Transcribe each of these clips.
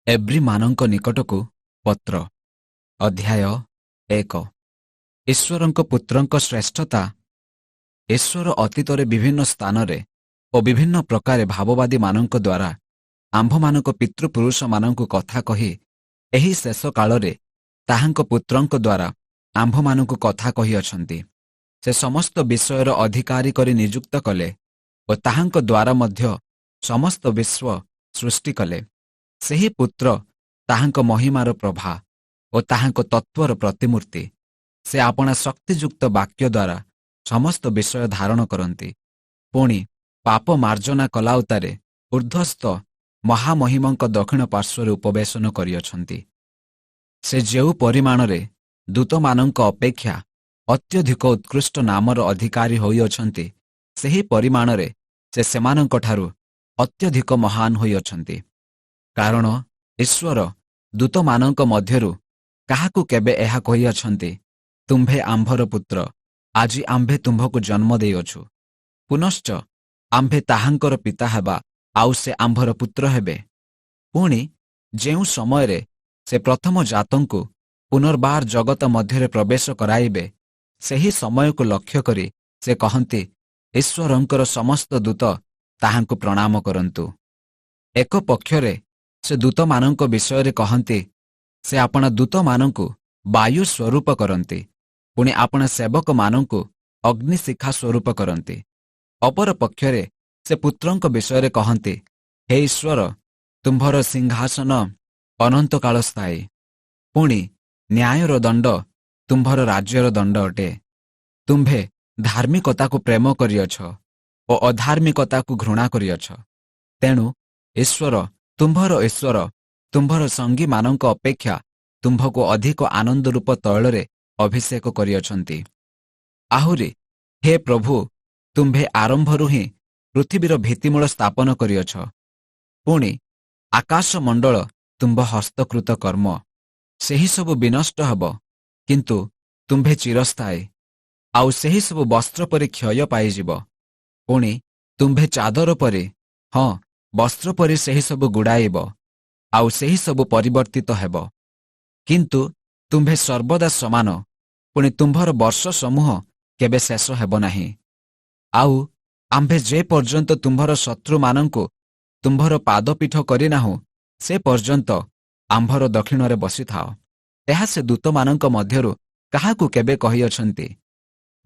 ଏବ୍ରୀମାନଙ୍କ ନିକଟକୁ ପତ୍ର ଅଧ୍ୟାୟ 1। ଈଶ୍ୱରଙ୍କ ପୁତ୍ରଙ୍କ ଶ୍ରେଷ୍ଠତା। ଈଶ୍ୱର ଅତୀତରେ ବିଭିନ୍ନ ସ୍ଥାନରେ ଓ ବିଭିନ୍ନ ପ୍ରକାରେ ଭାବବାଦୀମାନଙ୍କ ଦ୍ୱାରା ଆମ୍ଭମାନଙ୍କ ପିତୃପୁରୁଷମାନଙ୍କୁ କଥା କହି ଏହି ଶେଷ କାଳରେ ତାହାଙ୍କ ପୁତ୍ରଙ୍କ ଦ୍ୱାରା ଆମ୍ଭମାନଙ୍କୁ କଥା କହିଅଛନ୍ତି। ସେ ସମସ୍ତ ବିଷୟର ଅଧିକାରୀ କରି ନିଯୁକ୍ତ କଲେ ଓ ତାହାଙ୍କ ଦ୍ୱାରା ମଧ୍ୟ ସମସ୍ତ ବିଶ୍ୱ ସୃଷ୍ଟି କଲେ। ସେହି ପୁତ୍ର ତାହାଙ୍କ ମହିମାର ପ୍ରଭା ଓ ତାହାଙ୍କ ତତ୍ତ୍ୱର ପ୍ରତିମୂର୍ତ୍ତି। ସେ ଆପଣା ଶକ୍ତିଯୁକ୍ତ ବାକ୍ୟ ଦ୍ୱାରା ସମସ୍ତ ବିଷୟ ଧାରଣ କରନ୍ତି। ପୁଣି ପାପ ମାର୍ଜନା କଲାଉତାରେ ଉର୍ଦ୍ଧ୍ୱସ୍ଥ ମହାମହିମଙ୍କ ଦକ୍ଷିଣ ପାର୍ଶ୍ୱରେ ଉପବେଶନ କରିଅଛନ୍ତି। ସେ ଯେଉଁ ପରିମାଣରେ ଦୂତମାନଙ୍କ ଅପେକ୍ଷା ଅତ୍ୟଧିକ ଉତ୍କୃଷ୍ଟ ନାମର ଅଧିକାରୀ ହୋଇଅଛନ୍ତି, ସେହି ପରିମାଣରେ ସେ ସେମାନଙ୍କଠାରୁ ଅତ୍ୟଧିକ ମହାନ ହୋଇଅଛନ୍ତି। କାରଣ ଈଶ୍ୱର ଦୂତମାନଙ୍କ ମଧ୍ୟରୁ କାହାକୁ କେବେ ଏହା କହିଅଛନ୍ତି, ତୁମ୍ଭେ ଆମ୍ଭର ପୁତ୍ର, ଆଜି ଆମ୍ଭେ ତୁମ୍ଭକୁ ଜନ୍ମ ଦେଇଅଛୁ। ପୁନଶ୍ଚ ଆମ୍ଭେ ତାହାଙ୍କର ପିତା ହେବା, ଆଉ ସେ ଆମ୍ଭର ପୁତ୍ର ହେବେ। ପୁଣି ଯେଉଁ ସମୟରେ ସେ ପ୍ରଥମ ଜାତଙ୍କୁ ପୁନର୍ବାର ଜଗତ ମଧ୍ୟରେ ପ୍ରବେଶ କରାଇବେ, ସେହି ସମୟକୁ ଲକ୍ଷ୍ୟ କରି ସେ କହନ୍ତି, ଈଶ୍ୱରଙ୍କର ସମସ୍ତ ଦୂତ ତାହାଙ୍କୁ ପ୍ରଣାମ କରନ୍ତୁ। ଏକ ପକ୍ଷରେ ସେ ଦୂତମାନଙ୍କ ବିଷୟରେ କହନ୍ତି, ସେ ଆପଣା ଦୂତମାନଙ୍କୁ ବାୟୁ ସ୍ୱରୂପ କରନ୍ତି, ପୁଣି ଆପଣା ସେବକମାନଙ୍କୁ ଅଗ୍ନିଶିଖା ସ୍ୱରୂପ କରନ୍ତି। ଅପର ପକ୍ଷରେ ସେ ପୁତ୍ରଙ୍କ ବିଷୟରେ କହନ୍ତି, ହେ ଈଶ୍ୱର, ତୁମ୍ଭର ସିଂହାସନ ଅନନ୍ତକାଳ ସ୍ଥାୟୀ। ପୁଣି ନ୍ୟାୟର ଦଣ୍ଡ ତୁମ୍ଭର ରାଜ୍ୟର ଦଣ୍ଡ ଅଟେ। ତୁମ୍ଭେ ଧାର୍ମିକତାକୁ ପ୍ରେମ କରିଅଛ ଓ ଅଧାର୍ମିକତାକୁ ଘୃଣା କରିଅଛ। ତେଣୁ ଈଶ୍ୱର ତୁମ୍ଭର ସଙ୍ଗୀମାନଙ୍କ ଅପେକ୍ଷା ତୁମ୍ଭକୁ ଅଧିକ ଆନନ୍ଦରୂପ ତୈଳରେ ଅଭିଷେକ କରିଅଛନ୍ତି। ଆହୁରି ହେ ପ୍ରଭୁ, ତୁମ୍ଭେ ଆରମ୍ଭରୁ ହିଁ ପୃଥିବୀର ଭିତ୍ତିମୂଳ ସ୍ଥାପନ କରିଅଛ। ପୁଣି ଆକାଶମଣ୍ଡଳ ତୁମ୍ଭ ହସ୍ତକୃତ କର୍ମ। ସେହିସବୁ ବିନଷ୍ଟ ହେବ, କିନ୍ତୁ ତୁମ୍ଭେ ଚିରସ୍ଥାୟୀ। ଆଉ ସେହିସବୁ ବସ୍ତ୍ର ପରି କ୍ଷୟ ପାଇଯିବ। ପୁଣି ତୁମ୍ଭେ ଚାଦର ପରି, ହଁ, ବସ୍ତ୍ର ପରି ସେହିସବୁ ଗୁଡ଼ାଇବ, ଆଉ ସେହିସବୁ ପରିବର୍ତ୍ତିତ ହେବ। କିନ୍ତୁ ତୁମ୍ଭେ ସର୍ବଦା ସମାନ, ପୁଣି ତୁମ୍ଭର ବର୍ଷ ସମୂହ କେବେ ଶେଷ ହେବ ନାହିଁ। ଆଉ ଆମ୍ଭେ ଯେ ପର୍ଯ୍ୟନ୍ତ ତୁମ୍ଭର ଶତ୍ରୁମାନଙ୍କୁ ତୁମ୍ଭର ପାଦପୀଠ କରିନାହୁଁ, ସେ ପର୍ଯ୍ୟନ୍ତ ଆମ୍ଭର ଦକ୍ଷିଣରେ ବସିଥାଅ। ଏହା ସେ ଦୂତମାନଙ୍କ ମଧ୍ୟରୁ କାହାକୁ କେବେ କହିଅଛନ୍ତି?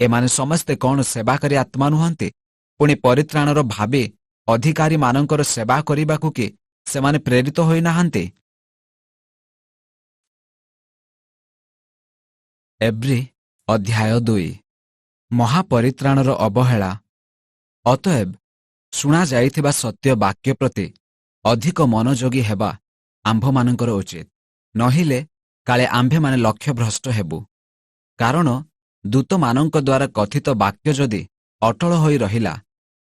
ଏମାନେ ସମସ୍ତେ କ'ଣ ସେବାକାରୀ ଆତ୍ମା ନୁହନ୍ତି? ପୁଣି ପରିତ୍ରାଣର ଭାବେ ଅଧିକାରୀମାନଙ୍କର ସେବା କରିବାକୁ କି ସେମାନେ ପ୍ରେରିତ ହୋଇନାହାନ୍ତି? ଏବ୍ରୀ ଅଧ୍ୟାୟ 2। ମହାପରିତ୍ରାଣର ଅବହେଳା। ଅତଏବ ଶୁଣାଯାଇଥିବା ସତ୍ୟ ବାକ୍ୟ ପ୍ରତି ଅଧିକ ମନୋଯୋଗୀ ହେବା ଆମ୍ଭମାନଙ୍କର ଉଚିତ। ନହିଲେ କାଳେ ଆମ୍ଭେମାନେ ଲକ୍ଷ୍ୟଭ୍ରଷ୍ଟ ହେବୁ। କାରଣ ଦୂତମାନଙ୍କ ଦ୍ୱାରା କଥିତ ବାକ୍ୟ ଯଦି ଅଟଳ ହୋଇ ରହିଲା,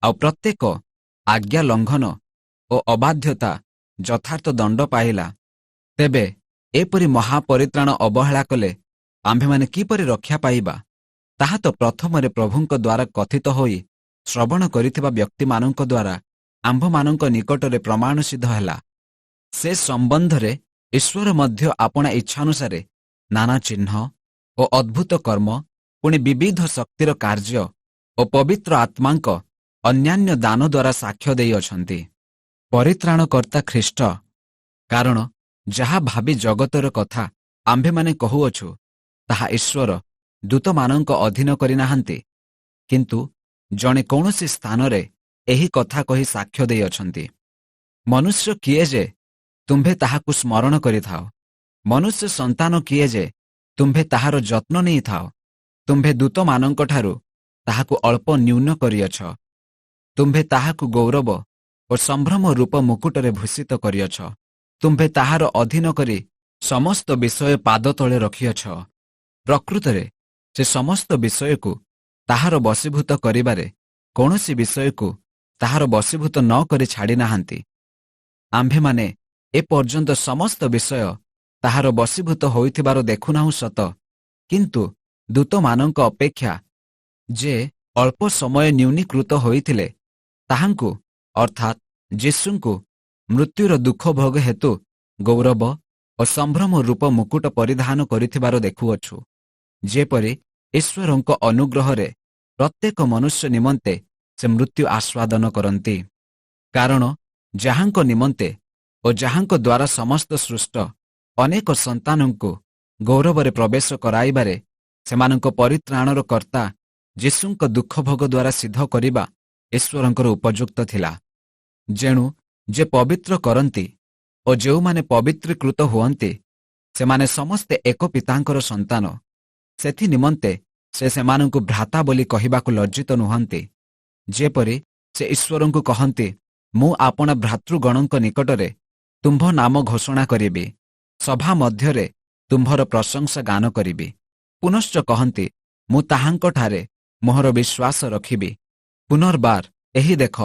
ଆଉ ପ୍ରତ୍ୟେକ ଆଜ୍ଞା ଲଙ୍ଘନ ଓ ଅବାଧ୍ୟତା ଯଥାର୍ଥ ଦଣ୍ଡ ପାଇଲା, ତେବେ ଏପରି ମହାପରିତ୍ରାଣ ଅବହେଳା କଲେ ଆମ୍ଭେମାନେ କିପରି ରକ୍ଷା ପାଇବା? ତାହା ତ ପ୍ରଥମରେ ପ୍ରଭୁଙ୍କ ଦ୍ୱାରା କଥିତ ହୋଇ ଶ୍ରବଣ କରିଥିବା ବ୍ୟକ୍ତିମାନଙ୍କ ଦ୍ୱାରା ଆମ୍ଭମାନଙ୍କ ନିକଟରେ ପ୍ରମାଣ ସିଦ୍ଧ ହେଲା। ସେ ସମ୍ବନ୍ଧରେ ଈଶ୍ୱର ମଧ୍ୟ ଆପଣା ଇଚ୍ଛାନୁସାରେ ନାନା ଚିହ୍ନ ଓ ଅଦ୍ଭୁତ କର୍ମ, ପୁଣି ବିବିଧ ଶକ୍ତିର କାର୍ଯ୍ୟ ଓ ପବିତ୍ର ଆତ୍ମାଙ୍କ ଅନ୍ୟାନ୍ୟ ଦାନ ଦ୍ୱାରା ସାକ୍ଷ୍ୟ ଦେଇଅଛନ୍ତି। ପରିତ୍ରାଣକର୍ତ୍ତା ଖ୍ରୀଷ୍ଟ। କାରଣ ଯାହା ଭାବି ଜଗତର କଥା ଆମ୍ଭେମାନେ କହୁଅଛୁ, ତାହା ଈଶ୍ୱର ଦୂତମାନଙ୍କ ଅଧୀନ କରିନାହାନ୍ତି। କିନ୍ତୁ ଜଣେ କୌଣସି ସ୍ଥାନରେ ଏହି କଥା କହି ସାକ୍ଷ୍ୟ ଦେଇଅଛନ୍ତି, ମନୁଷ୍ୟ କିଏ ଯେ ତୁମ୍ଭେ ତାହାକୁ ସ୍ମରଣ କରିଥାଅ? ମନୁଷ୍ୟ ସନ୍ତାନ କିଏ ଯେ ତୁମ୍ଭେ ତାହାର ଯତ୍ନ ନେଇଥାଅ? ତୁମ୍ଭେ ଦୂତମାନଙ୍କଠାରୁ ତାହାକୁ ଅଳ୍ପ ନ୍ୟୁନ କରିଅଛ। ତୁମ୍ଭେ ତାହାକୁ ଗୌରବ ଓ ସମ୍ଭ୍ରମ ରୂପ ମୁକୁଟରେ ଭୂଷିତ କରିଅଛ। ତୁମ୍ଭେ ତାହାର ଅଧୀନ କରି ସମସ୍ତ ବିଷୟ ପାଦ ତଳେ ରଖିଅଛ। ପ୍ରକୃତରେ ସେ ସମସ୍ତ ବିଷୟକୁ ତାହାର ବଶୀଭୂତ କରିବାରେ କୌଣସି ବିଷୟକୁ ତାହାର ବଶୀଭୂତ ନ କରି ଛାଡ଼ି ନାହାନ୍ତି। ଆମ୍ଭେମାନେ ଏପର୍ଯ୍ୟନ୍ତ ସମସ୍ତ ବିଷୟ ତାହାର ବଶୀଭୂତ ହୋଇଥିବାର ଦେଖୁନାହୁଁ ସତ, କିନ୍ତୁ ଦୂତମାନଙ୍କ ଅପେକ୍ଷା ଯେ ଅଳ୍ପ ସମୟ ନ୍ୟୁନୀକୃତ ହୋଇଥିଲେ, ତାହାଙ୍କୁ ଅର୍ଥାତ୍ ଯୀଶୁଙ୍କୁ ମୃତ୍ୟୁର ଦୁଃଖ ଭୋଗ ହେତୁ ଗୌରବ ଓ ସମ୍ଭ୍ରମ ରୂପ ମୁକୁଟ ପରିଧାନ କରିଥିବାର ଦେଖୁଅଛୁ। ଯେପରି ଈଶ୍ୱରଙ୍କ ଅନୁଗ୍ରହରେ ପ୍ରତ୍ୟେକ ମନୁଷ୍ୟ ନିମନ୍ତେ ସେ ମୃତ୍ୟୁ ଆସ୍ୱାଦନ କରନ୍ତି। କାରଣ ଯାହାଙ୍କ ନିମନ୍ତେ ଓ ଯାହାଙ୍କ ଦ୍ୱାରା ସମସ୍ତ ସୃଷ୍ଟ ଅନେକ ସନ୍ତାନଙ୍କୁ ଗୌରବରେ ପ୍ରବେଶ କରାଇବାରେ ସେମାନଙ୍କ ପରିତ୍ରାଣର କର୍ତ୍ତା ଯୀଶୁଙ୍କ ଦୁଃଖଭୋଗ ଦ୍ୱାରା ସିଦ୍ଧ କରିବା ଈଶ୍ୱରଙ୍କର ଉପଯୁକ୍ତ ଥିଲା। ଯେଣୁ ଯେ ପବିତ୍ର କରନ୍ତି ଓ ଯେଉଁମାନେ ପବିତ୍ରୀକୃତ ହୁଅନ୍ତି ସେମାନେ ସମସ୍ତେ ଏକ ପିତାଙ୍କର ସନ୍ତାନ। ସେଥି ନିମନ୍ତେ ସେ ସେମାନଙ୍କୁ ଭ୍ରାତା ବୋଲି କହିବାକୁ ଲଜ୍ଜିତ ନୁହନ୍ତି। ଯେପରି ସେ ଈଶ୍ୱରଙ୍କୁ କହନ୍ତି, ମୁଁ ଆପଣା ଭ୍ରାତୃଗଣଙ୍କ ନିକଟରେ ତୁମ୍ଭ ନାମ ଘୋଷଣା କରିବି, ସଭା ମଧ୍ୟରେ ତୁମ୍ଭର ପ୍ରଶଂସା ଗାନ କରିବି। ପୁନଶ୍ଚ କହନ୍ତି, ମୁଁ ତାହାଙ୍କଠାରେ ମୋହର ବିଶ୍ୱାସ ରଖିବି। ପୁନର୍ବାର ଏହି ଦେଖ,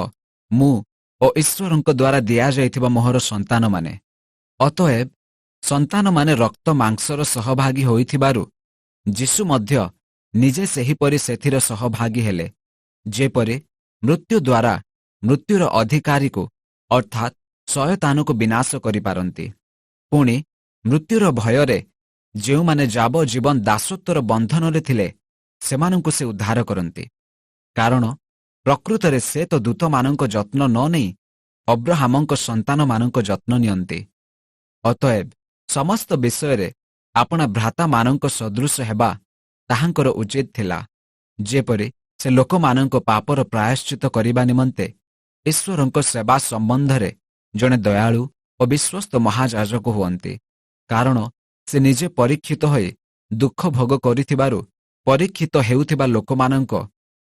ମୁଁ ଓ ଈଶ୍ୱରଙ୍କ ଦ୍ୱାରା ଦିଆଯାଇଥିବା ମୋହର ସନ୍ତାନମାନେ। ଅତଏବ ସନ୍ତାନମାନେ ରକ୍ତ ମାଂସର ସହଭାଗୀ ହୋଇଥିବାରୁ ଯୀଶୁ ମଧ୍ୟ ନିଜେ ସେହିପରି ସେଥିର ସହଭାଗୀ ହେଲେ, ଯେପରି ମୃତ୍ୟୁ ଦ୍ୱାରା ମୃତ୍ୟୁର ଅଧିକାରୀକୁ ଅର୍ଥାତ୍ ଶୟତାନକୁ ବିନାଶ କରିପାରନ୍ତି। ପୁଣି ମୃତ୍ୟୁର ଭୟରେ ଯେଉଁମାନେ ଯାବଜୀବନ ଦାସତ୍ୱର ବନ୍ଧନରେ ଥିଲେ ସେମାନଙ୍କୁ ସେ ଉଦ୍ଧାର କରନ୍ତି। କାରଣ ପ୍ରକୃତରେ ସେ ତ ଦୂତମାନଙ୍କ ଯତ୍ନ ନ ନେଇ ଅବ୍ରାହାମଙ୍କ ସନ୍ତାନମାନଙ୍କ ଯତ୍ନ ନିଅନ୍ତି। ଅତଏବ ସମସ୍ତ ବିଷୟରେ ଆପଣା ଭ୍ରାତାମାନଙ୍କ ସଦୃଶ ହେବା ତାହାଙ୍କର ଉଚିତ ଥିଲା, ଯେପରି ସେ ଲୋକମାନଙ୍କ ପାପର ପ୍ରାୟଶ୍ଚିତ କରିବା ନିମନ୍ତେ ଈଶ୍ୱରଙ୍କ ସେବା ସମ୍ବନ୍ଧରେ ଜଣେ ଦୟାଳୁ ଓ ବିଶ୍ୱସ୍ତ ମହାଯାଜକ ହୁଅନ୍ତି। କାରଣ ସେ ନିଜେ ପରୀକ୍ଷିତ ହୋଇ ଦୁଃଖ ଭୋଗ କରିଥିବାରୁ ପରୀକ୍ଷିତ ହେଉଥିବା ଲୋକମାନଙ୍କ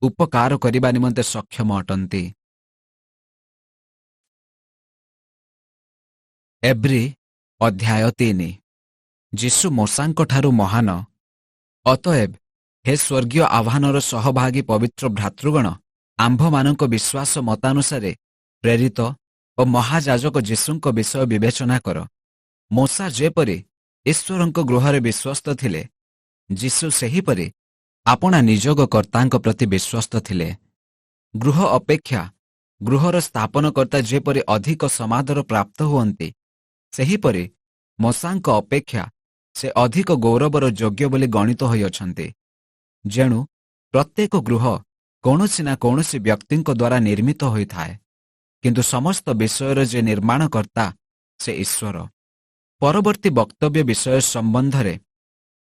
ଉପକାର କରିବା ନିମନ୍ତେ ସକ୍ଷମ ଅଟନ୍ତି। ଏବ୍ରୀ ଅଧ୍ୟାୟ 3। ଯୀଶୁ ମୋଶାଙ୍କଠାରୁ ମହାନ। ଅତଏବ ହେ ସ୍ୱର୍ଗୀୟ ଆହ୍ୱାନର ସହଭାଗୀ ପବିତ୍ର ଭ୍ରାତୃଗଣ, ଆମ୍ଭମାନଙ୍କ ବିଶ୍ୱାସ ମତାନୁସାରେ ପ୍ରେରିତ ଓ ମହାଯାଜକ ଯୀଶୁଙ୍କ ବିଷୟ ବିବେଚନା କର। ମୋଶା ଯେପରି ଈଶ୍ୱରଙ୍କ ଗୃହରେ ବିଶ୍ୱସ୍ତ ଥିଲେ, ଯୀଶୁ ସେହିପରି ଆପଣା ନିଯୋଗ କର୍ତ୍ତାଙ୍କ ପ୍ରତି ବିଶ୍ୱସ୍ତ ଥିଲେ। ଗୃହ ଅପେକ୍ଷା ଗୃହର ସ୍ଥାପନକର୍ତ୍ତା ଯେପରି ଅଧିକ ସମାଦର ପ୍ରାପ୍ତ ହୁଅନ୍ତି, ସେହିପରି ମୋଶାଙ୍କ ଅପେକ୍ଷା ସେ ଅଧିକ ଗୌରବର ଯୋଗ୍ୟ ବୋଲି ଗଣିତ ହୋଇଅଛନ୍ତି। ଯେଣୁ ପ୍ରତ୍ୟେକ ଗୃହ କୌଣସି ନା କୌଣସି ବ୍ୟକ୍ତିଙ୍କ ଦ୍ୱାରା ନିର୍ମିତ ହୋଇଥାଏ, କିନ୍ତୁ ସମସ୍ତ ବିଷୟର ଯେ ନିର୍ମାଣକର୍ତ୍ତା ସେ ଈଶ୍ୱର। ପରବର୍ତ୍ତୀ ବକ୍ତବ୍ୟ ବିଷୟ ସମ୍ବନ୍ଧରେ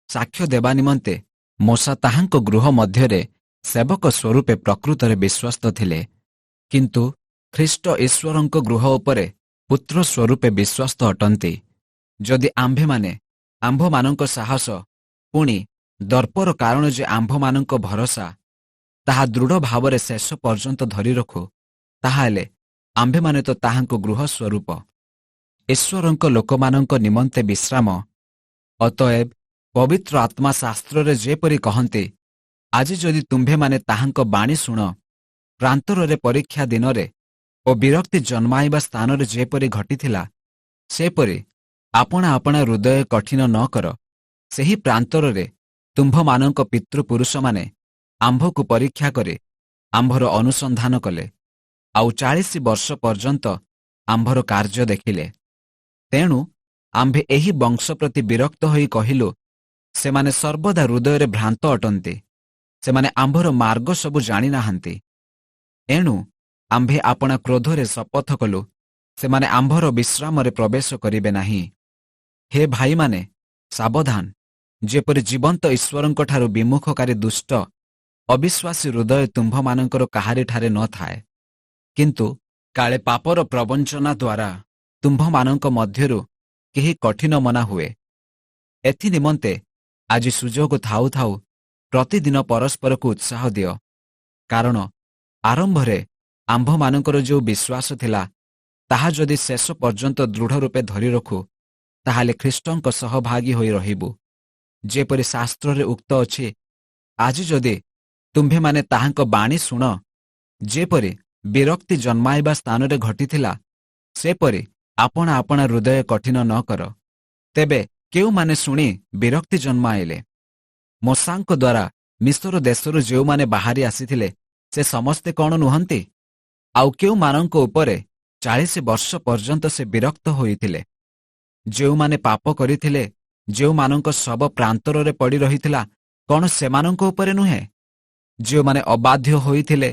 ସାକ୍ଷ୍ୟ ଦେବା ନିମନ୍ତେ ମୋଶା ତାହାଙ୍କ ଗୃହ ମଧ୍ୟରେ ସେବକ ସ୍ୱରୂପେ ପ୍ରକୃତରେ ବିଶ୍ୱସ୍ତ ଥିଲେ, କିନ୍ତୁ ଖ୍ରୀଷ୍ଟ ଈଶ୍ୱରଙ୍କ ଗୃହ ଉପରେ ପୁତ୍ର ସ୍ୱରୂପେ ବିଶ୍ୱସ୍ତ ଅଟନ୍ତି। ଯଦି ଆମ୍ଭେମାନେ ଆମ୍ଭମାନଙ୍କ ସାହସ ପୁଣି ଦର୍ପର କାରଣ ଯେ ଆମ୍ଭମାନଙ୍କ ଭରସା ତାହା ଦୃଢ଼ ଭାବରେ ଶେଷ ପର୍ଯ୍ୟନ୍ତ ଧରି ରଖୁ, ତାହାହେଲେ ଆମ୍ଭେମାନେ ତ ତାହାଙ୍କ ଗୃହ ସ୍ୱରୂପ, ଈଶ୍ୱରଙ୍କ ଲୋକମାନଙ୍କ ନିମନ୍ତେ ବିଶ୍ରାମ। ଅତଏବ ପବିତ୍ର ଆତ୍ମା ଶାସ୍ତ୍ରରେ ଯେପରି କହନ୍ତି, ଆଜି ଯଦି ତୁମ୍ଭେମାନେ ତାହାଙ୍କ ବାଣୀ ଶୁଣ, ପ୍ରାନ୍ତରରେ ପରୀକ୍ଷା ଦିନରେ ଓ ବିରକ୍ତି ଜନ୍ମାଇବା ସ୍ଥାନରେ ଯେପରି ଘଟିଥିଲା, ସେପରି ଆପଣା ଆପଣା ହୃଦୟ କଠିନ ନ କର। ସେହି ପ୍ରାନ୍ତରରେ ତୁମ୍ଭମାନଙ୍କ ପିତୃପୁରୁଷମାନେ ଆମ୍ଭକୁ ପରୀକ୍ଷା କରି ଆମ୍ଭର ଅନୁସନ୍ଧାନ କଲେ, ଆଉ 40 ବର୍ଷ ପର୍ଯ୍ୟନ୍ତ ଆମ୍ଭର କାର୍ଯ୍ୟ ଦେଖିଲେ। ତେଣୁ ଆମ୍ଭେ ଏହି ବଂଶ ପ୍ରତି ବିରକ୍ତ ହୋଇ କହିଲୁ, ସେମାନେ ସର୍ବଦା ହୃଦୟରେ ଭ୍ରାନ୍ତ ଅଟନ୍ତି, ସେମାନେ ଆମ୍ଭର ମାର୍ଗ ସବୁ ଜାଣିନାହାନ୍ତି। ଏଣୁ ଆମ୍ଭେ ଆପଣା କ୍ରୋଧରେ ଶପଥ କଲୁ, ସେମାନେ ଆମ୍ଭର ବିଶ୍ରାମରେ ପ୍ରବେଶ କରିବେ ନାହିଁ। ହେ ଭାଇମାନେ, ସାବଧାନ, ଯେପରି ଜୀବନ୍ତ ଈଶ୍ୱରଙ୍କଠାରୁ ବିମୁଖକାରୀ ଦୁଷ୍ଟ ଅବିଶ୍ୱାସୀ ହୃଦୟ ତୁମ୍ଭମାନଙ୍କର କାହାରିଠାରେ ନ ଥାଏ, କିନ୍ତୁ କାଳେ ପାପର ପ୍ରବଞ୍ଚନା ଦ୍ୱାରା ତୁମ୍ଭମାନଙ୍କ ମଧ୍ୟରୁ କେହି କଠିନ ମନା ହୁଏ। ଏଥି ନିମନ୍ତେ ଆଜି ସୁଯୋଗ ଥାଉ ଥାଉ ପ୍ରତିଦିନ ପରସ୍ପରକୁ ଉତ୍ସାହ ଦିଅ। କାରଣ ଆରମ୍ଭରେ ଆମ୍ଭମାନଙ୍କର ଯେଉଁ ବିଶ୍ୱାସ ଥିଲା, ତାହା ଯଦି ଶେଷ ପର୍ଯ୍ୟନ୍ତ ଦୃଢ଼ ରୂପେ ଧରି ରଖୁ, ତାହେଲେ ଖ୍ରୀଷ୍ଟଙ୍କ ସହଭାଗୀ ହୋଇ ରହିବୁ। ଯେପରି ଶାସ୍ତ୍ରରେ ଉକ୍ତ ଅଛି, ଆଜି ଯଦି ତୁମ୍ଭେମାନେ ତାହାଙ୍କ ବାଣୀ ଶୁଣ, ଯେପରି ବିରକ୍ତି ଜନ୍ମାଇବା ସ୍ଥାନରେ ଘଟିଥିଲା, ସେପରି ଆପଣା ଆପଣା ହୃଦୟ କଠିନ ନ କର। ତେବେ କେଉଁମାନେ ଶୁଣି ବିରକ୍ତି ଜନ୍ମାଇଲେ? ମୋଶାଙ୍କ ଦ୍ୱାରା ମିଶ୍ର ଦେଶରୁ ଯେଉଁମାନେ ବାହାରି ଆସିଥିଲେ, ସେ ସମସ୍ତେ କ'ଣ ନୁହନ୍ତି? ଆଉ କେଉଁମାନଙ୍କ ଉପରେ 40 ବର୍ଷ ପର୍ଯ୍ୟନ୍ତ ସେ ବିରକ୍ତ ହୋଇଥିଲେ? ଯେଉଁମାନେ ପାପ କରିଥିଲେ, ଯେଉଁମାନଙ୍କ ଶବ ପ୍ରାନ୍ତରରେ ପଡ଼ି ରହିଥିଲା, କ'ଣ ସେମାନଙ୍କ ଉପରେ ନୁହେଁ? ଯେଉଁମାନେ ଅବାଧ୍ୟ ହୋଇଥିଲେ,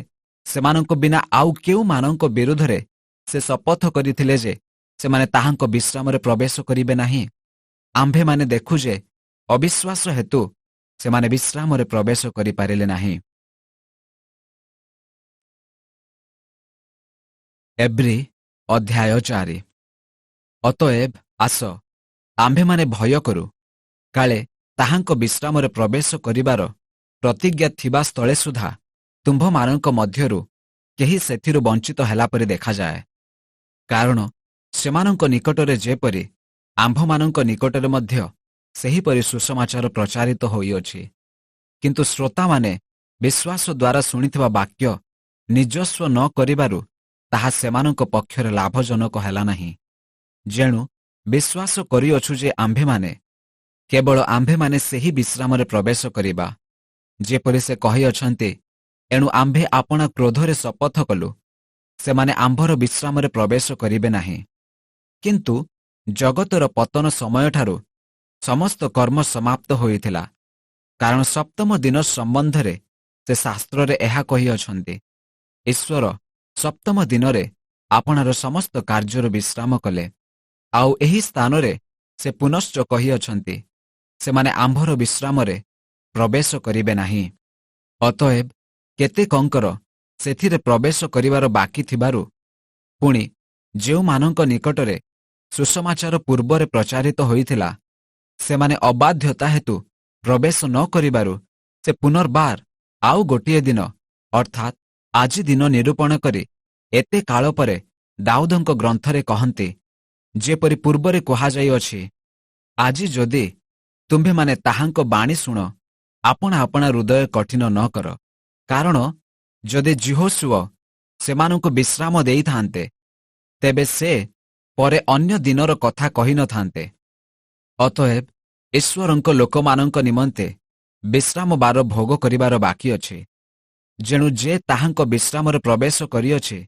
ସେମାନଙ୍କ ବିନା ଆଉ କେଉଁମାନଙ୍କ ବିରୁଦ୍ଧରେ ସେ ଶପଥ କରିଥିଲେ ଯେ ସେମାନେ ତାହାଙ୍କ ବିଶ୍ରାମରେ ପ୍ରବେଶ କରିବେ ନାହିଁ? ଆମ୍ଭେମାନେ ଦେଖୁ ଯେ ଅବିଶ୍ୱାସ ହେତୁ ସେମାନେ ବିଶ୍ରାମରେ ପ୍ରବେଶ କରିପାରିଲେ ନାହିଁ। ଏବ୍ରୀ ଅଧ୍ୟାୟ 4। ଅତଏବ ଆସ, ଆମ୍ଭେମାନେ ଭୟ କରୁ, କାଳେ ତାହାଙ୍କ ବିଶ୍ରାମରେ ପ୍ରବେଶ କରିବାର ପ୍ରତିଜ୍ଞା ଥିବା ସ୍ଥଳେ ସୁଦ୍ଧା ତୁମ୍ଭମାନଙ୍କ ମଧ୍ୟରୁ କେହି ସେଥିରୁ ବଞ୍ଚିତ ହେଲାପରି ଦେଖାଯାଏ। କାରଣ ସେମାନଙ୍କ ନିକଟରେ ଯେପରି ଆମ୍ଭମାନଙ୍କ ନିକଟରେ ମଧ୍ୟ ସେହିପରି ସୁସମାଚାର ପ୍ରଚାରିତ ହୋଇଅଛି। କିନ୍ତୁ ଶ୍ରୋତାମାନେ ବିଶ୍ୱାସ ଦ୍ୱାରା ଶୁଣିଥିବା ବାକ୍ୟ ନିଜସ୍ୱ ନ କରିବାରୁ ତାହା ସେମାନଙ୍କ ପକ୍ଷରେ ଲାଭଜନକ ହେଲା ନାହିଁ। ଯେଣୁ ବିଶ୍ୱାସ କରିଅଛୁ ଯେ କେବଳ ଆମ୍ଭେମାନେ ସେହି ବିଶ୍ରାମରେ ପ୍ରବେଶ କରିବା, ଯେପରି ସେ କହିଅଛନ୍ତି, ଏଣୁ ଆମ୍ଭେ ଆପଣା କ୍ରୋଧରେ ଶପଥ କଲୁ, ସେମାନେ ଆମ୍ଭର ବିଶ୍ରାମରେ ପ୍ରବେଶ କରିବେ ନାହିଁ। କିନ୍ତୁ ଜଗତର ପତନ ସମୟଠାରୁ ସମସ୍ତ କର୍ମ ସମାପ୍ତ ହୋଇଥିଲା, କାରଣ ସପ୍ତମ ଦିନ ସମ୍ବନ୍ଧରେ ସେ ଶାସ୍ତ୍ରରେ ଏହା କହିଅଛନ୍ତି, ଈଶ୍ୱର ସପ୍ତମ ଦିନରେ ଆପଣାର ସମସ୍ତ କାର୍ଯ୍ୟରୁ ବିଶ୍ରାମ କଲେ। ଆଉ ଏହି ସ୍ଥାନରେ ସେ ପୁନଶ୍ଚ କହିଅଛନ୍ତି, ସେମାନେ ଆମ୍ଭର ବିଶ୍ରାମରେ ପ୍ରବେଶ କରିବେ ନାହିଁ। ଅତଏବ କେତେକଙ୍କର ସେଥିରେ ପ୍ରବେଶ କରିବାର ବାକି ଥିବାରୁ, ପୁଣି ଯେଉଁମାନଙ୍କ ନିକଟରେ ସୁସମାଚାର ପୂର୍ବରେ ପ୍ରଚାରିତ ହୋଇଥିଲା, ସେମାନେ ଅବାଧ୍ୟତା ହେତୁ ପ୍ରବେଶ ନ କରିବାରୁ ସେ ପୁନର୍ବାର ଆଉ ଗୋଟିଏ ଦିନ ଅର୍ଥାତ୍ ଆଜି ଦିନ ନିରୂପଣ କରି ଏତେ କାଳ ପରେ ଦାଉଦଙ୍କ ଗ୍ରନ୍ଥରେ କହନ୍ତି, ଯେପରି ପୂର୍ବରେ କୁହାଯାଇଅଛି, ଆଜି ଯଦି ତୁମ୍ଭେମାନେ ତାହାଙ୍କ ବାଣୀ ଶୁଣ, ଆପଣା ଆପଣା ହୃଦୟ କଠିନ ନ କର। କାରଣ ଯଦି ଯେହୋଶୁଆ ସେମାନଙ୍କୁ ବିଶ୍ରାମ ଦେଇଥାନ୍ତେ, ତେବେ ସେ ପରେ ଅନ୍ୟ ଦିନର କଥା କହିନଥାନ୍ତେ। ଅତଏବ ଈଶ୍ୱରଙ୍କ ଲୋକମାନଙ୍କ ନିମନ୍ତେ ବିଶ୍ରାମ ବାର ଭୋଗ କରିବାର ବାକି ଅଛି। ଯେଣୁ ଯେ ତାହାଙ୍କ ବିଶ୍ରାମରେ ପ୍ରବେଶ କରିଅଛି,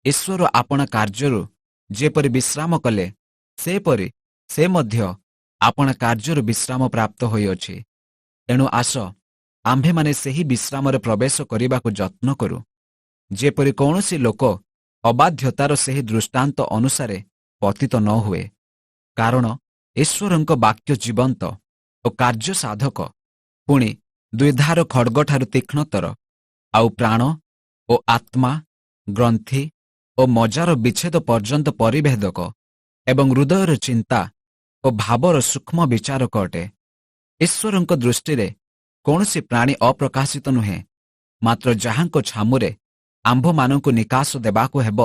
ଈଶ୍ୱର ଆପଣା କାର୍ଯ୍ୟରୁ ଯେପରି ବିଶ୍ରାମ କଲେ, ସେପରି ସେ ମଧ୍ୟ ଆପଣା କାର୍ଯ୍ୟରୁ ବିଶ୍ରାମ ପ୍ରାପ୍ତ ହୋଇଅଛି। ଏଣୁ ଆସ, ଆମ୍ଭେମାନେ ସେହି ବିଶ୍ରାମରେ ପ୍ରବେଶ କରିବାକୁ ଯତ୍ନ କରୁ, ଯେପରି କୌଣସି ଲୋକ ଅବାଧ୍ୟତାର ସେହି ଦୃଷ୍ଟାନ୍ତ ଅନୁସାରେ ପତିତ ନ ହୁଏ। କାରଣ ଈଶ୍ୱରଙ୍କ ବାକ୍ୟ ଜୀବନ୍ତ ଓ କାର୍ଯ୍ୟ ସାଧକ, ପୁଣି ଦ୍ୱିଧାର ଖଡ୍ଗଠାରୁ ତୀକ୍ଷ୍ଣତର, ଆଉ ପ୍ରାଣ ଓ ଆତ୍ମା, ଗ୍ରନ୍ଥି ଓ ମଜ୍ଜାର ବିଚ୍ଛେଦ ପର୍ଯ୍ୟନ୍ତ ପରିଭେଦକ, ଏବଂ ହୃଦୟର ଚିନ୍ତା ଓ ଭାବର ସୂକ୍ଷ୍ମ ବିଚାରକ ଅଟେ। ଈଶ୍ୱରଙ୍କ ଦୃଷ୍ଟିରେ କୌଣସି ପ୍ରାଣୀ ଅପ୍ରକାଶିତ ନୁହେଁ, ମାତ୍ର ଯାହାଙ୍କ ଛାମୁରେ ଆମ୍ଭମାନଙ୍କୁ ନିକାଶ ଦେବାକୁ ହେବ,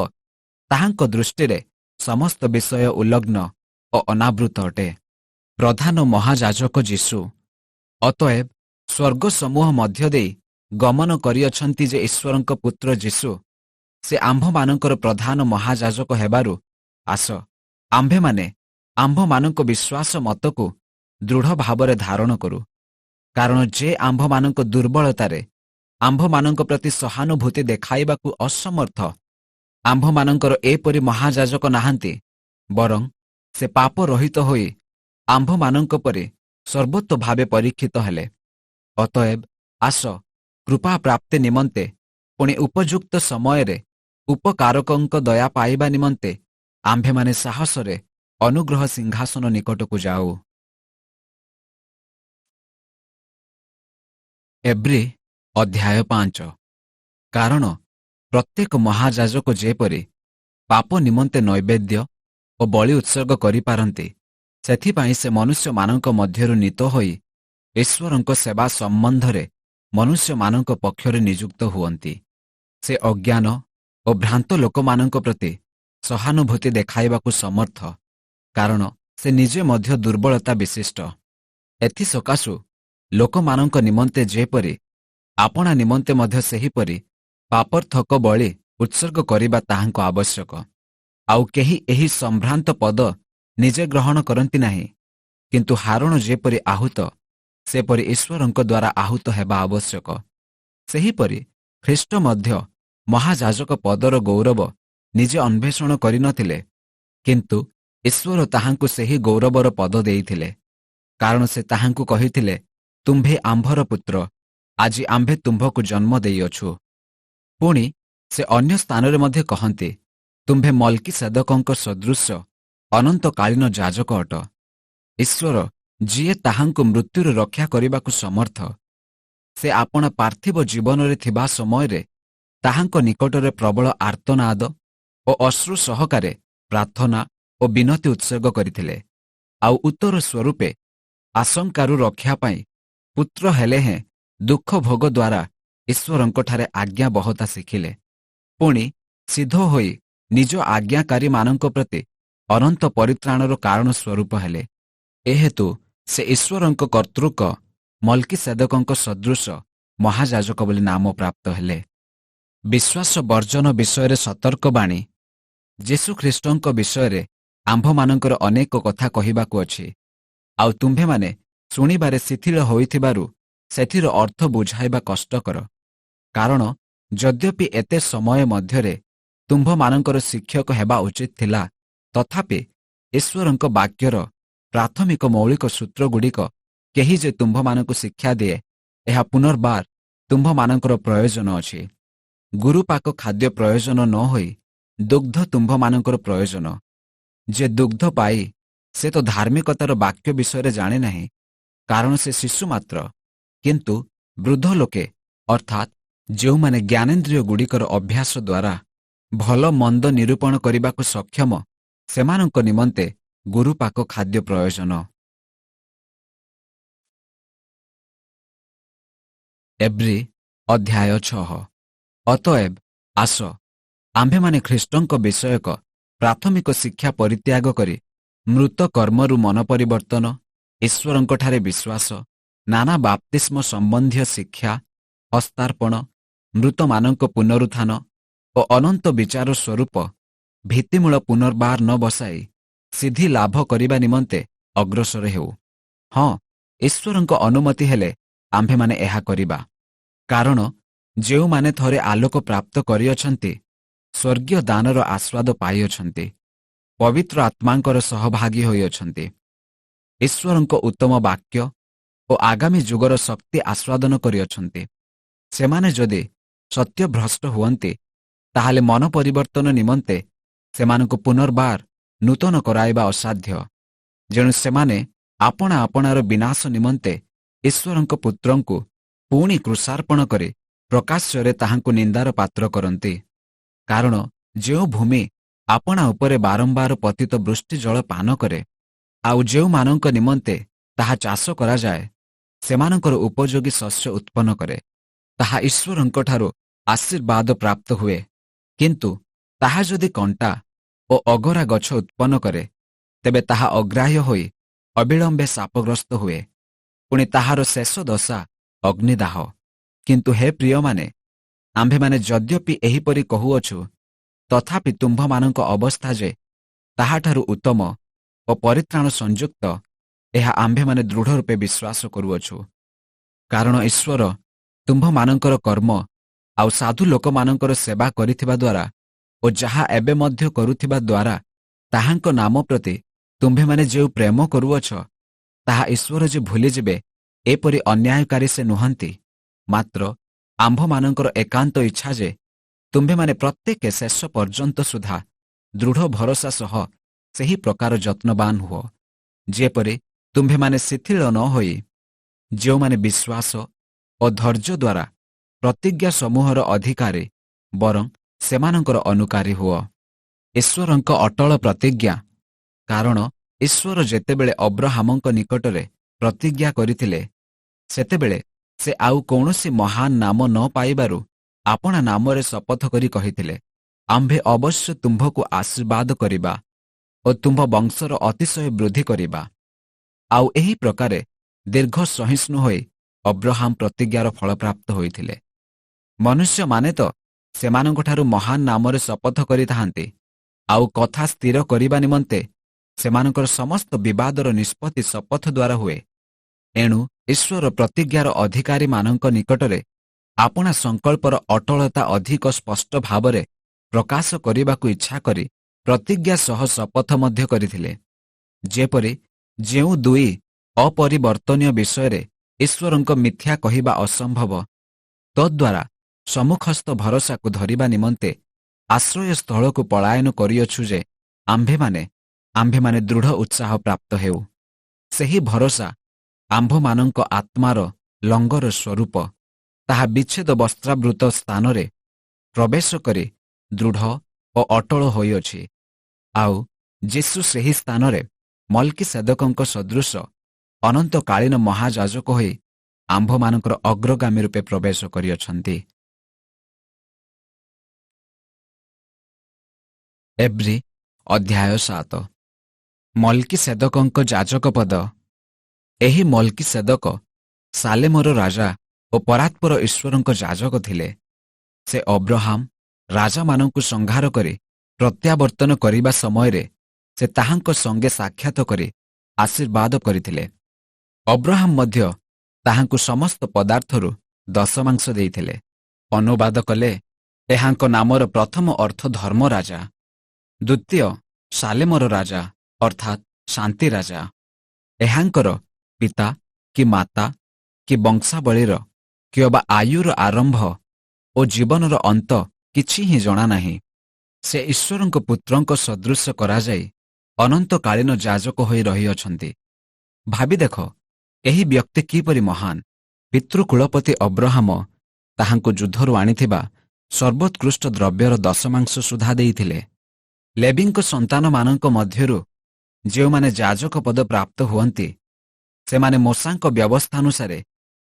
ତାହାଙ୍କ ଦୃଷ୍ଟିରେ ସମସ୍ତ ବିଷୟ ଉଲ୍ଲଗ୍ନ ଓ ଅନାବୃତ ଅଟେ। ପ୍ରଧାନ ମହାଯାଜକ ଯୀଶୁ ଅତଏବ ସ୍ୱର୍ଗ ସମୂହ ମଧ୍ୟ ଦେଇ ଗମନ କରିଅଛନ୍ତି ଯେ ଈଶ୍ୱରଙ୍କ ପୁତ୍ର ଯୀଶୁ, ସେ ଆମ୍ଭମାନଙ୍କର ପ୍ରଧାନ ମହାଯାଜକ ହେବାରୁ, ଆସ, ଆମ୍ଭେମାନେ ଆମ୍ଭମାନଙ୍କ ବିଶ୍ୱାସ ମତକୁ ଦୃଢ଼ ଭାବରେ ଧାରଣ କରୁ। କାରଣ ଯେ ଆମ୍ଭମାନଙ୍କ ଦୁର୍ବଳତାରେ ଆମ୍ଭମାନଙ୍କ ପ୍ରତି ସହାନୁଭୂତି ଦେଖାଇବାକୁ ଅସମର୍ଥ, ଆମ୍ଭମାନଙ୍କର ଏପରି ମହାଯାଜକ ନାହାନ୍ତି, ବରଂ ସେ ପାପ ରହିତ ହୋଇ ଆମ୍ଭମାନଙ୍କ ପରି ସର୍ବୋତ୍ତ ଭାବେ ପରୀକ୍ଷିତ ହେଲେ। ଅତଏବ ଆସ, କୃପା ପ୍ରାପ୍ତି ନିମନ୍ତେ ପୁଣି ଉପଯୁକ୍ତ ସମୟରେ ଉପକାରକଙ୍କ ଦୟା ପାଇବା ନିମନ୍ତେ ଆମ୍ଭେମାନେ ସାହସରେ ଅନୁଗ୍ରହ ସିଂହାସନ ନିକଟକୁ ଯାଉ। ଏବ୍ରୀ ଅଧ୍ୟାୟ 5। କାରଣ ପ୍ରତ୍ୟେକ ମହାଯାଜକ ଯେପରି ପାପ ନିମନ୍ତେ ନୈବେଦ୍ୟ ଓ ବଳି ଉତ୍ସର୍ଗ କରିପାରନ୍ତି, ସେଥିପାଇଁ ସେ ମନୁଷ୍ୟମାନଙ୍କ ମଧ୍ୟରୁ ନୀତ ହୋଇ ଈଶ୍ୱରଙ୍କ ସେବା ସମ୍ବନ୍ଧରେ ମନୁଷ୍ୟମାନଙ୍କ ପକ୍ଷରେ ନିଯୁକ୍ତ ହୁଅନ୍ତି। ସେ ଅଜ୍ଞାନ ଓ ଭ୍ରାନ୍ତ ଲୋକମାନଙ୍କ ପ୍ରତି ସହାନୁଭୂତି ଦେଖାଇବାକୁ ସମର୍ଥ, କାରଣ ସେ ନିଜେ ମଧ୍ୟ ଦୁର୍ବଳତା ବିଶିଷ୍ଟ। ଏଥିସକାଶୁ ଲୋକମାନଙ୍କ ନିମନ୍ତେ ଯେପରି ଆପଣା ନିମନ୍ତେ ମଧ୍ୟ ସେହିପରି ପାପର୍ଥକ ବଳି ଉତ୍ସର୍ଗ କରିବା ତାହାଙ୍କ ଆବଶ୍ୟକ। ଆଉ କେହି ଏହି ସମ୍ଭ୍ରାନ୍ତ ପଦ ନିଜେ ଗ୍ରହଣ କରନ୍ତି ନାହିଁ, କିନ୍ତୁ ହାରଣ ଯେପରି ଆହୁତ, ସେପରି ଈଶ୍ୱରଙ୍କ ଦ୍ୱାରା ଆହୁତ ହେବା ଆବଶ୍ୟକ। ସେହିପରି ଖ୍ରୀଷ୍ଟ ମଧ୍ୟ ମହାଯାଜକ ପଦର ଗୌରବ ନିଜେ ଅନ୍ୱେଷଣ କରିନଥିଲେ, କିନ୍ତୁ ଈଶ୍ୱର ତାହାଙ୍କୁ ସେହି ଗୌରବର ପଦ ଦେଇଥିଲେ, କାରଣ ସେ ତାହାଙ୍କୁ କହିଥିଲେ, ତୁମ୍ଭେ ଆମ୍ଭର ପୁତ୍ର, ଆଜି ଆମ୍ଭେ ତୁମ୍ଭକୁ ଜନ୍ମ ଦେଇଅଛୁ। ପୁଣି ସେ ଅନ୍ୟ ସ୍ଥାନରେ ମଧ୍ୟ କହନ୍ତି, ତୁମ୍ଭେ ମଲ୍କିସେଦକଙ୍କ ସଦୃଶ ଅନନ୍ତକାଳୀନ ଯାଜକ ଅଟ। ଈଶ୍ୱର ଯିଏ ତାହାଙ୍କୁ ମୃତ୍ୟୁରୁ ରକ୍ଷା କରିବାକୁ ସମର୍ଥ, ସେ ଆପଣା ପାର୍ଥିବ ଜୀବନରେ ଥିବା ସମୟରେ ତାହାଙ୍କ ନିକଟରେ ପ୍ରବଳ ଆର୍ତ୍ତନାଦ ଓ ଅଶ୍ରୁ ସହକାରେ ପ୍ରାର୍ଥନା ଓ ବିନତି ଉତ୍ସର୍ଗ କରିଥିଲେ, ଆଉ ଉତ୍ତର ସ୍ୱରୂପେ ଆଶଙ୍କାରୁ ରକ୍ଷା ପାଇଁ ପୁତ୍ର ହେଲେ ହେଁ ଦୁଃଖ ଭୋଗ ଦ୍ୱାରା ଈଶ୍ୱରଙ୍କଠାରେ ଆଜ୍ଞାବହତା ଶିଖିଲେ। ପୁଣି ସିଦ୍ଧ ହୋଇ ନିଜ ଆଜ୍ଞାକାରୀମାନଙ୍କ ପ୍ରତି ଅନନ୍ତ ପରିତ୍ରାଣର କାରଣ ସ୍ୱରୂପ ହେଲେ। ଏହେତୁ ସେ ଈଶ୍ୱରଙ୍କ କର୍ତ୍ତୃକ ମଲ୍କିସେଦକଙ୍କ ସଦୃଶ ମହାଯାଜକ ବୋଲି ନାମ ପ୍ରାପ୍ତ ହେଲେ। ବିଶ୍ୱାସ ବର୍ଜନ ବିଷୟରେ ସତର୍କବାଣୀ। ଯୀଶୁଖ୍ରୀଷ୍ଟଙ୍କ ବିଷୟରେ ଆମ୍ଭମାନଙ୍କର ଅନେକ କଥା କହିବାକୁ ଅଛି, ଆଉ ତୁମ୍ଭେମାନେ ଶୁଣିବାରେ ଶିଥିଳ ହୋଇଥିବାରୁ ସେଥିର ଅର୍ଥ ବୁଝାଇବା କଷ୍ଟକର। କାରଣ ଯଦ୍ୟପି ଏତେ ସମୟ ମଧ୍ୟରେ ତୁମ୍ଭମାନଙ୍କର ଶିକ୍ଷକ ହେବା ଉଚିତ ଥିଲା, ତଥାପି ଈଶ୍ୱରଙ୍କ ବାକ୍ୟର ପ୍ରାଥମିକ ମୌଳିକ ସୂତ୍ରଗୁଡ଼ିକ କେହି ଯେ ତୁମ୍ଭମାନଙ୍କୁ ଶିକ୍ଷା ଦିଏ, ଏହା ପୁନର୍ବାର ତୁମ୍ଭମାନଙ୍କର ପ୍ରୟୋଜନ ଅଛି। ଗୁରୁପାକ ଖାଦ୍ୟ ପ୍ରୟୋଜନ ନ ହୋଇ ଦୁଗ୍ଧ ତୁମ୍ଭମାନଙ୍କର ପ୍ରୟୋଜନ। ଯେ ଦୁଗ୍ଧ ପାଇ ସେ ତ ଧାର୍ମିକତାର ବାକ୍ୟ ବିଷୟରେ ଜାଣେ ନାହିଁ, କାରଣ ସେ ଶିଶୁ ମାତ୍ର। କିନ୍ତୁ ବୃଦ୍ଧ ଲୋକେ ଅର୍ଥାତ୍ ଯେଉଁମାନେ ଜ୍ଞାନେନ୍ଦ୍ରିୟଗୁଡ଼ିକର ଅଭ୍ୟାସ ଦ୍ୱାରା ଭଲ ମନ୍ଦ ନିରୂପଣ କରିବାକୁ ସକ୍ଷମ, ସେମାନଙ୍କ ନିମନ୍ତେ ଗୁରୁପାକ ଖାଦ୍ୟ ପ୍ରୟୋଜନ। ଏବ୍ରୀ ଅଧ୍ୟାୟ 6। ଅତଏବ ଆସ, ଆମ୍ଭେମାନେ ଖ୍ରୀଷ୍ଟଙ୍କ ବିଷୟକ ପ୍ରାଥମିକ ଶିକ୍ଷା ପରିତ୍ୟାଗ କରି ମୃତ କର୍ମରୁ ମନ ପରିବର୍ତ୍ତନ, ଈଶ୍ୱରଙ୍କଠାରେ ବିଶ୍ୱାସ, ନାନା ବାପ୍ତିସ୍ମ ସମ୍ବନ୍ଧୀୟ ଶିକ୍ଷା, ହସ୍ତାର୍ପଣ, ମୃତମାନଙ୍କ ପୁନରୁତ୍ଥାନ ଓ ଅନନ୍ତ ବିଚାର ସ୍ୱରୂପ ଭିତ୍ତିମୂଳ ପୁନର୍ବାର ନ ବସାଇ ସିଦ୍ଧି ଲାଭ କରିବା ନିମନ୍ତେ ଅଗ୍ରସର ହେଉ। ହଁ, ଈଶ୍ୱରଙ୍କ ଅନୁମତି ହେଲେ ଆମ୍ଭେମାନେ ଏହା କରିବା। କାରଣ ଯେଉଁମାନେ ଥରେ ଆଲୋକ ପ୍ରାପ୍ତ କରିଅଛନ୍ତି, ସ୍ୱର୍ଗୀୟ ଦାନର ଆସ୍ୱାଦ ପାଇଅଛନ୍ତି, ପବିତ୍ର ଆତ୍ମାଙ୍କର ସହଭାଗୀ ହୋଇଅଛନ୍ତି, ଈଶ୍ୱରଙ୍କ ଉତ୍ତମ ବାକ୍ୟ ଓ ଆଗାମୀ ଯୁଗର ଶକ୍ତି ଆସ୍ୱାଦନ କରିଅଛନ୍ତି, ସେମାନେ ଯଦି ସତ୍ୟଭ୍ରଷ୍ଟ ହୁଅନ୍ତି, ତାହେଲେ ମନ ପରିବର୍ତ୍ତନ ନିମନ୍ତେ ସେମାନଙ୍କୁ ପୁନର୍ବାର ନୂତନ କରାଇବା ଅସାଧ୍ୟ। ଯେଣୁ ସେମାନେ ଆପଣା ଆପଣାର ବିନାଶ ନିମନ୍ତେ ଈଶ୍ୱରଙ୍କ ପୁତ୍ରଙ୍କୁ ପୁଣି କୃଷାର୍ପଣ କରି ପ୍ରକାଶ୍ୟରେ ତାହାଙ୍କୁ ନିନ୍ଦାର ପାତ୍ର କରନ୍ତି। କାରଣ ଯେଉଁ ଭୂମି ଆପଣା ଉପରେ ବାରମ୍ବାର ପତିତ ବୃଷ୍ଟି ଜଳ ପାନ କରେ, ଆଉ ଯେଉଁମାନଙ୍କ ନିମନ୍ତେ ତାହା ଚାଷ କରାଯାଏ, ସେମାନଙ୍କର ଉପଯୋଗୀ ଶସ୍ୟ ଉତ୍ପନ୍ନ କରେ, ତାହା ଈଶ୍ୱରଙ୍କଠାରୁ ଆଶୀର୍ବାଦ ପ୍ରାପ୍ତ ହୁଏ। କିନ୍ତୁ ତାହା ଯଦି କଣ୍ଟା ଓ ଅଗରା ଗଛ ଉତ୍ପନ୍ନ କରେ, ତେବେ ତାହା ଅଗ୍ରାହ୍ୟ ହୋଇ ଅବିଳମ୍ବେ ଶାପଗ୍ରସ୍ତ ହୁଏ। ପୁଣି ତାହାର ଶେଷ ଦଶା ଅଗ୍ନିଦାହ। କିନ୍ତୁ ହେ ପ୍ରିୟମାନେ, ଆମ୍ଭେମାନେ ଯଦ୍ୟପି ଏହିପରି କହୁଅଛୁ, ତଥାପି ତୁମ୍ଭମାନଙ୍କ ଅବସ୍ଥା ଯେ ତାହାଠାରୁ ଉତ୍ତମ ଓ ପରିତ୍ରାଣ ସଂଯୁକ୍ତ, ଏହା ଆମ୍ଭେମାନେ ଦୃଢ଼ ରୂପେ ବିଶ୍ୱାସ କରୁଅଛୁ। କାରଣ ଈଶ୍ୱର ତୁମ୍ଭମାନଙ୍କର କର୍ମ ଆଉ ସାଧୁ ଲୋକମାନଙ୍କର ସେବା କରିଥିବା ଦ୍ୱାରା ଓ ଯାହା ଏବେ ମଧ୍ୟ କରୁଥିବା ଦ୍ୱାରା ତାହାଙ୍କ ନାମ ପ୍ରତି ତୁମ୍ଭେମାନେ ଯେଉଁ ପ୍ରେମ କରୁଅଛ, ତାହା ଈଶ୍ୱର ଯେ ଭୁଲିଯିବେ, ଏପରି ଅନ୍ୟାୟକାରୀ ସେ ନୁହନ୍ତି। ମାତ୍ର ଆମ୍ଭମାନଙ୍କର ଏକାନ୍ତ ଇଚ୍ଛା ଯେ ତୁମ୍ଭେମାନେ ପ୍ରତ୍ୟେକ ଶେଷ ପର୍ଯ୍ୟନ୍ତ ସୁଦ୍ଧା ଦୃଢ଼ ଭରସା ସହ ସେହି ପ୍ରକାର ଯତ୍ନବାନ ହୁଅ, ଯେପରି ତୁମ୍ଭେମାନେ ଶିଥିଳ ନ ହୋଇ ଯେଉଁମାନେ ବିଶ୍ୱାସ ଓ ଧୈର୍ଯ୍ୟ ଦ୍ୱାରା ପ୍ରତିଜ୍ଞା ସମୂହର ଅଧିକାରୀ, ବରଂ ସେମାନଙ୍କର ଅନୁକାରୀ ହୁଅ। ଈଶ୍ୱରଙ୍କ ଅଟଳ ପ୍ରତିଜ୍ଞା। କାରଣ ଈଶ୍ୱର ଯେତେବେଳେ ଅବ୍ରାହାମଙ୍କ ନିକଟରେ ପ୍ରତିଜ୍ଞା କରିଥିଲେ, ସେତେବେଳେ ସେ ଆଉ କୌଣସି ମହାନ ନାମ ନ ପାଇବାରୁ ଆପଣା ନାମରେ ଶପଥ କରି କହିଥିଲେ, ଆମ୍ଭେ ଅବଶ୍ୟ ତୁମ୍ଭକୁ ଆଶୀର୍ବାଦ କରିବା ଓ ତୁମ୍ଭ ବଂଶର ଅତିଶୟ ବୃଦ୍ଧି କରିବା। ଆଉ ଏହି ପ୍ରକାରେ ଦୀର୍ଘ ସହିଷ୍ଣୁ ହୋଇ ଅବ୍ରାହାମ ପ୍ରତିଜ୍ଞାର ଫଳପ୍ରାପ୍ତ ହୋଇଥିଲେ। ମନୁଷ୍ୟମାନେ ତ ସେମାନଙ୍କଠାରୁ ମହାନ ନାମରେ ଶପଥ କରିଥାନ୍ତି, ଆଉ କଥା ସ୍ଥିର କରିବା ନିମନ୍ତେ ସେମାନଙ୍କର ସମସ୍ତ ବିବାଦର ନିଷ୍ପତ୍ତି ଶପଥ ଦ୍ୱାରା ହୁଏ। ଏଣୁ ଈଶ୍ୱର ପ୍ରତିଜ୍ଞାର ଅଧିକାରୀମାନଙ୍କ ନିକଟରେ ଆପଣା ସଂକଳ୍ପର ଅଟଳତା ଅଧିକ ସ୍ପଷ୍ଟ ଭାବରେ ପ୍ରକାଶ କରିବାକୁ ଇଚ୍ଛା କରି ପ୍ରତିଜ୍ଞା ସହ ଶପଥ ମଧ୍ୟ କରିଥିଲେ, ଯେପରି ଯେଉଁ ଦୁଇ ଅପରିବର୍ତ୍ତନୀୟ ବିଷୟରେ ଈଶ୍ୱରଙ୍କ ମିଥ୍ୟା କହିବା ଅସମ୍ଭବ, ତଦ୍ୱାରା ସମ୍ମୁଖସ୍ଥ ଭରସାକୁ ଧରିବା ନିମନ୍ତେ ଆଶ୍ରୟସ୍ଥଳକୁ ପଳାୟନ କରିଅଛୁ ଯେ ଆମ୍ଭେମାନେ ଦୃଢ଼ ଉତ୍ସାହ ପ୍ରାପ୍ତ ହେଉ। ସେହି ଭରସା ଆମ୍ଭମାନଙ୍କ ଆତ୍ମାର ଲଙ୍ଗର ସ୍ୱରୂପ ତାହା ବିଚ୍ଛେଦ ବସ୍ତ୍ରାବୃତ ସ୍ଥାନରେ ପ୍ରବେଶ କରି ଦୃଢ଼ ଓ ଅଟଳ ହୋଇଅଛି। ଆଉ ଯୀଶୁ ସେହି ସ୍ଥାନରେ ମଲ୍କିସେଦକଙ୍କ ସଦୃଶ ଅନନ୍ତକାଳୀନ ମହାଯାଜକ ହୋଇ ଆମ୍ଭମାନଙ୍କର ଅଗ୍ରଗାମୀ ରୂପେ ପ୍ରବେଶ କରିଅଛନ୍ତି। ଏବ୍ରୀ ଅଧ୍ୟାୟ 7। ମଲ୍କିସେଦକଙ୍କ ଯାଜକ ପଦ। ଏହି ମଲ୍କିସେଦକ ସାଲେମର ରାଜା ଓ ପରାତ୍ପର ଈଶ୍ୱରଙ୍କ ଯାଜକ ଥିଲେ। ସେ ଅବ୍ରାହମ ରାଜାମାନଙ୍କୁ ସଂହାର କରି ପ୍ରତ୍ୟାବର୍ତ୍ତନ କରିବା ସମୟରେ ସେ ତାହାଙ୍କ ସଙ୍ଗେ ସାକ୍ଷାତ କରି ଆଶୀର୍ବାଦ କରିଥିଲେ। ଅବ୍ରାହମ ମଧ୍ୟ ତାହାଙ୍କୁ ସମସ୍ତ ପଦାର୍ଥରୁ ଦଶମାଂଶ ଦେଇଥିଲେ। ଅନୁବାଦ କଲେ, ଏହାଙ୍କ ନାମର ପ୍ରଥମ ଅର୍ଥ ଧର୍ମରାଜା, ଦ୍ୱିତୀୟ ସାଲେମର ରାଜା ଅର୍ଥାତ୍ ଶାନ୍ତି ରାଜା। ଏହାଙ୍କର ପିତା କି ମାତା କି ବଂଶାବଳୀର କିମ୍ବା ଆୟୁର ଆରମ୍ଭ ଓ ଜୀବନର ଅନ୍ତ କିଛି ହିଁ ଜଣାନାହିଁ। ସେ ଈଶ୍ୱରଙ୍କ ପୁତ୍ରଙ୍କ ସଦୃଶ କରାଯାଇ ଅନନ୍ତକାଳୀନ ଯାଜକ ହୋଇ ରହିଅଛନ୍ତି। ଭାବି ଦେଖ, ଏହି ବ୍ୟକ୍ତି କିପରି ମହାନ। ପିତୃକୁଳପତି ଅବ୍ରାହମ ତାହାଙ୍କୁ ଯୁଦ୍ଧରୁ ଆଣିଥିବା ସର୍ବୋତ୍କୃଷ୍ଟ ଦ୍ରବ୍ୟର ଦଶମାଂଶ ସୁଦ୍ଧା ଦେଇଥିଲେ। ଲେବୀଙ୍କ ସନ୍ତାନମାନଙ୍କ ମଧ୍ୟରୁ ଯେଉଁମାନେ ଯାଜକ ପଦ ପ୍ରାପ୍ତ ହୁଅନ୍ତି, ସେମାନେ ମୋଶାଙ୍କ ବ୍ୟବସ୍ଥାନୁସାରେ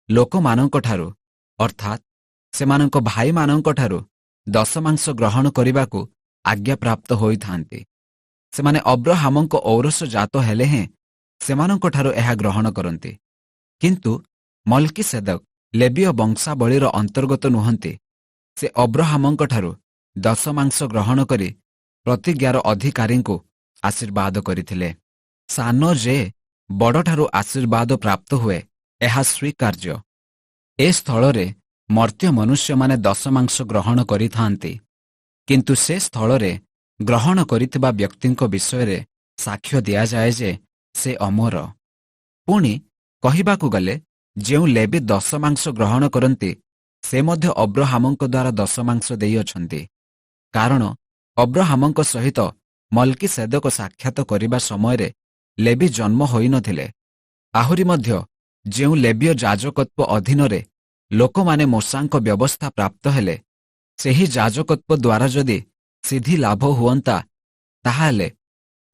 ଲୋକମାନଙ୍କଠାରୁ ଅର୍ଥାତ୍ ସେମାନଙ୍କ ଭାଇମାନଙ୍କଠାରୁ ଦଶମାଂଶ ଗ୍ରହଣ କରିବାକୁ ଆଜ୍ଞାପ୍ରାପ୍ତ ହୋଇଥାନ୍ତି। ସେମାନେ ଅବ୍ରାହମଙ୍କ ଔରସ ଜାତ ହେଲେ ହେଁ ସେମାନଙ୍କଠାରୁ ଏହା ଗ୍ରହଣ କରନ୍ତି। କିନ୍ତୁ ମଲ୍କିସେଦକ ଲେବୀୟ ବଂଶାବଳୀର ଅନ୍ତର୍ଗତ ନୁହନ୍ତି। ସେ ଅବ୍ରାହମଙ୍କଠାରୁ ଦଶମାଂଶ ଗ୍ରହଣ କରି ପ୍ରତିଜ୍ଞାର ଅଧିକାରୀଙ୍କୁ ଆଶୀର୍ବାଦ କରିଥିଲେ। ସାନ ଯେ ବଡ଼ଠାରୁ ଆଶୀର୍ବାଦ ପ୍ରାପ୍ତ ହୁଏ, ଏହା ସ୍ୱୀକାର୍ଯ୍ୟ। ଏ ସ୍ଥଳରେ ମର୍ତ୍ତ୍ୟ ମନୁଷ୍ୟମାନେ ଦଶମାଂଶ ଗ୍ରହଣ କରିଥାନ୍ତି, କିନ୍ତୁ ସେ ସ୍ଥଳରେ ଗ୍ରହଣ କରିଥିବା ବ୍ୟକ୍ତିଙ୍କ ବିଷୟରେ ସାକ୍ଷ୍ୟ ଦିଆଯାଏ ଯେ ସେ ଅମର। ପୁଣି କହିବାକୁ ଗଲେ, ଯେଉଁ ଲେବୀ ଦଶମାଂଶ ଗ୍ରହଣ କରନ୍ତି, ସେ ମଧ୍ୟ ଅବ୍ରାହମଙ୍କ ଦ୍ୱାରା ଦଶମାଂଶ ଦେଇଅଛନ୍ତି। କାରଣ ଅବ୍ରାହମଙ୍କ ସହିତ ମଲ୍କିସେଦକ ସାକ୍ଷାତ କରିବା ସମୟରେ ଲେବୀ ଜନ୍ମ ହୋଇନଥିଲେ। ଆହୁରି ମଧ୍ୟ ଯେଉଁ ଲେବୀୟ ଯାଜକତ୍ୱ ଅଧୀନରେ ଲୋକମାନେ ମୋଶାଙ୍କ ବ୍ୟବସ୍ଥା ପ୍ରାପ୍ତ ହେଲେ, ସେହି ଯାଜକତ୍ୱ ଦ୍ୱାରା ଯଦି ସିଦ୍ଧି ଲାଭ ହୁଅନ୍ତା, ତାହାହେଲେ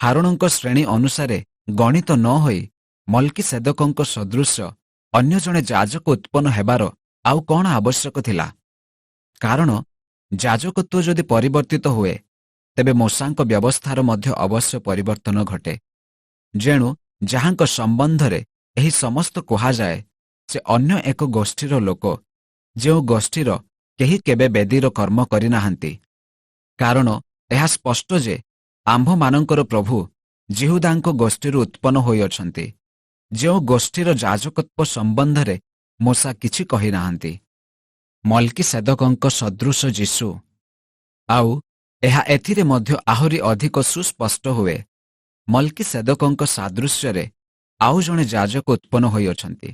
ହାରୋଣଙ୍କ ଶ୍ରେଣୀ ଅନୁସାରେ ଗଣିତ ନ ହୋଇ ମଲ୍କିସେଦକଙ୍କ ସଦୃଶ ଅନ୍ୟ ଜଣେ ଯାଜକ ଉତ୍ପନ୍ନ ହେବାର ଆଉ କ'ଣ ଆବଶ୍ୟକ ଥିଲା? କାରଣ ଯାଜକତ୍ୱ ଯଦି ପରିବର୍ତ୍ତିତ ହୁଏ, ତେବେ ମୋଶାଙ୍କ ବ୍ୟବସ୍ଥାର ମଧ୍ୟ ଅବଶ୍ୟ ପରିବର୍ତ୍ତନ ଘଟେ। ଯେଣୁ ଯାହାଙ୍କ ସମ୍ବନ୍ଧରେ ଏହି ସମସ୍ତ କୁହାଯାଏ, ସେ ଅନ୍ୟ ଏକ ଗୋଷ୍ଠୀର ଲୋକ, ଯେଉଁ ଗୋଷ୍ଠୀର କେହି କେବେ ବେଦୀର କର୍ମ କରିନାହାନ୍ତି। କାରଣ ଏହା ସ୍ପଷ୍ଟ ଯେ ଆମ୍ଭମାନଙ୍କର ପ୍ରଭୁ ଜିହୁଦାଙ୍କ ଗୋଷ୍ଠୀରୁ ଉତ୍ପନ୍ନ ହୋଇଅଛନ୍ତି, ଯେଉଁ ଗୋଷ୍ଠୀର ଯାଜକତ୍ୱ ସମ୍ବନ୍ଧରେ ମୋଶା କିଛି କହିନାହାନ୍ତି। ମଲ୍କିସେଦକଙ୍କ ସଦୃଶ ଯୀଶୁ। ଆଉ ଏହା ଏଥିରେ ମଧ୍ୟ ଆହୁରି ଅଧିକ ସୁସ୍ପଷ୍ଟ ହୁଏ। ମଲ୍କିସେଦକଙ୍କ ସାଦୃଶ୍ୟରେ ଆଉ ଜଣେ ଯାଜକ ଉତ୍ପନ୍ନ ହୋଇଅଛନ୍ତି।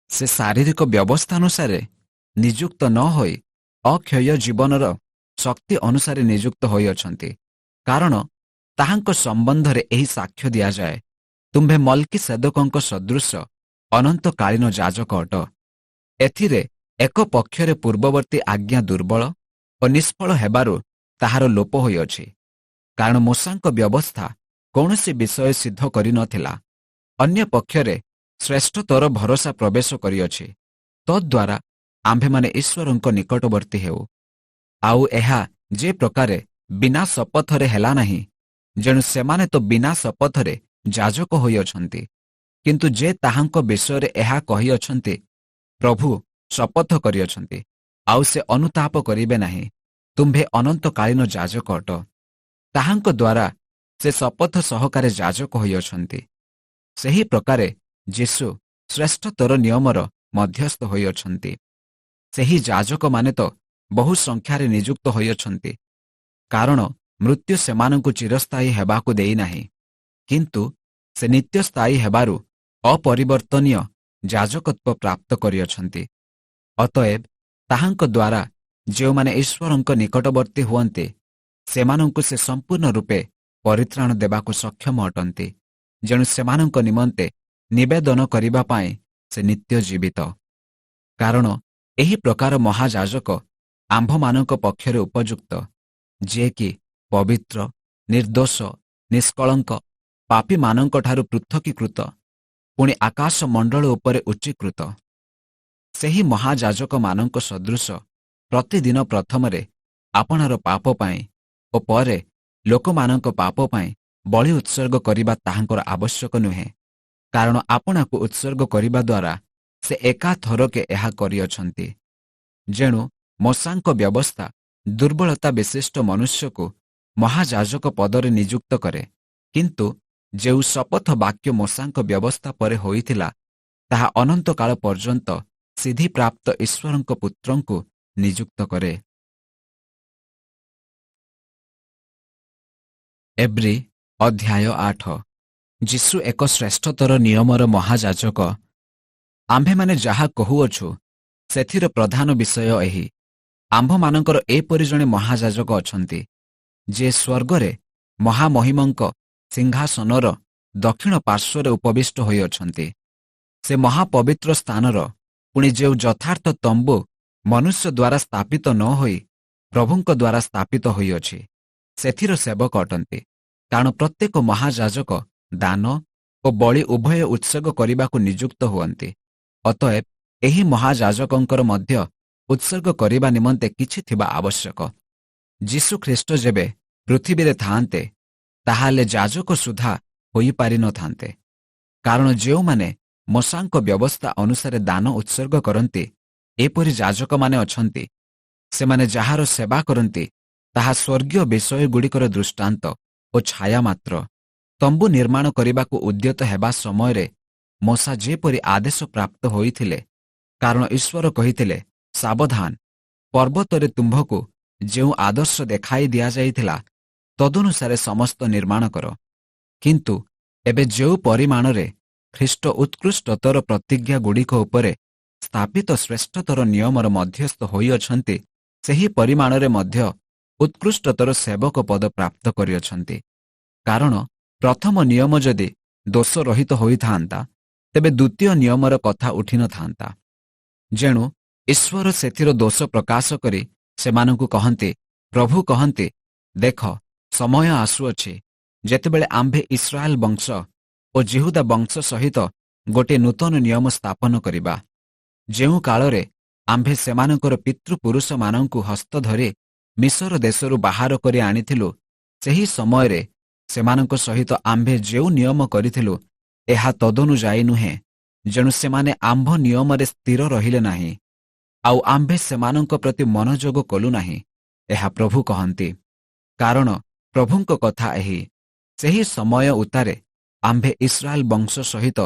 ସେ ଶାରୀରିକ ବ୍ୟବସ୍ଥାନୁସାରେ ନିଯୁକ୍ତ ନ ହୋଇ ଅକ୍ଷୟ ଜୀବନର ଶକ୍ତି ଅନୁସାରେ ନିଯୁକ୍ତ ହୋଇଅଛନ୍ତି। କାରଣ ତାହାଙ୍କ ସମ୍ବନ୍ଧରେ ଏହି ସାକ୍ଷ୍ୟ ଦିଆଯାଏ, ତୁମ୍ଭେ ମଲ୍କିସେଦକଙ୍କ ସଦୃଶ ଅନନ୍ତକାଳୀନ ଯାଜକ ଅଟ। ଏଥିରେ ଏକ ପକ୍ଷରେ ପୂର୍ବବର୍ତ୍ତୀ ଆଜ୍ଞା ଦୁର୍ବଳ ଓ ନିଷ୍ଫଳ ହେବାରୁ ତାହାର ଲୋପ ହୋଇଅଛି। କାରଣ ମୋଶାଙ୍କ ବ୍ୟବସ୍ଥା କୌଣସି ବିଷୟ ସିଦ୍ଧ କରିନଥିଲା। ଅନ୍ୟ ପକ୍ଷରେ ଶ୍ରେଷ୍ଠତର ଭରସା ପ୍ରବେଶ କରିଅଛି, ତଦ୍ୱାରା ଆମ୍ଭେମାନେ ଈଶ୍ୱରଙ୍କ ନିକଟବର୍ତ୍ତୀ ହେଉ। ଆଉ ଏହା ଯେ ପ୍ରକାରେ ବିନା ଶପଥରେ ହେଲା ନାହିଁ, ଯେଣୁ ସେମାନେ ତ ବିନା ଶପଥରେ ଯାଜକ ହୋଇଅଛନ୍ତି। କିନ୍ତୁ ଯେ ତାହାଙ୍କ ବିଷୟରେ ଏହା କହିଅଛନ୍ତି, ପ୍ରଭୁ ଶପଥ କରିଅଛନ୍ତି, ଆଉ ସେ ଅନୁତାପ କରିବେ ନାହିଁ, ତୁମ୍ଭେ ଅନନ୍ତକାଳୀନ ଯାଜକ ଅଟ। ତାହାଙ୍କ ଦ୍ୱାରା ସେ ଶପଥ ସହକାରେ ଯାଜକ ହୋଇଅଛନ୍ତି। ସେହି ପ୍ରକାରେ ଯୀଶୁ ଶ୍ରେଷ୍ଠତର ନିୟମର ମଧ୍ୟସ୍ଥ ହୋଇଅଛନ୍ତି। ସେହି ଯାଜକମାନେ ତ ବହୁ ସଂଖ୍ୟାରେ ନିଯୁକ୍ତ ହୋଇଅଛନ୍ତି, କାରଣ ମୃତ୍ୟୁ ସେମାନଙ୍କୁ ଚିରସ୍ଥାୟୀ ହେବାକୁ ଦେଇନାହିଁ, କିନ୍ତୁ ସେ ନିତ୍ୟସ୍ଥାୟୀ ହେବାରୁ ଅପରିବର୍ତ୍ତନୀୟ ଯାଜକତ୍ୱ ପ୍ରାପ୍ତ କରିଅଛନ୍ତି। ଅତଏବ ତାହାଙ୍କ ଦ୍ୱାରା ଯେଉଁମାନେ ଈଶ୍ୱରଙ୍କ ନିକଟବର୍ତ୍ତୀ ହୁଅନ୍ତି, ସେମାନଙ୍କୁ ସେ ସମ୍ପୂର୍ଣ୍ଣ ରୂପେ ପରିତ୍ରାଣ ଦେବାକୁ ସକ୍ଷମ ଅଟନ୍ତି, ଯେଣୁ ସେମାନଙ୍କ ନିମନ୍ତେ ନିବେଦନ କରିବା ପାଇଁ ସେ ନିତ୍ୟ ଜୀବିତ। କାରଣ ଏହି ପ୍ରକାର ମହାଯାଜକ ଆମ୍ଭମାନଙ୍କ ପକ୍ଷରେ ଉପଯୁକ୍ତ, ଯିଏକି ପବିତ୍ର, ନିର୍ଦ୍ଦୋଷ, ନିଷ୍କଳଙ୍କ, ପାପୀମାନଙ୍କଠାରୁ ପୃଥକୀକୃତ, ପୁଣି ଆକାଶ ମଣ୍ଡଳ ଉପରେ ଉଚ୍ଚୀକୃତ। ସେହି ମହାଯାଜକମାନଙ୍କ ସଦୃଶ ପ୍ରତିଦିନ ପ୍ରଥମରେ ଆପଣାର ପାପ ପାଇଁ ଓ ପରେ ଲୋକମାନଙ୍କ ପାପ ପାଇଁ ବଳି ଉତ୍ସର୍ଗ କରିବା ତାହାଙ୍କର ଆବଶ୍ୟକ ନୁହେଁ, କାରଣ ଆପଣାକୁ ଉତ୍ସର୍ଗ କରିବା ଦ୍ୱାରା ସେ ଏକାଥରକେ ଏହା କରିଅଛନ୍ତି। ଯେଣୁ ମୋଶାଙ୍କ ବ୍ୟବସ୍ଥା ଦୁର୍ବଳତା ବିଶିଷ୍ଟ ମନୁଷ୍ୟକୁ ମହାଯାଜକ ପଦରେ ନିଯୁକ୍ତ କରେ, କିନ୍ତୁ ଯେଉଁ ଶପଥ ବାକ୍ୟ ମୋଶାଙ୍କ ବ୍ୟବସ୍ଥା ପରେ ହୋଇଥିଲା, ତାହା ଅନନ୍ତକାଳ ପର୍ଯ୍ୟନ୍ତ ସିଦ୍ଧିପ୍ରାପ୍ତ ଈଶ୍ୱରଙ୍କ ପୁତ୍ରଙ୍କୁ ନିଯୁକ୍ତ କରେ। ଏବ୍ରୀ ଅଧ୍ୟାୟ 8। ଯୀଶୁ ଏକ ଶ୍ରେଷ୍ଠତର ନିୟମର ମହାଯାଜକ। ଆମ୍ଭେମାନେ ଯାହା କହୁଅଛୁ ସେଥିର ପ୍ରଧାନ ବିଷୟ ଏହି: ଆମ୍ଭମାନଙ୍କର ଏପରି ଜଣେ ମହାଯାଜକ ଅଛନ୍ତି, ଯିଏ ସ୍ୱର୍ଗରେ ମହାମହିମଙ୍କ ସିଂହାସନର ଦକ୍ଷିଣ ପାର୍ଶ୍ୱରେ ଉପବିଷ୍ଟ ହୋଇଅଛନ୍ତି। ସେ ମହାପବିତ୍ର ସ୍ଥାନର ପୁଣି ଯେଉଁ ଯଥାର୍ଥ ତମ୍ବୁ ମନୁଷ୍ୟ ଦ୍ୱାରା ସ୍ଥାପିତ ନ ହୋଇ ପ୍ରଭୁଙ୍କ ଦ୍ୱାରା ସ୍ଥାପିତ ହୋଇଅଛି, ସେଥିର ସେବକ ଅଟନ୍ତି। କାରଣ ପ୍ରତ୍ୟେକ ମହାଯାଜକ ଦାନ ଓ ବଳି ଉଭୟ ଉତ୍ସର୍ଗ କରିବାକୁ ନିଯୁକ୍ତ ହୁଅନ୍ତି। ଅତଏବ ଏହି ମହାଯାଜକଙ୍କର ମଧ୍ୟ ଉତ୍ସର୍ଗ କରିବା ନିମନ୍ତେ କିଛି ଥିବା ଆବଶ୍ୟକ। ଯୀଶୁଖ୍ରୀଷ୍ଟ ଯେବେ ପୃଥିବୀରେ ଥାଆନ୍ତେ, ତାହାହେଲେ ଯାଜକ ସୁଦ୍ଧା ହୋଇପାରିନଥାନ୍ତେ। କାରଣ ଯେଉଁମାନେ ମୋଶାଙ୍କ ବ୍ୟବସ୍ଥା ଅନୁସାରେ ଦାନ ଉତ୍ସର୍ଗ କରନ୍ତି, ଏପରି ଯାଜକମାନେ ଅଛନ୍ତି। ସେମାନେ ଯାହାର ସେବା କରନ୍ତି ତାହା ସ୍ୱର୍ଗୀୟ ବିଷୟଗୁଡ଼ିକର ଦୃଷ୍ଟାନ୍ତ ଓ ଛାୟା ମାତ୍ର। ତମ୍ବୁ ନିର୍ମାଣ କରିବାକୁ ଉଦ୍ୟତ ହେବା ସମୟରେ ମୋଶା ଯେପରି ଆଦେଶ ପ୍ରାପ୍ତ ହୋଇଥିଲେ, କାରଣ ଈଶ୍ୱର କହିଥିଲେ, ସାବଧାନ, ପର୍ବତରେ ତୁମ୍ଭକୁ ଯେଉଁ ଆଦର୍ଶ ଦେଖାଇ ଦିଆଯାଇଥିଲା, ତଦନୁସାରେ ସମସ୍ତ ନିର୍ମାଣ କର। କିନ୍ତୁ ଏବେ ଯେଉଁ ପରିମାଣରେ ଖ୍ରୀଷ୍ଟ ଉତ୍କୃଷ୍ଟତର ପ୍ରତିଜ୍ଞାଗୁଡ଼ିକ ଉପରେ ସ୍ଥାପିତ ଶ୍ରେଷ୍ଠତର ନିୟମର ମଧ୍ୟସ୍ଥ ହୋଇଅଛନ୍ତି, ସେହି ପରିମାଣରେ ମଧ୍ୟ ଉତ୍କୃଷ୍ଟତର ସେବକ ପଦ ପ୍ରାପ୍ତ କରିଅଛନ୍ତି। କାରଣ ପ୍ରଥମ ନିୟମ ଯଦି ଦୋଷ ରହିତ ହୋଇଥାନ୍ତା, ତେବେ ଦ୍ୱିତୀୟ ନିୟମର କଥା ଉଠିନଥାନ୍ତା। ଯେଣୁ ଈଶ୍ୱର ସେଥିର ଦୋଷ ପ୍ରକାଶ କରି ସେମାନଙ୍କୁ କହନ୍ତି, ପ୍ରଭୁ କହନ୍ତି, ଦେଖ, ସମୟ ଆସୁଅଛି ଯେତେବେଳେ ଆମ୍ଭେ ଇସ୍ରାଏଲ ବଂଶ ଓ ଜିହୁଦା ବଂଶ ସହିତ ଗୋଟିଏ ନୂତନ ନିୟମ ସ୍ଥାପନ କରିବା। ଯେଉଁ କାଳରେ ଆମ୍ଭେ ସେମାନଙ୍କର ପିତୃପୁରୁଷମାନଙ୍କୁ ହସ୍ତ ଧରି ମିଶର ଦେଶରୁ ବାହାର କରି ଆଣିଥିଲୁ, ସେହି ସମୟରେ ସେମାନଙ୍କ ସହିତ ଆମ୍ଭେ ଯେଉଁ ନିୟମ କରିଥିଲୁ, ଏହା ତଦନୁଯାୟୀ ନୁହେଁ। ଯେଣୁ ସେମାନେ ଆମ୍ଭ ନିୟମରେ ସ୍ଥିର ରହିଲେ ନାହିଁ, ଆଉ ଆମ୍ଭେ ସେମାନଙ୍କ ପ୍ରତି ମନୋଯୋଗ କଲୁ ନାହିଁ, ଏହା ପ୍ରଭୁ କହନ୍ତି। କାରଣ ପ୍ରଭୁଙ୍କ କଥା ଏହି: ସେହି ସମୟ ଉତ୍ତାରେ ଆମ୍ଭେ ଇସ୍ରାଏଲ ବଂଶ ସହିତ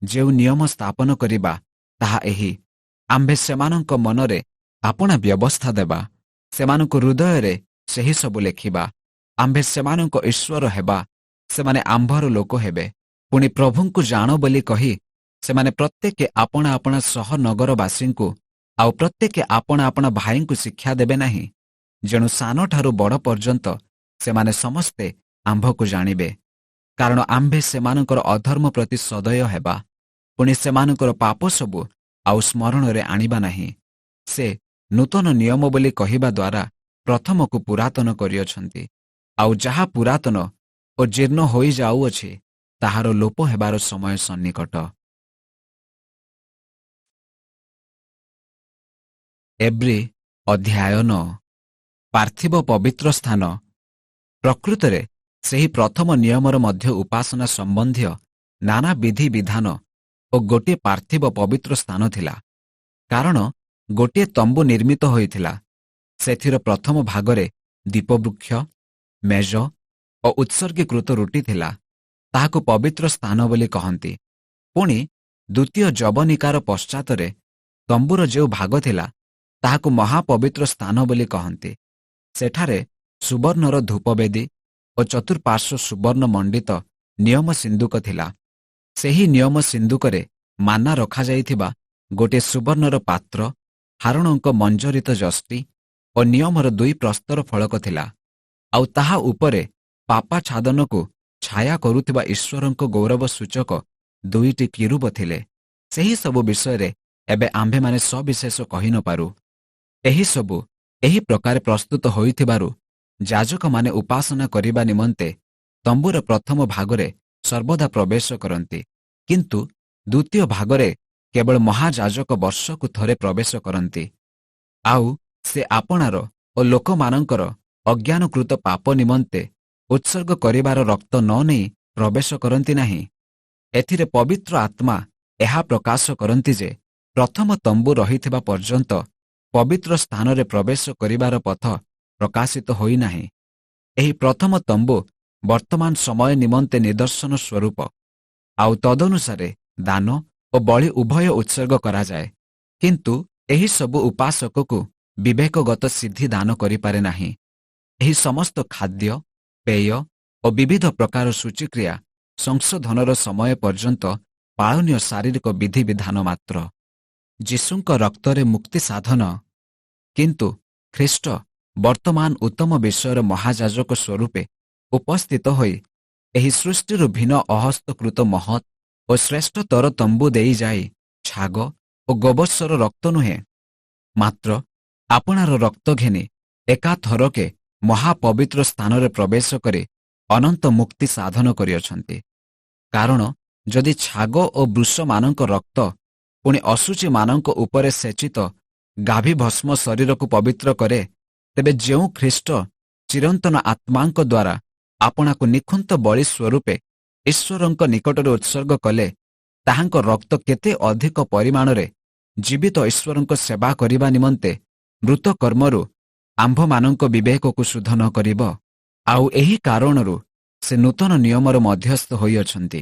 ଯେଉଁ ନିୟମ ସ୍ଥାପନ କରିବା, ତାହା ଏହି: ଆମ୍ଭେ ସେମାନଙ୍କ ମନରେ ଆପଣା ବ୍ୟବସ୍ଥା ଦେବା, ସେମାନଙ୍କ ହୃଦୟରେ ସେହିସବୁ ଲେଖିବା। ଆମ୍ଭେ ସେମାନଙ୍କ ଈଶ୍ୱର ହେବା, ସେମାନେ ଆମ୍ଭର ଲୋକ ହେବେ। ପୁଣି ପ୍ରଭୁଙ୍କୁ ଜାଣ ବୋଲି କହି ସେମାନେ ପ୍ରତ୍ୟେକେ ଆପଣା ଆପଣା ସହନଗରବାସୀଙ୍କୁ ଆଉ ପ୍ରତ୍ୟେକେ ଆପଣା ଆପଣା ଭାଇଙ୍କୁ ଶିକ୍ଷା ଦେବେ ନାହିଁ, ଯେଣୁ ସାନଠାରୁ ବଡ଼ ପର୍ଯ୍ୟନ୍ତ ସେମାନେ ସମସ୍ତେ ଆମ୍ଭକୁ ଜାଣିବେ। କାରଣ ଆମ୍ଭେ ସେମାନଙ୍କର ଅଧର୍ମ ପ୍ରତି ସଦୟ ହେବା, ପୁଣି ସେମାନଙ୍କର ପାପ ସବୁ ଆଉ ସ୍ମରଣରେ ଆଣିବା ନାହିଁ। ସେ ନୂତନ ନିୟମ ବୋଲି କହିବା ଦ୍ୱାରା ପ୍ରଥମକୁ ପୁରାତନ କରିଅଛନ୍ତି, ଆଉ ଯାହା ପୁରାତନ ଓ ଜୀର୍ଣ୍ଣ ହୋଇଯାଉଅଛି, ତାହାର ଲୋପ ହେବାର ସମୟ ସନ୍ନିକଟ। ଏବ୍ରୀ ଅଧ୍ୟାୟ 9। ପାର୍ଥିବ ପବିତ୍ର ସ୍ଥାନ। ପ୍ରକୃତରେ ସେହି ପ୍ରଥମ ନିୟମର ମଧ୍ୟ ଉପାସନା ସମ୍ବନ୍ଧୀୟ ନାନା ବିଧି ବିଧାନ ଓ ଗୋଟିଏ ପାର୍ଥିବ ପବିତ୍ର ସ୍ଥାନ ଥିଲା। କାରଣ ଗୋଟିଏ ତମ୍ବୁ ନିର୍ମିତ ହୋଇଥିଲା, ସେଥିର ପ୍ରଥମ ଭାଗରେ ଦୀପବୃକ୍ଷ, ମେଜ ଓ ଉତ୍ସର୍ଗୀକୃତ ରୁଟି ଥିଲା। ତାହାକୁ ପବିତ୍ର ସ୍ଥାନ ବୋଲି କହନ୍ତି। ପୁଣି ଦ୍ୱିତୀୟ ଯବନିକାର ପଶ୍ଚାତରେ ତମ୍ବୁର ଯେଉଁ ଭାଗ ଥିଲା, ତାହାକୁ ମହାପବିତ୍ର ସ୍ଥାନ ବୋଲି କହନ୍ତି। ସେଠାରେ ସୁବର୍ଣ୍ଣର ଧୂପବେଦୀ ଓ ଚତୁଃପାର୍ଶ୍ୱ ସୁବର୍ଣ୍ଣ ମଣ୍ଡିତ ନିୟମ ସିନ୍ଦୁକ ଥିଲା। ସେହି ନିୟମ ସିନ୍ଦୁକରେ ମାନା ରଖାଯାଇଥିବା ଗୋଟିଏ ସୁବର୍ଣ୍ଣର ପାତ୍ର, ହାରଣଙ୍କ ମଞ୍ଜରିତ ଯଷ୍ଟି ଓ ନିୟମର 2 ପ୍ରସ୍ତର ଫଳକ ଥିଲା। ଆଉ ତାହା ଉପରେ ପାପାଚ୍ଛାଦନକୁ ଛାୟା କରୁଥିବା ଈଶ୍ୱରଙ୍କ ଗୌରବ ସୂଚକ 2ଟି କିରୁବ ଥିଲେ। ସେହି ସବୁ ବିଷୟରେ ଏବେ ଆମ୍ଭେମାନେ ସବିଶେଷ କହି ନ ପାରୁ। ଏହିସବୁ ଏହି ପ୍ରକାରେ ପ୍ରସ୍ତୁତ ହୋଇଥିବାରୁ ଯାଜକମାନେ ଉପାସନା କରିବା ନିମନ୍ତେ ତମ୍ବୁର ପ୍ରଥମ ଭାଗରେ ସର୍ବଦା ପ୍ରବେଶ କରନ୍ତି, କିନ୍ତୁ ଦ୍ୱିତୀୟ ଭାଗରେ କେବଳ ମହାଯାଜକ ବର୍ଷକୁ ଥରେ ପ୍ରବେଶ କରନ୍ତି। ଆଉ ସେ ଆପଣାର ଓ ଲୋକମାନଙ୍କର ଅଜ୍ଞାନକୃତ ପାପ ନିମନ୍ତେ ଉତ୍ସର୍ଗ କରିବାର ରକ୍ତ ନ ନେଇ ପ୍ରବେଶ କରନ୍ତି ନାହିଁ। ଏଥିରେ ପବିତ୍ର ଆତ୍ମା ଏହା ପ୍ରକାଶ କରନ୍ତି ଯେ ପ୍ରଥମ ତମ୍ବୁ ରହିଥିବା ପର୍ଯ୍ୟନ୍ତ ପବିତ୍ର ସ୍ଥାନରେ ପ୍ରବେଶ କରିବାର ପଥ ପ୍ରକାଶିତ ହୋଇନାହିଁ। ଏହି ପ୍ରଥମ ତମ୍ବୁ ବର୍ତ୍ତମାନ ସମୟ ନିମନ୍ତେ ନିଦର୍ଶନ ସ୍ୱରୂପ, ଆଉ ତଦନୁସାରେ ଦାନ ଓ ବଳି ଉଭୟ ଉତ୍ସର୍ଗ କରାଯାଏ। କିନ୍ତୁ ଏହିସବୁ ଉପାସକକୁ ବିବେକଗତ ସିଦ୍ଧି ଦାନ କରିପାରେ ନାହିଁ। ଏହି ସମସ୍ତ ଖାଦ୍ୟ, ପେୟ ଓ ବିବିଧ ପ୍ରକାର ସୂଚୀକ୍ରିୟା ସଂଶୋଧନର ସମୟ ପର୍ଯ୍ୟନ୍ତ ପାଳନୀୟ ଶାରୀରିକ ବିଧିବିଧାନ ମାତ୍ର। ଯୀଶୁଙ୍କ ରକ୍ତରେ ମୁକ୍ତି ସାଧନ। କିନ୍ତୁ ଖ୍ରୀଷ୍ଟ ବର୍ତ୍ତମାନ ଉତ୍ତମ ବିଷୟର ମହାଯାଜକ ସ୍ୱରୂପେ ଉପସ୍ଥିତ ହୋଇ ଏହି ସୃଷ୍ଟିରୁ ଭିନ୍ନ ଅହସ୍ତକୃତ ମହତ୍ ଓ ଶ୍ରେଷ୍ଠତର ତମ୍ବୁ ଦେଇ ଯାଇ ଛାଗ ଓ ଗୋବତ୍ସର ରକ୍ତ ନୁହେଁ, ମାତ୍ର ଆପଣାର ରକ୍ତ ଘେନି ଏକାଥରକେ ମହାପବିତ୍ର ସ୍ଥାନରେ ପ୍ରବେଶ କରି ଅନନ୍ତ ମୁକ୍ତି ସାଧନ କରିଅଛନ୍ତି। କାରଣ ଯଦି ଛାଗ ଓ ବୃଷମାନଙ୍କ ରକ୍ତ ପୁଣି ଅଶୁଚିମାନଙ୍କ ଉପରେ ସେଚିତ ଗାଭୀଭସ୍ମ ଶରୀରକୁ ପବିତ୍ର କରେ, ତେବେ ଯେଉଁ ଖ୍ରୀଷ୍ଟ ଚିରନ୍ତନ ଆତ୍ମାଙ୍କ ଦ୍ୱାରା ଆପଣାକୁ ନିଖୁନ୍ତ ବଳି ସ୍ୱରୂପେ ଈଶ୍ୱରଙ୍କ ନିକଟରେ ଉତ୍ସର୍ଗ କଲେ, ତାହାଙ୍କ ରକ୍ତ କେତେ ଅଧିକ ପରିମାଣରେ ଜୀବିତ ଈଶ୍ୱରଙ୍କ ସେବା କରିବା ନିମନ୍ତେ ମୃତ କର୍ମରୁ ଆମ୍ଭମାନଙ୍କ ବିବେକକୁ ଶୁଦ୍ଧ ନ କରିବ। ଆଉ ଏହି କାରଣରୁ ସେ ନୂତନ ନିୟମର ମଧ୍ୟସ୍ଥ ହୋଇଅଛନ୍ତି,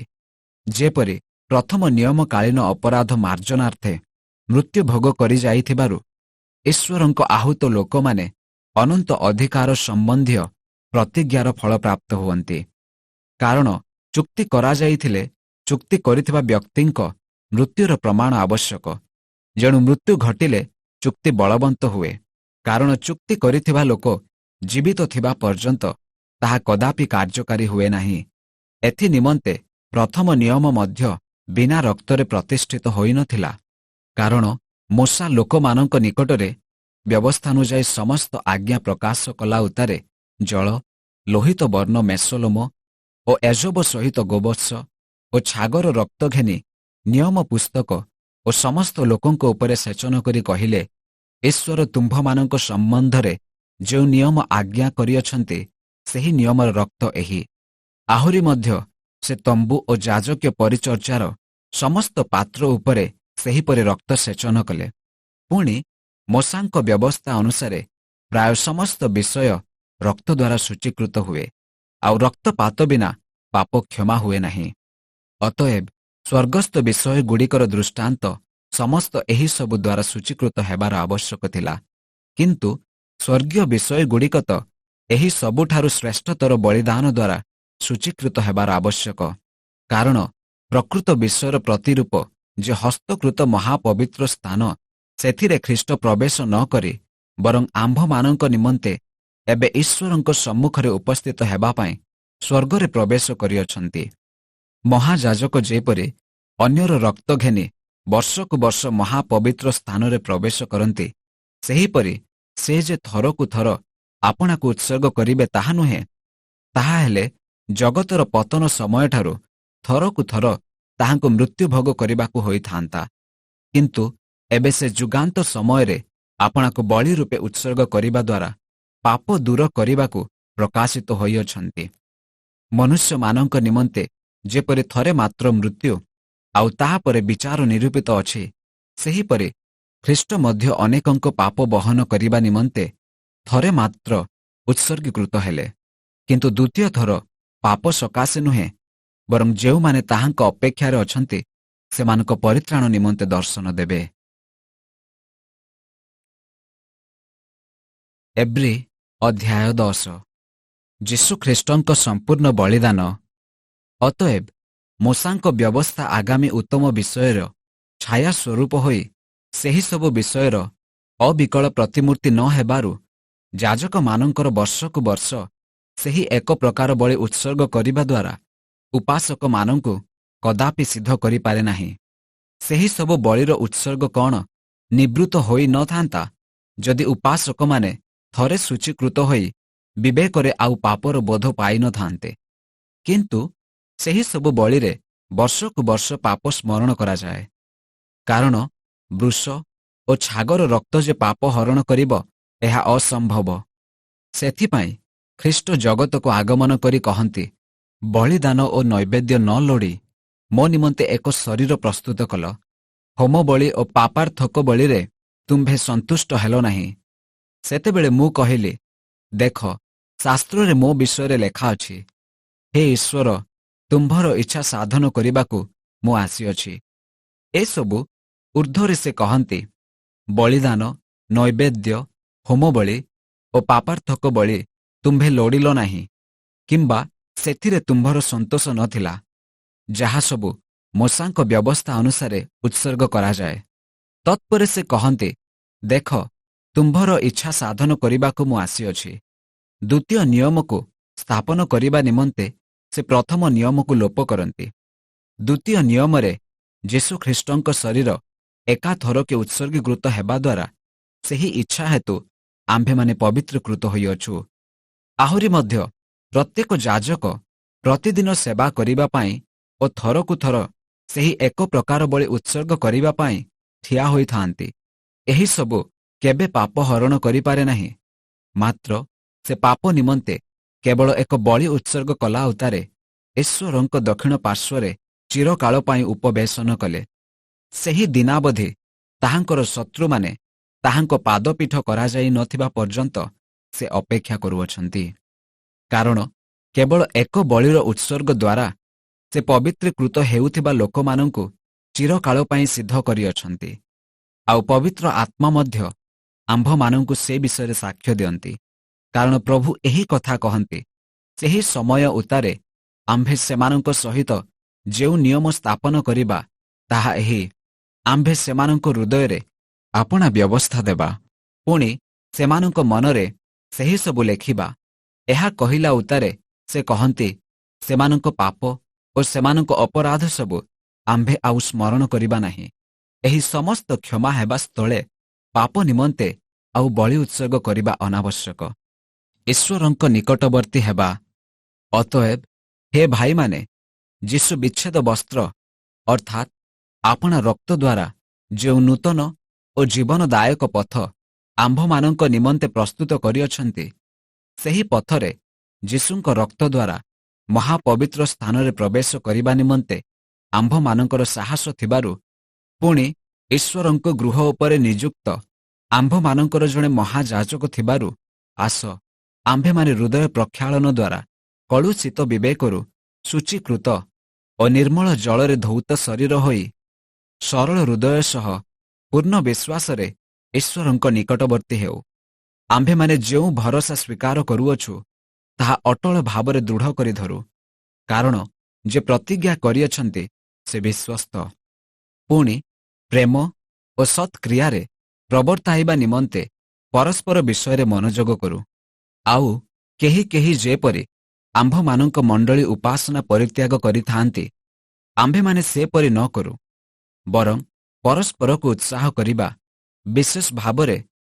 ଯେପରି ପ୍ରଥମ ନିୟମକାଳୀନ ଅପରାଧ ମାର୍ଜନାର୍ଥେ ମୃତ୍ୟୁ ଭୋଗ କରିଯାଇଥିବାରୁ ଈଶ୍ୱରଙ୍କ ଆହୁତ ଲୋକମାନେ ଅନନ୍ତ ଅଧିକାର ସମ୍ବନ୍ଧୀୟ ପ୍ରତିଜ୍ଞାର ଫଳ ପ୍ରାପ୍ତ ହୁଅନ୍ତି। କାରଣ ଚୁକ୍ତି କରାଯାଇଥିଲେ ଚୁକ୍ତି କରିଥିବା ବ୍ୟକ୍ତିଙ୍କ ମୃତ୍ୟୁର ପ୍ରମାଣ ଆବଶ୍ୟକ। ଯେଣୁ ମୃତ୍ୟୁ ଘଟିଲେ ଚୁକ୍ତି ବଳବନ୍ତ ହୁଏ, କାରଣ ଚୁକ୍ତି କରିଥିବା ଲୋକ ଜୀବିତ ଥିବା ପର୍ଯ୍ୟନ୍ତ ତାହା କଦାପି କାର୍ଯ୍ୟକାରୀ ହୁଏ ନାହିଁ। ଏଥି ନିମନ୍ତେ ପ୍ରଥମ ନିୟମ ମଧ୍ୟ ବିନା ରକ୍ତରେ ପ୍ରତିଷ୍ଠିତ ହୋଇନଥିଲା। କାରଣ ମୋଶା ଲୋକମାନଙ୍କ ନିକଟରେ ବ୍ୟବସ୍ଥାନୁଯାୟୀ ସମସ୍ତ ଆଜ୍ଞା ପ୍ରକାଶ କଲା ଉତ୍ତାରେ ଜଳ, ଲୋହିତ ବର୍ଣ୍ଣ ମେସୋଲୋମ ଓ ଏଜବ ସହିତ ଗୋବତ୍ସ ଓ ଛାଗର ରକ୍ତ ଘେନି ନିୟମ ପୁସ୍ତକ ଓ ସମସ୍ତ ଲୋକଙ୍କ ଉପରେ ସେଚନ କରି କହିଲେ, ଈଶ୍ୱର ତୁମ୍ଭମାନଙ୍କ ସମ୍ବନ୍ଧରେ ଯେଉଁ ନିୟମ ଆଜ୍ଞା କରିଅଛନ୍ତି, ସେହି ନିୟମର ରକ୍ତ ଏହି। ଆହୁରି ମଧ୍ୟ ସେ ତମ୍ବୁ ଓ ଯାଜକୀୟ ପରିଚର୍ଯ୍ୟାର ସମସ୍ତ ପାତ୍ର ଉପରେ ସେହିପରି ରକ୍ତ ସେଚନ କଲେ। ପୁଣି ମୋଶାଙ୍କ ବ୍ୟବସ୍ଥା ଅନୁସାରେ ପ୍ରାୟ ସମସ୍ତ ବିଷୟ ରକ୍ତ ଦ୍ୱାରା ସୂଚୀକୃତ ହୁଏ, ଆଉ ରକ୍ତପାତ ବିନା ପାପ କ୍ଷମା ହୁଏ ନାହିଁ। ଅତଏବ ସ୍ୱର୍ଗସ୍ଥ ବିଷୟଗୁଡ଼ିକର ଦୃଷ୍ଟାନ୍ତ ସମସ୍ତ ଏହିସବୁ ଦ୍ୱାରା ସୂଚୀକୃତ ହେବାର ଆବଶ୍ୟକ ଥିଲା। କିନ୍ତୁ ସ୍ୱର୍ଗୀୟ ବିଷୟଗୁଡ଼ିକ ତ ଏହି ସବୁଠାରୁ ଶ୍ରେଷ୍ଠତର ବଳିଦାନ ଦ୍ୱାରା ସୂଚୀକୃତ ହେବାର ଆବଶ୍ୟକ। କାରଣ ପ୍ରକୃତ ବିଷୟର ପ୍ରତିରୂପ ଯେ ହସ୍ତକୃତ ମହାପବିତ୍ର ସ୍ଥାନ, ସେଥିରେ ଖ୍ରୀଷ୍ଟ ପ୍ରବେଶ ନ କରି ବରଂ ଆମ୍ଭମାନଙ୍କ ନିମନ୍ତେ ଏବେ ଈଶ୍ୱରଙ୍କ ସମ୍ମୁଖରେ ଉପସ୍ଥିତ ହେବା ପାଇଁ ସ୍ୱର୍ଗରେ ପ୍ରବେଶ କରିଅଛନ୍ତି। ମହାଯାଜକ ଯେପରି ଅନ୍ୟର ରକ୍ତ ଘେନି ବର୍ଷକୁ ବର୍ଷ ମହାପବିତ୍ର ସ୍ଥାନରେ ପ୍ରବେଶ କରନ୍ତି, ସେହିପରି ସେ ଯେ ଥରକୁ ଥର ଆପଣାକୁ ଉତ୍ସର୍ଗ କରିବେ ତାହା ନୁହେଁ। ତାହା ହେଲେ ଜଗତର ପତନ ସମୟଠାରୁ ଥରକୁ ଥର ତାହାଙ୍କୁ ମୃତ୍ୟୁଭୋଗ କରିବାକୁ ହୋଇଥାନ୍ତା। କିନ୍ତୁ ଏବେ ସେ ଯୁଗାନ୍ତ ସମୟରେ ଆପଣାକୁ ବଳି ରୂପେ ଉତ୍ସର୍ଗ କରିବା ଦ୍ୱାରା ପାପ ଦୂର କରିବାକୁ ପ୍ରକାଶିତ ହୋଇଅଛନ୍ତି। ମନୁଷ୍ୟମାନଙ୍କ ନିମନ୍ତେ ଯେପରି ଥରେ ମାତ୍ର ମୃତ୍ୟୁ ଆଉ ତାହାପରେ ବିଚାର ନିରୂପିତ ଅଛି, ସେହିପରି ଖ୍ରୀଷ୍ଟ ମଧ୍ୟ ଅନେକଙ୍କ ପାପ ବହନ କରିବା ନିମନ୍ତେ ଥରେ ମାତ୍ର ଉତ୍ସର୍ଗୀକୃତ ହେଲେ। କିନ୍ତୁ ଦ୍ୱିତୀୟ ଥର ପାପ ସକାଶେ ନୁହେଁ, ବରଂ ଯେଉଁମାନେ ତାହାଙ୍କ ଅପେକ୍ଷାରେ ଅଛନ୍ତି ସେମାନଙ୍କ ପରିତ୍ରାଣ ନିମନ୍ତେ ଦର୍ଶନ ଦେବେ। ଏବ୍ରୀ ଅଧ୍ୟାୟ 10। ଯୀଶୁଖ୍ରୀଷ୍ଟଙ୍କ ସମ୍ପୂର୍ଣ୍ଣ ବଳିଦାନ। ଅତଏବ ମୋଶାଙ୍କ ବ୍ୟବସ୍ଥା ଆଗାମୀ ଉତ୍ତମ ବିଷୟର ଛାୟା ସ୍ୱରୂପ ହୋଇ ସେହିସବୁ ବିଷୟର ଅବିକଳ ପ୍ରତିମୂର୍ତ୍ତି ନ ହେବାରୁ ଯାଜକମାନଙ୍କର ବର୍ଷକୁ ବର୍ଷ ସେହି ଏକ ପ୍ରକାର ବଳି ଉତ୍ସର୍ଗ କରିବା ଦ୍ୱାରା ଉପାସକମାନଙ୍କୁ କଦାପି ସିଦ୍ଧ କରିପାରେ ନାହିଁ। ସେହିସବୁ ବଳିର ଉତ୍ସର୍ଗ କ'ଣ ନିବୃତ୍ତ ହୋଇ ନ ଥାନ୍ତା ଯଦି ଉପାସକମାନେ ଥରେ ଶୁଚୀକୃତ ହୋଇ ବିବେକରେ ଆଉ ପାପର ବୋଧ ପାଇନଥାନ୍ତେ। କିନ୍ତୁ ସେହିସବୁ ବଳିରେ ବର୍ଷକୁ ବର୍ଷ ପାପ ସ୍ମରଣ କରାଯାଏ। କାରଣ ବୃଷ ଓ ଛାଗର ରକ୍ତ ଯେ ପାପ ହରଣ କରିବ ଏହା ଅସମ୍ଭବ। ସେଥିପାଇଁ ଖ୍ରୀଷ୍ଟ ଜଗତକୁ ଆଗମନ କରି କହନ୍ତି, ବଳିଦାନ ଓ ନୈବେଦ୍ୟ ନ ଲୋଡ଼ି ମୋ ନିମନ୍ତେ ଏକ ଶରୀର ପ୍ରସ୍ତୁତ କଲ। ହୋମବଳି ଓ ପାପାର୍ଥକ ବଳିରେ ତୁମ୍ଭେ ସନ୍ତୁଷ୍ଟ ହେଲ ନାହିଁ। ସେତେବେଳେ ମୁଁ କହିଲି, ଦେଖ, ଶାସ୍ତ୍ରରେ ମୋ ବିଷୟରେ ଲେଖା ଅଛି, ହେ ଈଶ୍ୱର, ତୁମ୍ଭର ଇଚ୍ଛା ସାଧନ କରିବାକୁ ମୁଁ ଆସିଅଛି। ଏସବୁ ଊର୍ଦ୍ଧ୍ୱରେ ସେ କହନ୍ତି, ବଳିଦାନ, ନୈବେଦ୍ୟ, ହୋମବଳି ଓ ପାପାର୍ଥକ ବଳି ତୁମ୍ଭେ ଲୋଡ଼ିଲ ନାହିଁ, କିମ୍ବା ସେଥିରେ ତୁମ୍ଭର ସନ୍ତୋଷ ନଥିଲା, ଯାହା ସବୁ ମୋଶାଙ୍କ ବ୍ୟବସ୍ଥା ଅନୁସାରେ ଉତ୍ସର୍ଗ କରାଯାଏ। ତତ୍ପରେ ସେ କହନ୍ତି, ଦେଖ, ତୁମ୍ଭର ଇଚ୍ଛା ସାଧନ କରିବାକୁ ମୁଁ ଆସିଅଛି। ଦ୍ୱିତୀୟ ନିୟମକୁ ସ୍ଥାପନ କରିବା ନିମନ୍ତେ ସେ ପ୍ରଥମ ନିୟମକୁ ଲୋପ କରନ୍ତି। ଦ୍ୱିତୀୟ ନିୟମରେ ଯୀଶୁଖ୍ରୀଷ୍ଟଙ୍କ ଶରୀର ଏକାଥରକେ ଉତ୍ସର୍ଗୀକୃତ ହେବା ଦ୍ୱାରା ସେହି ଇଚ୍ଛା ହେତୁ ଆମ୍ଭେମାନେ ପବିତ୍ରକୃତ ହୋଇଅଛୁ। ଆହୁରି ମଧ୍ୟ ପ୍ରତ୍ୟେକ ଯାଜକ ପ୍ରତିଦିନ ସେବା କରିବା ପାଇଁ ଓ ଥରକୁ ଥର ସେହି ଏକ ପ୍ରକାର ବଳି ଉତ୍ସର୍ଗ କରିବା ପାଇଁ ଠିଆ ହୋଇଥାନ୍ତି। ଏହିସବୁ କେବେ ପାପ ହରଣ କରିପାରେ ନାହିଁ। ମାତ୍ର ସେ ପାପ ନିମନ୍ତେ କେବଳ ଏକ ବଳି ଉତ୍ସର୍ଗ କଲା ଉତ୍ତାରେ ଈଶ୍ୱରଙ୍କ ଦକ୍ଷିଣ ପାର୍ଶ୍ୱରେ ଚିରକାଳ ପାଇଁ ଉପବେଶନ କଲେ। ସେହି ଦିନାବଧି ତାହାଙ୍କର ଶତ୍ରୁମାନେ ତାହାଙ୍କ ପାଦପୀଠ କରାଯାଇ ନଥିବା ପର୍ଯ୍ୟନ୍ତ ସେ ଅପେକ୍ଷା କରୁଅଛନ୍ତି। କାରଣ କେବଳ ଏକ ବଳିର ଉତ୍ସର୍ଗ ଦ୍ୱାରା ସେ ପବିତ୍ରୀକୃତ ହେଉଥିବା ଲୋକମାନଙ୍କୁ ଚିରକାଳ ପାଇଁ ସିଦ୍ଧ କରିଅଛନ୍ତି। ଆଉ ପବିତ୍ର ଆତ୍ମା ମଧ୍ୟ ଆମ୍ଭମାନଙ୍କୁ ସେ ବିଷୟରେ ସାକ୍ଷ୍ୟ ଦିଅନ୍ତି। କାରଣ ପ୍ରଭୁ ଏହି କଥା କହନ୍ତି, ସେହି ସମୟ ଉତ୍ତାରେ ଆମ୍ଭେ ସେମାନଙ୍କ ସହିତ ଯେଉଁ ନିୟମ ସ୍ଥାପନ କରିବା ତାହା ଏହି, ଆମ୍ଭେ ସେମାନଙ୍କ ହୃଦୟରେ ଆପଣା ବ୍ୟବସ୍ଥା ଦେବା, ପୁଣି ସେମାନଙ୍କ ମନରେ ସେହିସବୁ ଲେଖିବା। ଏହା କହିଲା ଉତ୍ତାରେ ସେ କହନ୍ତି, ସେମାନଙ୍କ ପାପ ଓ ସେମାନଙ୍କ ଅପରାଧ ସବୁ ଆମ୍ଭେ ଆଉ ସ୍ମରଣ କରିବା ନାହିଁ। ଏହି ସମସ୍ତ କ୍ଷମା ହେବା ସ୍ଥଳେ ପାପ ନିମନ୍ତେ ଆଉ ବଳି ଉତ୍ସର୍ଗ କରିବା ଅନାବଶ୍ୟକ। ଈଶ୍ୱରଙ୍କ ନିକଟବର୍ତ୍ତୀ ହେବା। ଅତଏବ ହେ ଭାଇମାନେ, ଯୀଶୁ ବିଚ୍ଛେଦ ବସ୍ତ୍ର ଅର୍ଥାତ୍ ଆପଣା ରକ୍ତ ଦ୍ୱାରା ଯେଉଁ ନୂତନ ଓ ଜୀବନଦାୟକ ପଥ ଆମ୍ଭମାନଙ୍କ ନିମନ୍ତେ ପ୍ରସ୍ତୁତ କରିଅଛନ୍ତି, ସେହି ପଥରେ ଯୀଶୁଙ୍କ ରକ୍ତ ଦ୍ୱାରା ମହାପବିତ୍ର ସ୍ଥାନରେ ପ୍ରବେଶ କରିବା ନିମନ୍ତେ ଆମ୍ଭମାନଙ୍କର ସାହସ ଥିବାରୁ, ପୁଣି ଈଶ୍ୱରଙ୍କ ଗୃହ ଉପରେ ନିଯୁକ୍ତ ଆମ୍ଭମାନଙ୍କର ଜଣେ ମହାଯାଜକ ଥିବାରୁ, ଆସ, ଆମ୍ଭେମାନେ ହୃଦୟ ପ୍ରକ୍ଷାଳନ ଦ୍ୱାରା କଳୁଷିତ ବିବେକରୁ ଶୁଚୀକୃତ ଓ ନିର୍ମଳ ଜଳରେ ଧୌତ ଶରୀର ହୋଇ ସରଳ ହୃଦୟ ସହ ପୂର୍ଣ୍ଣ ବିଶ୍ୱାସରେ ଈଶ୍ୱରଙ୍କ ନିକଟବର୍ତ୍ତୀ ହେଉ। ଆମ୍ଭେମାନେ ଯେଉଁ ଭରସା ସ୍ୱୀକାର କରୁଅଛୁ ତାହା ଅଟଳ ଭାବରେ ଦୃଢ଼ କରି ଧରୁ। କାରଣ ଯେ ପ୍ରତିଜ୍ଞା କରିଅଛନ୍ତି ସେ ବିଶ୍ୱସ୍ତ। ପୁଣି ପ୍ରେମ ଓ ସତ୍କ୍ରିୟାରେ ପ୍ରବର୍ତ୍ତାଇବା ନିମନ୍ତେ ପରସ୍ପର ବିଷୟରେ ମନୋଯୋଗ କରୁ। ଆଉ କେହି କେହି ଯେପରି ଆମ୍ଭମାନଙ୍କ ମଣ୍ଡଳୀ ଉପାସନା ପରିତ୍ୟାଗ କରିଥାନ୍ତି, ଆମ୍ଭେମାନେ ସେପରି ନ କରୁ। ବରଂ ପରସ୍ପରକୁ ଉତ୍ସାହ କରିବା, ବିଶେଷ ଭାବରେ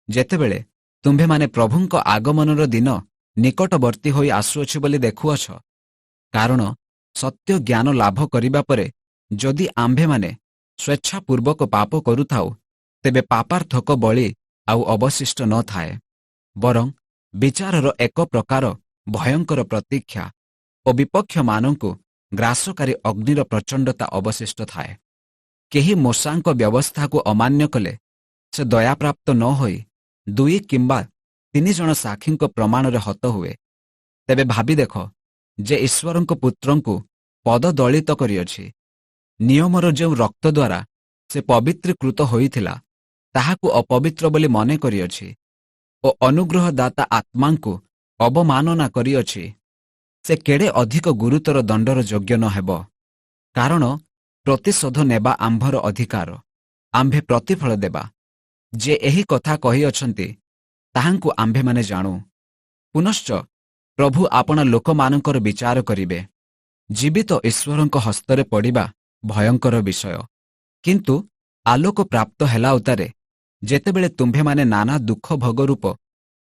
ଯେତେବେଳେ ତୁମ୍ଭେମାନେ ପ୍ରଭୁଙ୍କ ଆଗମନର ଦିନ ନିକଟବର୍ତ୍ତୀ ହୋଇ ଆସୁଅଛି ବୋଲି ଦେଖୁଅଛ। କାରଣ ସତ୍ୟ ଜ୍ଞାନ ଲାଭ କରିବା ପରେ ଯଦି ଆମ୍ଭେମାନେ ସ୍ୱେଚ୍ଛାପୂର୍ବକ ପାପ କରୁଥାଉ, ତେବେ ପାପାର୍ଥକ ବଳି ଆଉ ଅବଶିଷ୍ଟ ନଥାଏ। ବରଂ ବିଚାରର ଏକ ପ୍ରକାର ଭୟଙ୍କର ପ୍ରତୀକ୍ଷା ଓ ବିପକ୍ଷମାନଙ୍କୁ ଗ୍ରାସକାରୀ ଅଗ୍ନିର ପ୍ରଚଣ୍ଡତା ଅବଶିଷ୍ଟ ଥାଏ। କେହି ମୋଶାଙ୍କ ବ୍ୟବସ୍ଥାକୁ ଅମାନ୍ୟ କଲେ ସେ ଦୟାପ୍ରାପ୍ତ ନ ହୋଇ 2 କିମ୍ବା 3 ଜଣ ସାକ୍ଷୀଙ୍କ ପ୍ରମାଣରେ ହତ ହୁଏ। ତେବେ ଭାବି ଦେଖ ଯେ ଈଶ୍ୱରଙ୍କ ପୁତ୍ରଙ୍କୁ ପଦଦଳିତ କରିଅଛି। ନିୟମର ଯେଉଁ ରକ୍ତ ଦ୍ୱାରା ସେ ପବିତ୍ରୀକୃତ ହୋଇଥିଲା, ତାହାକୁ ଅପବିତ୍ର ବୋଲି ମନେ କରିଅଛି ଓ ଅନୁଗ୍ରହଦାତା ଆତ୍ମାଙ୍କୁ ଅବମାନନା କରିଅଛି, ସେ କେଡ଼େ ଅଧିକ ଗୁରୁତର ଦଣ୍ଡର ଯୋଗ୍ୟ ନ ହେବ। କାରଣ ପ୍ରତିଶୋଧ ନେବା ଆମ୍ଭର ଅଧିକାର, ଆମ୍ଭେ ପ୍ରତିଫଳ ଦେବା। ଯେ ଏହି କଥା କହିଅଛନ୍ତି ତାହାଙ୍କୁ ଆମ୍ଭେମାନେ ଜାଣୁ। ପୁନଶ୍ଚ ପ୍ରଭୁ ଆପଣା ଲୋକମାନଙ୍କର ବିଚାର କରିବେ। ଜୀବିତ ଈଶ୍ୱରଙ୍କ ହସ୍ତରେ ପଡ଼ିବା ଭୟଙ୍କର ବିଷୟ। କିନ୍ତୁ ଆଲୋକ ପ୍ରାପ୍ତ ହେଲା ଉତ୍ତାରେ ଯେତେବେଳେ ତୁମ୍ଭେମାନେ ନାନା ଦୁଃଖ ଭୋଗରୂପ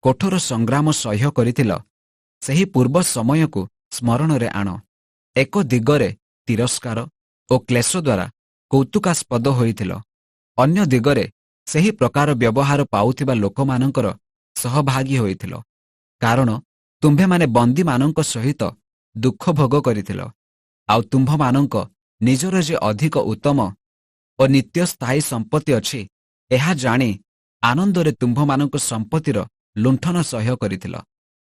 କଠୋର ସଂଗ୍ରାମ ସହ୍ୟ କରିଥିଲ, ସେହି ପୂର୍ବ ସମୟକୁ ସ୍ମରଣରେ ଆଣ। ଏକ ଦିଗରେ ତିରସ୍କାର ଓ କ୍ଲେଶ ଦ୍ୱାରା କୌତୁକାସ୍ପଦ ହୋଇଥିଲ, ଅନ୍ୟ ଦିଗରେ ସେହି ପ୍ରକାର ବ୍ୟବହାର ପାଉଥିବା ଲୋକମାନଙ୍କର ସହଭାଗୀ ହୋଇଥିଲ। କାରଣ ତୁମ୍ଭେମାନେ ବନ୍ଦୀମାନଙ୍କ ସହିତ ଦୁଃଖ ଭୋଗ କରିଥିଲ, ଆଉ ତୁମ୍ଭମାନଙ୍କ ନିଜର ଯେ ଅଧିକ ଉତ୍ତମ ଓ ନିତ୍ୟସ୍ଥାୟୀ ସମ୍ପତ୍ତି ଅଛି, ଏହା ଜାଣି ଆନନ୍ଦରେ ତୁମ୍ଭମାନଙ୍କ ସମ୍ପତ୍ତିର ଲୁଣ୍ଠନ ସହ୍ୟ କରିଥିଲ।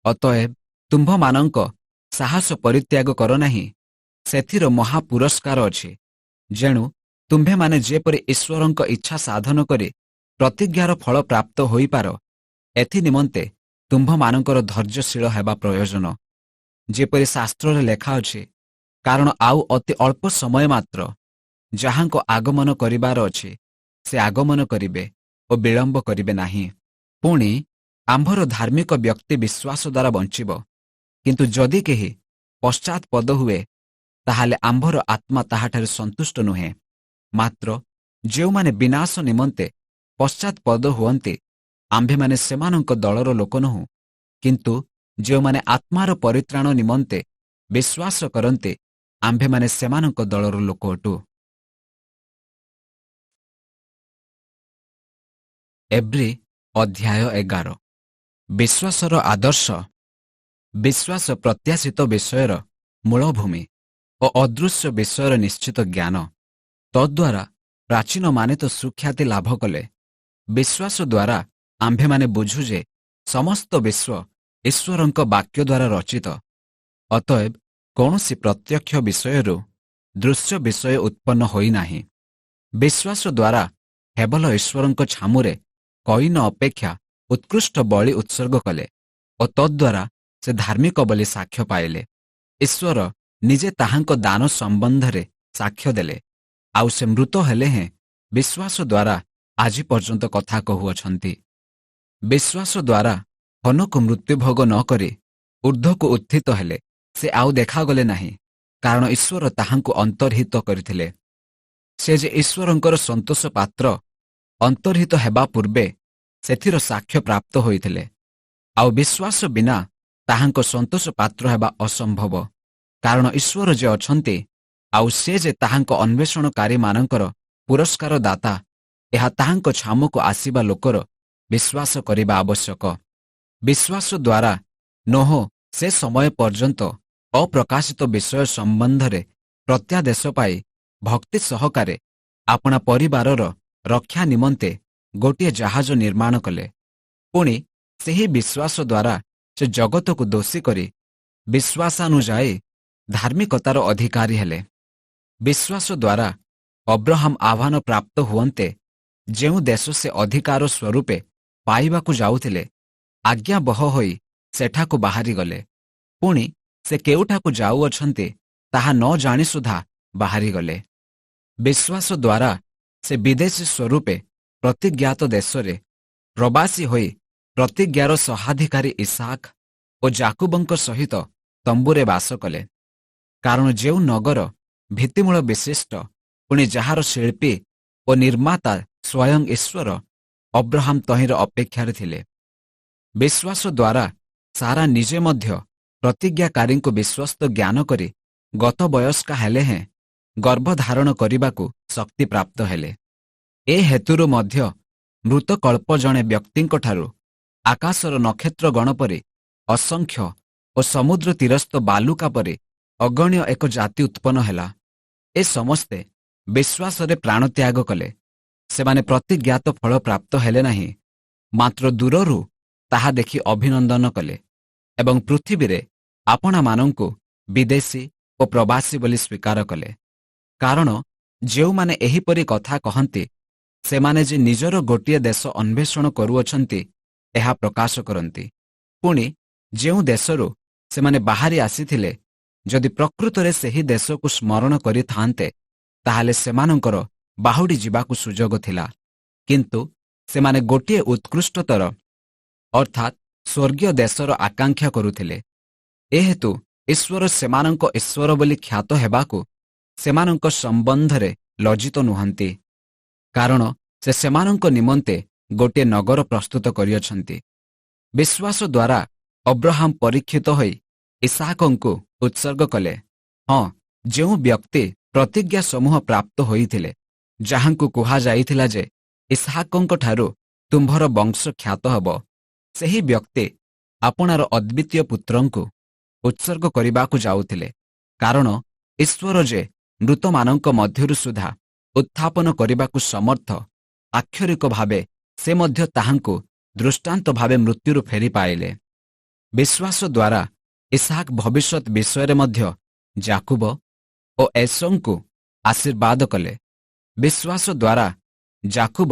ଅତଏବ ତୁମ୍ଭମାନଙ୍କ ସାହସ ପରିତ୍ୟାଗ କର ନାହିଁ, ସେଥିର ମହାପୁରସ୍କାର ଅଛି। ଯେଣୁ ତୁମ୍ଭେମାନେ ଯେପରି ଈଶ୍ୱରଙ୍କ ଇଚ୍ଛା ସାଧନ କରି ପ୍ରତିଜ୍ଞାର ଫଳ ପ୍ରାପ୍ତ ହୋଇପାର, ଏଥିନିମନ୍ତେ ତୁମ୍ଭମାନଙ୍କର ଧୈର୍ଯ୍ୟଶୀଳ ହେବା ପ୍ରୟୋଜନ। ଯେପରି ଶାସ୍ତ୍ରରେ ଲେଖା ଅଛି, କାରଣ ଆଉ ଅତି ଅଳ୍ପ ସମୟ ମାତ୍ର, ଯାହାଙ୍କ ଆଗମନ କରିବାର ଅଛି ସେ ଆଗମନ କରିବେ ଓ ବିଳମ୍ବ କରିବେ ନାହିଁ। ପୁଣି ଆମ୍ଭର ଧାର୍ମିକ ବ୍ୟକ୍ତି ବିଶ୍ୱାସ ଦ୍ୱାରା ବଞ୍ଚିବ। କିନ୍ତୁ ଯଦି କେହି ପଶ୍ଚାତପଦ ହୁଏ, ତାହେଲେ ଆମ୍ଭର ଆତ୍ମା ତାହାଠାରେ ସନ୍ତୁଷ୍ଟ ନୁହେଁ। ମାତ୍ର ଯେଉଁମାନେ ବିନାଶ ନିମନ୍ତେ ପଶ୍ଚାତପଦ ହୁଅନ୍ତି, ଆମ୍ଭେମାନେ ସେମାନଙ୍କ ଦଳର ଲୋକ ନୋହୁଁ। କିନ୍ତୁ ଯେଉଁମାନେ ଆତ୍ମାର ପରିତ୍ରାଣ ନିମନ୍ତେ ବିଶ୍ୱାସ କରନ୍ତି, ଆମ୍ଭେମାନେ ସେମାନଙ୍କ ଦଳର ଲୋକ ଅଟୁ। ଏବ୍ରୀ ଅଧ୍ୟାୟ 11। ବିଶ୍ୱାସର ଆଦର୍ଶ। ବିଶ୍ୱାସ ପ୍ରତ୍ୟାଶିତ ବିଷୟର ମୂଳଭୂମି ଓ ଅଦୃଶ୍ୟ ବିଷୟର ନିଶ୍ଚିତ ଜ୍ଞାନ। ତଦ୍ୱାରା ପ୍ରାଚୀନମାନେ ତ ସୁଖ୍ୟାତି ଲାଭ କଲେ। ବିଶ୍ୱାସ ଦ୍ୱାରା ଆମ୍ଭେମାନେ ବୁଝୁ ଯେ ସମସ୍ତ ବିଶ୍ୱ ଈଶ୍ୱରଙ୍କ ବାକ୍ୟ ଦ୍ୱାରା ରଚିତ। ଅତଏବ କୌଣସି ପ୍ରତ୍ୟକ୍ଷ ବିଷୟରୁ ଦୃଶ୍ୟ ବିଷୟ ଉତ୍ପନ୍ନ ହୋଇନାହିଁ। ବିଶ୍ୱାସ ଦ୍ୱାରା ହେବଲ ଈଶ୍ୱରଙ୍କ ଛାମୁରେ କଇନ ଅପେକ୍ଷା ଉତ୍କୃଷ୍ଟ ବଳି ଉତ୍ସର୍ଗ କଲେ ଓ ତଦ୍ୱାରା ସେ ଧାର୍ମିକ ବୋଲି ସାକ୍ଷ୍ୟ ପାଇଲେ। ଈଶ୍ୱର ନିଜେ ତାହାଙ୍କ ଦାନ ସମ୍ବନ୍ଧରେ ସାକ୍ଷ୍ୟ ଦେଲେ, ଆଉ ସେ ମୃତ ହେଲେ ହେଁ ବିଶ୍ୱାସ ଦ୍ୱାରା ଆଜି ପର୍ଯ୍ୟନ୍ତ କଥା କହୁଅଛନ୍ତି। ବିଶ୍ୱାସ ଦ୍ୱାରା ହନୋକ ମୃତ୍ୟୁଭୋଗ ନ କରି ଊର୍ଦ୍ଧ୍ୱକୁ ଉତ୍ଥିତ ହେଲେ। ସେ ଆଉ ଦେଖାଗଲେ ନାହିଁ, କାରଣ ଈଶ୍ୱର ତାହାଙ୍କୁ ଅନ୍ତର୍ହିତ କରିଥିଲେ। ସେ ଯେ ଈଶ୍ୱରଙ୍କର ସନ୍ତୋଷ ପାତ୍ର, ଅନ୍ତର୍ହିତ ହେବା ପୂର୍ବେ ସେଥିର ସାକ୍ଷ୍ୟ ପ୍ରାପ୍ତ ହୋଇଥିଲେ। ଆଉ ବିଶ୍ୱାସ ବିନା ତାହାଙ୍କ ସନ୍ତୋଷ ପାତ୍ର ହେବା ଅସମ୍ଭବ। କାରଣ ଈଶ୍ୱର ଯେ ଅଛନ୍ତି, ଆଉ ସେ ଯେ ତାହାଙ୍କ ଅନ୍ୱେଷଣକାରୀମାନଙ୍କର ପୁରସ୍କାର ଦାତା, ଏହା ତାହାଙ୍କ ଛାମୁକୁ ଆସିବା ଲୋକର ବିଶ୍ୱାସ କରିବା ଆବଶ୍ୟକ। ବିଶ୍ୱାସ ଦ୍ୱାରା ନୋହ ସେ ସମୟ ପର୍ଯ୍ୟନ୍ତ ଅପ୍ରକାଶିତ ବିଷୟ ସମ୍ବନ୍ଧରେ ପ୍ରତ୍ୟାଦେଶ ପାଇ ଭକ୍ତି ସହକାରେ ଆପଣା ପରିବାରର ରକ୍ଷା ନିମନ୍ତେ ଗୋଟିଏ ଜାହାଜ ନିର୍ମାଣ କଲେ। ପୁଣି ସେହି ବିଶ୍ୱାସ ଦ୍ୱାରା ସେ ଜଗତକୁ ଦୋଷୀ କରି ବିଶ୍ୱାସାନୁଯାୟୀ ଧାର୍ମିକତାର ଅଧିକାରୀ ହେଲେ। ବିଶ୍ୱାସ ଦ୍ୱାରା ଅବ୍ରାହମ ଆହ୍ୱାନ ପ୍ରାପ୍ତ ହୁଅନ୍ତେ ଯେଉଁ ଦେଶ ସେ ଅଧିକାର ସ୍ୱରୂପେ ପାଇବାକୁ ଯାଉଥିଲେ, ଆଜ୍ଞାବହ ହୋଇ ସେଠାକୁ ବାହାରିଗଲେ। ପୁଣି ସେ କେଉଁଠାକୁ ଯାଉଅଛନ୍ତି ତାହା ନ ଜାଣି ସୁଦ୍ଧା ବାହାରିଗଲେ। ବିଶ୍ୱାସ ଦ୍ୱାରା ସେ ବିଦେଶୀ ସ୍ୱରୂପେ ପ୍ରତିଜ୍ଞାତ ଦେଶରେ ପ୍ରବାସୀ ହୋଇ ପ୍ରତିଜ୍ଞାର ସହାଧିକାରୀ ଇସାକ ଓ ଜାକୁବଙ୍କ ସହିତ ତମ୍ବୁରେ ବାସ କଲେ। କାରଣ ଯେଉଁ ନଗର ଭିତ୍ତିମୂଳ ବିଶିଷ୍ଟ, ପୁଣି ଯାହାର ଶିଳ୍ପୀ ଓ ନିର୍ମାତା ସ୍ୱୟଂ ଈଶ୍ୱର, ଅବ୍ରାହମ ତହିଁର ଅପେକ୍ଷାରେ ଥିଲେ। ବିଶ୍ୱାସ ଦ୍ୱାରା ସାରା ନିଜେ ମଧ୍ୟ ପ୍ରତିଜ୍ଞାକାରୀଙ୍କୁ ବିଶ୍ୱସ୍ତ ଜ୍ଞାନ କରି ଗତବୟସ୍କା ହେଲେ ହେଁ ଗର୍ଭଧାରଣ କରିବାକୁ ଶକ୍ତି ପ୍ରାପ୍ତ ହେଲେ। ଏ ହେତୁରୁ ମଧ୍ୟ ମୃତକଳ୍ପ ଜଣେ ବ୍ୟକ୍ତିଙ୍କଠାରୁ ଆକାଶର ନକ୍ଷତ୍ରଗଣ ପରି ଅସଂଖ୍ୟ ଓ ସମୁଦ୍ର ତୀରସ୍ଥ ବାଲୁକା ପରି ଅଗଣ୍ୟ ଏକ ଜାତି ଉତ୍ପନ୍ନ ହେଲା। ଏ ସମସ୍ତେ ବିଶ୍ୱାସରେ ପ୍ରାଣତ୍ୟାଗ କଲେ। ସେମାନେ ପ୍ରତିଜ୍ଞାତ ଫଳ ପ୍ରାପ୍ତ ହେଲେ ନାହିଁ, ମାତ୍ର ଦୂରରୁ ତାହା ଦେଖି ଅଭିନନ୍ଦନ କଲେ ଏବଂ ପୃଥିବୀରେ ଆପଣାମାନଙ୍କୁ ବିଦେଶୀ ଓ ପ୍ରବାସୀ ବୋଲି ସ୍ୱୀକାର କଲେ। କାରଣ ଯେଉଁମାନେ ଏହିପରି କଥା କହନ୍ତି, ସେମାନେ ଯେ ନିଜର ଗୋଟିଏ ଦେଶ ଅନ୍ୱେଷଣ କରୁଅଛନ୍ତି, ଏହା ପ୍ରକାଶ କରନ୍ତି। ପୁଣି ଯେଉଁ ଦେଶରୁ ସେମାନେ ବାହାରି ଆସିଥିଲେ, ଯଦି ପ୍ରକୃତରେ ସେହି ଦେଶକୁ ସ୍ମରଣ କରିଥାନ୍ତେ, ତାହେଲେ ସେମାନଙ୍କର ବାହୁଡ଼ି ଯିବାକୁ ସୁଯୋଗ ଥିଲା। କିନ୍ତୁ ସେମାନେ ଗୋଟିଏ ଉତ୍କୃଷ୍ଟତର ଅର୍ଥାତ୍ ସ୍ୱର୍ଗୀୟ ଦେଶର ଆକାଂକ୍ଷା କରୁଥିଲେ। ଏହେତୁ ଈଶ୍ୱର ସେମାନଙ୍କ ଈଶ୍ୱର ବୋଲି ଖ୍ୟାତ ହେବାକୁ ସେମାନଙ୍କ ସମ୍ବନ୍ଧରେ ଲଜ୍ଜିତ ନୁହନ୍ତି, କାରଣ ସେ ସେମାନଙ୍କ ନିମନ୍ତେ ଗୋଟିଏ ନଗର ପ୍ରସ୍ତୁତ କରିଅଛନ୍ତି। ବିଶ୍ୱାସ ଦ୍ୱାରା ଅବ୍ରାହମ ପରୀକ୍ଷିତ ହୋଇ ଇସାକଙ୍କୁ ଉତ୍ସର୍ଗ କଲେ। ହଁ, ଯେଉଁ ବ୍ୟକ୍ତି ପ୍ରତିଜ୍ଞା ସମୂହ ପ୍ରାପ୍ତ ହୋଇଥିଲେ, ଯାହାଙ୍କୁ କୁହାଯାଇଥିଲା ଯେ ଇସାକଙ୍କଠାରୁ ତୁମ୍ଭର ବଂଶ ଖ୍ୟାତ ହେବ, ସେହି ବ୍ୟକ୍ତି ଆପଣାର ଅଦ୍ୱିତୀୟ ପୁତ୍ରଙ୍କୁ ଉତ୍ସର୍ଗ କରିବାକୁ ଯାଉଥିଲେ, କାରଣ ଈଶ୍ୱର ଯେ ମୃତମାନଙ୍କ ମଧ୍ୟରୁ ସୁଦ୍ଧା ଉତ୍ଥାପନ କରିବାକୁ ସମର୍ଥ, ଆକ୍ଷରିକ ଭାବେ ସେ ମଧ୍ୟ ତାହାଙ୍କୁ ଦୃଷ୍ଟାନ୍ତ ଭାବେ ମୃତ୍ୟୁରୁ ଫେରି ପାଇଲେ। ବିଶ୍ୱାସ ଦ୍ୱାରା ଇସାକ ଭବିଷ୍ୟତ ବିଷୟରେ ମଧ୍ୟ ଯାକୁବ ଓ ଏସୌଙ୍କୁ ଆଶୀର୍ବାଦ କଲେ। ବିଶ୍ୱାସ ଦ୍ୱାରା ଯାକୁବ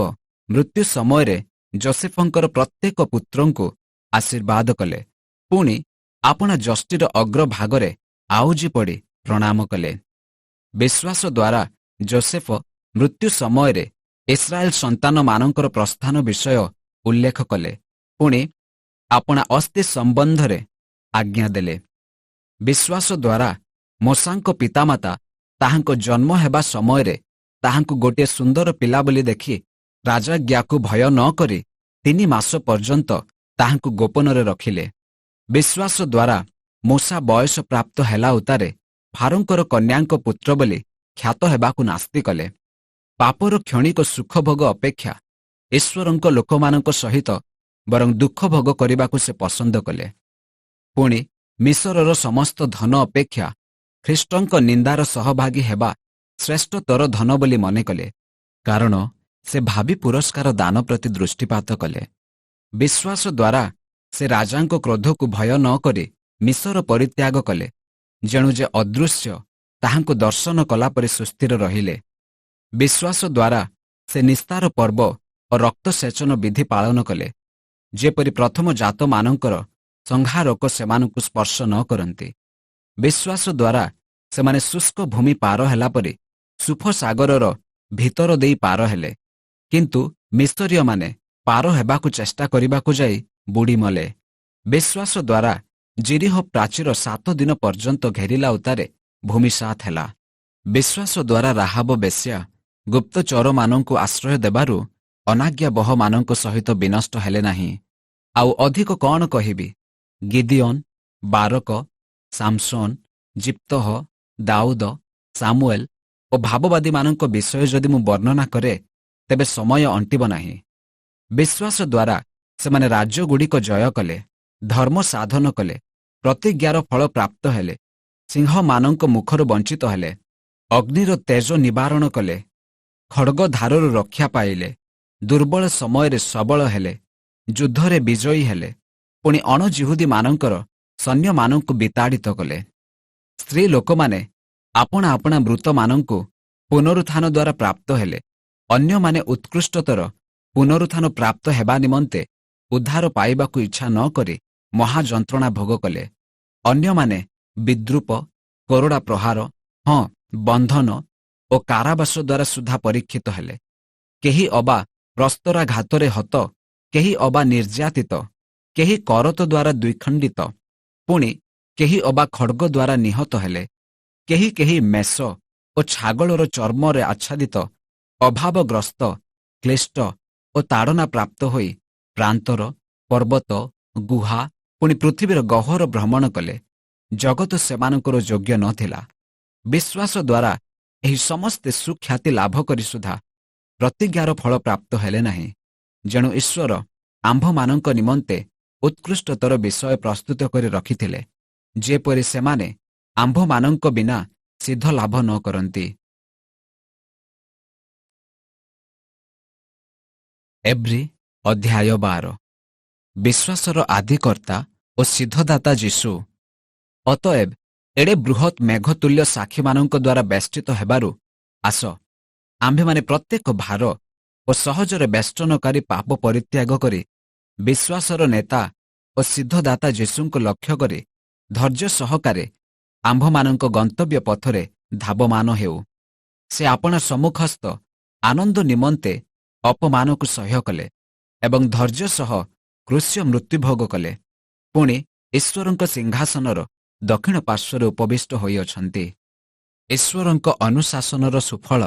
ମୃତ୍ୟୁ ସମୟରେ ଯୋସେଫଙ୍କର ପ୍ରତ୍ୟେକ ପୁତ୍ରଙ୍କୁ ଆଶୀର୍ବାଦ କଲେ, ପୁଣି ଆପଣା ଯଷ୍ଟିର ଅଗ୍ରଭାଗରେ ଆଉଜି ପଡ଼ି ପ୍ରଣାମ କଲେ। ବିଶ୍ୱାସ ଦ୍ୱାରା ଯୋସେଫ ମୃତ୍ୟୁ ସମୟରେ ଇସ୍ରାଏଲ ସନ୍ତାନମାନଙ୍କର ପ୍ରସ୍ଥାନ ବିଷୟ ଉଲ୍ଲେଖ କଲେ, ପୁଣି ଆପଣା ଅସ୍ଥି ସମ୍ବନ୍ଧରେ ଆଜ୍ଞା ଦେଲେ। ବିଶ୍ୱାସ ଦ୍ୱାରା ମୋଶାଙ୍କ ପିତାମାତା ତାହାଙ୍କ ଜନ୍ମ ହେବା ସମୟରେ ତାହାଙ୍କୁ ଗୋଟିଏ ସୁନ୍ଦର ପିଲା ବୋଲି ଦେଖି ରାଜାଜ୍ଞାକୁ ଭୟ ନ କରି 3 ମାସ ପର୍ଯ୍ୟନ୍ତ ତାହାଙ୍କୁ ଗୋପନରେ ରଖିଲେ। ବିଶ୍ୱାସ ଦ୍ୱାରା ମୋଶା ବୟସ ପ୍ରାପ୍ତ ହେଲା ଉତ୍ତାରେ ଫାରୋଙ୍କର କନ୍ୟାଙ୍କ ପୁତ୍ର ବୋଲି ଖ୍ୟାତ ହେବାକୁ ନାସ୍ତି କଲେ। ପାପର କ୍ଷଣିକ ସୁଖଭୋଗ ଅପେକ୍ଷା ଈଶ୍ୱରଙ୍କ ଲୋକମାନଙ୍କ ସହିତ ବରଂ ଦୁଃଖ ଭୋଗ କରିବାକୁ ସେ ପସନ୍ଦ କଲେ। ପୁଣି ମିଶରର ସମସ୍ତ ଧନ ଅପେକ୍ଷା ଖ୍ରୀଷ୍ଟଙ୍କ ନିନ୍ଦାର ସହଭାଗୀ ହେବା ଶ୍ରେଷ୍ଠତର ଧନ ବୋଲି ମନେ କଲେ, କାରଣ ସେ ଭାବି ପୁରସ୍କାର ଦାନ ପ୍ରତି ଦୃଷ୍ଟିପାତ କଲେ। ବିଶ୍ୱାସ ଦ୍ୱାରା ସେ ରାଜାଙ୍କ କ୍ରୋଧକୁ ଭୟ ନ କରି ମିଶର ପରିତ୍ୟାଗ କଲେ, ଯେଣୁ ଯେ ଅଦୃଶ୍ୟ ତାହାଙ୍କୁ ଦର୍ଶନ କଲାପରି ସୁସ୍ଥିର ରହିଲେ। ବିଶ୍ୱାସ ଦ୍ୱାରା ସେ ନିସ୍ତାର ପର୍ବ ଓ ରକ୍ତସେଚନ ବିଧି ପାଳନ କଲେ, ଯେପରି ପ୍ରଥମ ଜାତମାନଙ୍କର ସଂହାରକ ସେମାନଙ୍କୁ ସ୍ପର୍ଶ ନ କରନ୍ତି। ବିଶ୍ୱାସ ଦ୍ୱାରା ସେମାନେ ଶୁଷ୍କ ଭୂମି ପାର ହେଲା ପରି ସୁଫ ସାଗରର ଭିତର ଦେଇ ପାର ହେଲେ, କିନ୍ତୁ ମିଶରୀୟମାନେ ପାର ହେବାକୁ ଚେଷ୍ଟା କରିବାକୁ ଯାଇ ବୁଡ଼ି ମଲେ। ବିଶ୍ୱାସ ଦ୍ୱାରା ଜିରିହ ପ୍ରାଚୀର 7 ଦିନ ପର୍ଯ୍ୟନ୍ତ ଘେରିଲା ଉତ୍ତାରେ ଭୂମି ସାତ୍ ହେଲା। ବିଶ୍ୱାସ ଦ୍ୱାରା ରାହାବ ବେଶ୍ୟା ଗୁପ୍ତଚରମାନଙ୍କୁ ଆଶ୍ରୟ ଦେବାରୁ ଅନାଜ୍ଞାବହମାନଙ୍କ ସହିତ ବିନଷ୍ଟ ହେଲେ ନାହିଁ। ଆଉ ଅଧିକ କ'ଣ କହିବି? ଗିଦିଓନ, ବାରକ, ସାମସୋନ, ଜିପ୍ତହ, ଦାଉଦ, ସାମୁଏଲ ଓ ଭାବବାଦୀମାନଙ୍କ ବିଷୟ ଯଦି ମୁଁ ବର୍ଣ୍ଣନା କରେ, ତେବେ ସମୟ ଅଣ୍ଟିବ ନାହିଁ। ବିଶ୍ୱାସ ଦ୍ୱାରା ସେମାନେ ରାଜ୍ୟଗୁଡ଼ିକ ଜୟ କଲେ, ଧର୍ମ ସାଧନ କଲେ, ପ୍ରତିଜ୍ଞାର ଫଳ ପ୍ରାପ୍ତ ହେଲେ, ସିଂହମାନଙ୍କ ମୁଖରୁ ବଞ୍ଚିତ ହେଲେ, ଅଗ୍ନିର ତେଜ ନିବାରଣ କଲେ, ଖଡ଼୍ଗଧାରରୁ ରକ୍ଷା ପାଇଲେ, ଦୁର୍ବଳ ସମୟରେ ସବଳ ହେଲେ, ଯୁଦ୍ଧରେ ବିଜୟୀ ହେଲେ, ପୁଣି ଅଣଜିହୁଦୀମାନଙ୍କର ସୈନ୍ୟମାନଙ୍କୁ ବିତାଡ଼ିତ କଲେ। ସ୍ତ୍ରୀ ଲୋକମାନେ ଆପଣା ଆପଣା ମୃତମାନଙ୍କୁ ପୁନରୁତ୍ଥାନ ଦ୍ୱାରା ପ୍ରାପ୍ତ ହେଲେ, ଅନ୍ୟମାନେ ଉତ୍କୃଷ୍ଟତର ପୁନରୁତ୍ଥାନ ପ୍ରାପ୍ତ ହେବା ନିମନ୍ତେ ଉଦ୍ଧାର ପାଇବାକୁ ଇଚ୍ଛା ନ କରି ମହାଯନ୍ତ୍ରଣା ଭୋଗ କଲେ। ଅନ୍ୟମାନେ ବିଦ୍ରୂପ, କୋରଡ଼ା ପ୍ରହାର, ହଁ ବନ୍ଧନ ଓ କାରାବାସ ଦ୍ୱାରା ସୁଦ୍ଧା ପରୀକ୍ଷିତ ହେଲେ। କେହି ଅବା ପ୍ରସ୍ତରାଘାତରେ ହତ, କେହି ଅବା ନିର୍ଯାତିତ, କେହି କରତ ଦ୍ୱାରା ଦ୍ୱିଖଣ୍ଡିତ, ପୁଣି କେହି ଅବା ଖଡ଼୍ଗ ଦ୍ୱାରା ନିହତ ହେଲେ। କେହି କେହି ମେଷ ଓ ଛାଗଳର ଚର୍ମରେ ଆଚ୍ଛାଦିତ, ଅଭାବଗ୍ରସ୍ତ, କ୍ଳିଷ୍ଟ ଓ ତାଡ଼ନା ପ୍ରାପ୍ତ ହୋଇ ପ୍ରାନ୍ତର, ପର୍ବତ, ଗୁହା, ପୁଣି ପୃଥିବୀର ଗହ୍ୱର ଭ୍ରମଣ କଲେ। ଜଗତ ସେମାନଙ୍କର ଯୋଗ୍ୟ ନଥିଲା। ବିଶ୍ୱାସ ଦ୍ୱାରା ଏହି ସମସ୍ତେ ସୁଖ୍ୟାତି ଲାଭ କରି ସୁଦ୍ଧା ପ୍ରତିଜ୍ଞାର ଫଳ ପ୍ରାପ୍ତ ହେଲେ ନାହିଁ, ଯେଣୁ ଈଶ୍ୱର ଆମ୍ଭମାନଙ୍କ ନିମନ୍ତେ ଉତ୍କୃଷ୍ଟତର ବିଷୟ ପ୍ରସ୍ତୁତ କରି ରଖିଥିଲେ, ଯେପରି ସେମାନେ ଆମ୍ଭମାନଙ୍କ ବିନା ସିଦ୍ଧ ଲାଭ ନ କରନ୍ତି। ଏବ୍ରୀ ଅଧ୍ୟାୟ 12। ବିଶ୍ୱାସର ଆଦିକର୍ତ୍ତା ଓ ସିଦ୍ଧଦାତା ଯୀଶୁ। ଅତଏବ ଏଡ଼େ ବୃହତ୍ ମେଘତୁଲ୍ୟ ସାକ୍ଷୀମାନଙ୍କ ଦ୍ୱାରା ବେଷ୍ଟିତ ହେବାରୁ ଆସ, ଆମ୍ଭେମାନେ ପ୍ରତ୍ୟେକ ଭାର ଓ ସହଜରେ ବେଷ୍ଟନକାରୀ ପାପ ପରିତ୍ୟାଗ କରି ବିଶ୍ୱାସର ନେତା ଓ ସିଦ୍ଧଦାତା ଯୀଶୁଙ୍କୁ ଲକ୍ଷ୍ୟ କରି ଧୈର୍ଯ୍ୟ ସହକାରେ ଆମ୍ଭମାନଙ୍କ ଗନ୍ତବ୍ୟ ପଥରେ ଧାବମାନ ହେଉ। ସେ ଆପଣା ସମ୍ମୁଖସ୍ଥ ଆନନ୍ଦ ନିମନ୍ତେ ଅପମାନକୁ ସହ୍ୟ କଲେ ଏବଂ ଧୈର୍ଯ୍ୟ ସହ କ୍ରୁଶ୍ୟ ମୃତ୍ୟୁଭୋଗ କଲେ। ପୁଣି ଈଶ୍ୱରଙ୍କ ସିଂହାସନର ଦକ୍ଷିଣ ପାର୍ଶ୍ୱରେ ଉପବିଷ୍ଟ ହୋଇଅଛନ୍ତି। ଈଶ୍ୱରଙ୍କ ଅନୁଶାସନର ସୁଫଳ।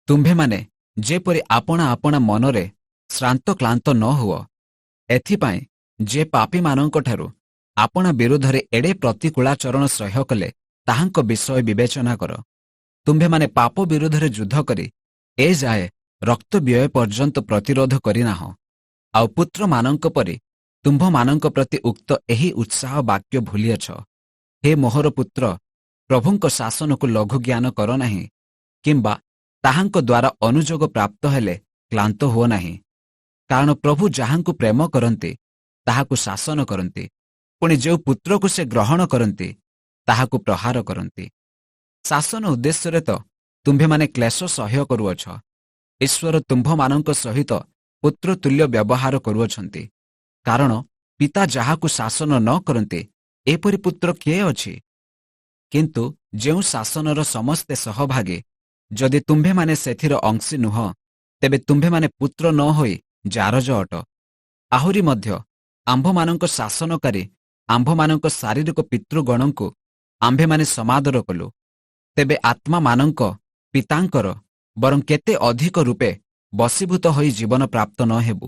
ତୁମ୍ଭେମାନେ ଯେପରି ଆପଣା ଆପଣା ମନରେ ଶ୍ରାନ୍ତ କ୍ଳାନ୍ତ ନ ହୁଅ, ଏଥିପାଇଁ ଯେ ପାପୀମାନଙ୍କଠାରୁ ଆପଣା ବିରୁଦ୍ଧରେ ଏଡ଼େ ପ୍ରତିକୂଳାଚରଣ ସହ୍ୟ କଲେ ତାହାଙ୍କ ବିଷୟ ବିବେଚନା କର। ତୁମ୍ଭେମାନେ ପାପ ବିରୁଦ୍ଧରେ ଯୁଦ୍ଧ କରି ଏଯାଏ ରକ୍ତ ବ୍ୟୟ ପର୍ଯ୍ୟନ୍ତ ପ୍ରତିରୋଧ କରିନାହଁ। ଆଉ ପୁତ୍ରମାନଙ୍କ ପରି ତୁମ୍ଭମାନଙ୍କ ପ୍ରତି ଉକ୍ତ ଏହି ଉତ୍ସାହ ବାକ୍ୟ ଭୁଲିଅଛ। ହେ ମୋହର ପୁତ୍ର, ପ୍ରଭୁଙ୍କ ଶାସନକୁ ଲଘୁ ଜ୍ଞାନ କର ନାହିଁ, କିମ୍ବା ତାହାଙ୍କ ଦ୍ୱାରା ଅନୁଯୋଗ ପ୍ରାପ୍ତ ହେଲେ କ୍ଳାନ୍ତ ହୁଅ ନାହିଁ। କାରଣ ପ୍ରଭୁ ଯାହାଙ୍କୁ ପ୍ରେମ କରନ୍ତି ତାହାକୁ ଶାସନ କରନ୍ତି, ପୁଣି ଯେଉଁ ପୁତ୍ରକୁ ସେ ଗ୍ରହଣ କରନ୍ତି ତାହାକୁ ପ୍ରହାର କରନ୍ତି। ଶାସନ ଉଦ୍ଦେଶ୍ୟରେ ତ ତୁମ୍ଭେମାନେ କ୍ଲେଶ ସହ୍ୟ କରୁଅଛ। ଈଶ୍ୱର ତୁମ୍ଭମାନଙ୍କ ସହିତ ପୁତ୍ରତୁଲ୍ୟ ବ୍ୟବହାର କରୁଅଛନ୍ତି। କାରଣ ପିତା ଯାହାକୁ ଶାସନ ନ କରନ୍ତି ଏପରି ପୁତ୍ର କିଏ ଅଛି? କିନ୍ତୁ ଯେଉଁ ଶାସନର ସମସ୍ତେ ସହଭାଗୀ, ଯଦି ତୁମ୍ଭେମାନେ ସେଥିର ଅଂଶୀ ନୁହଁ, ତେବେ ତୁମ୍ଭେମାନେ ପୁତ୍ର ନ ହୋଇ ଜାରଜ ଅଟ। ଆହୁରି ମଧ୍ୟ ଆମ୍ଭମାନଙ୍କ ଶାସନକାରୀ ଆମ୍ଭମାନଙ୍କ ଶାରୀରିକ ପିତୃଗଣଙ୍କୁ ଆମ୍ଭେମାନେ ସମାଦର କଲୁ, ତେବେ ଆତ୍ମାମାନଙ୍କ ପିତାଙ୍କର ବରଂ କେତେ ଅଧିକ ରୂପେ ବଶୀଭୂତ ହୋଇ ଜୀବନ ପ୍ରାପ୍ତ ନ ହେବୁ।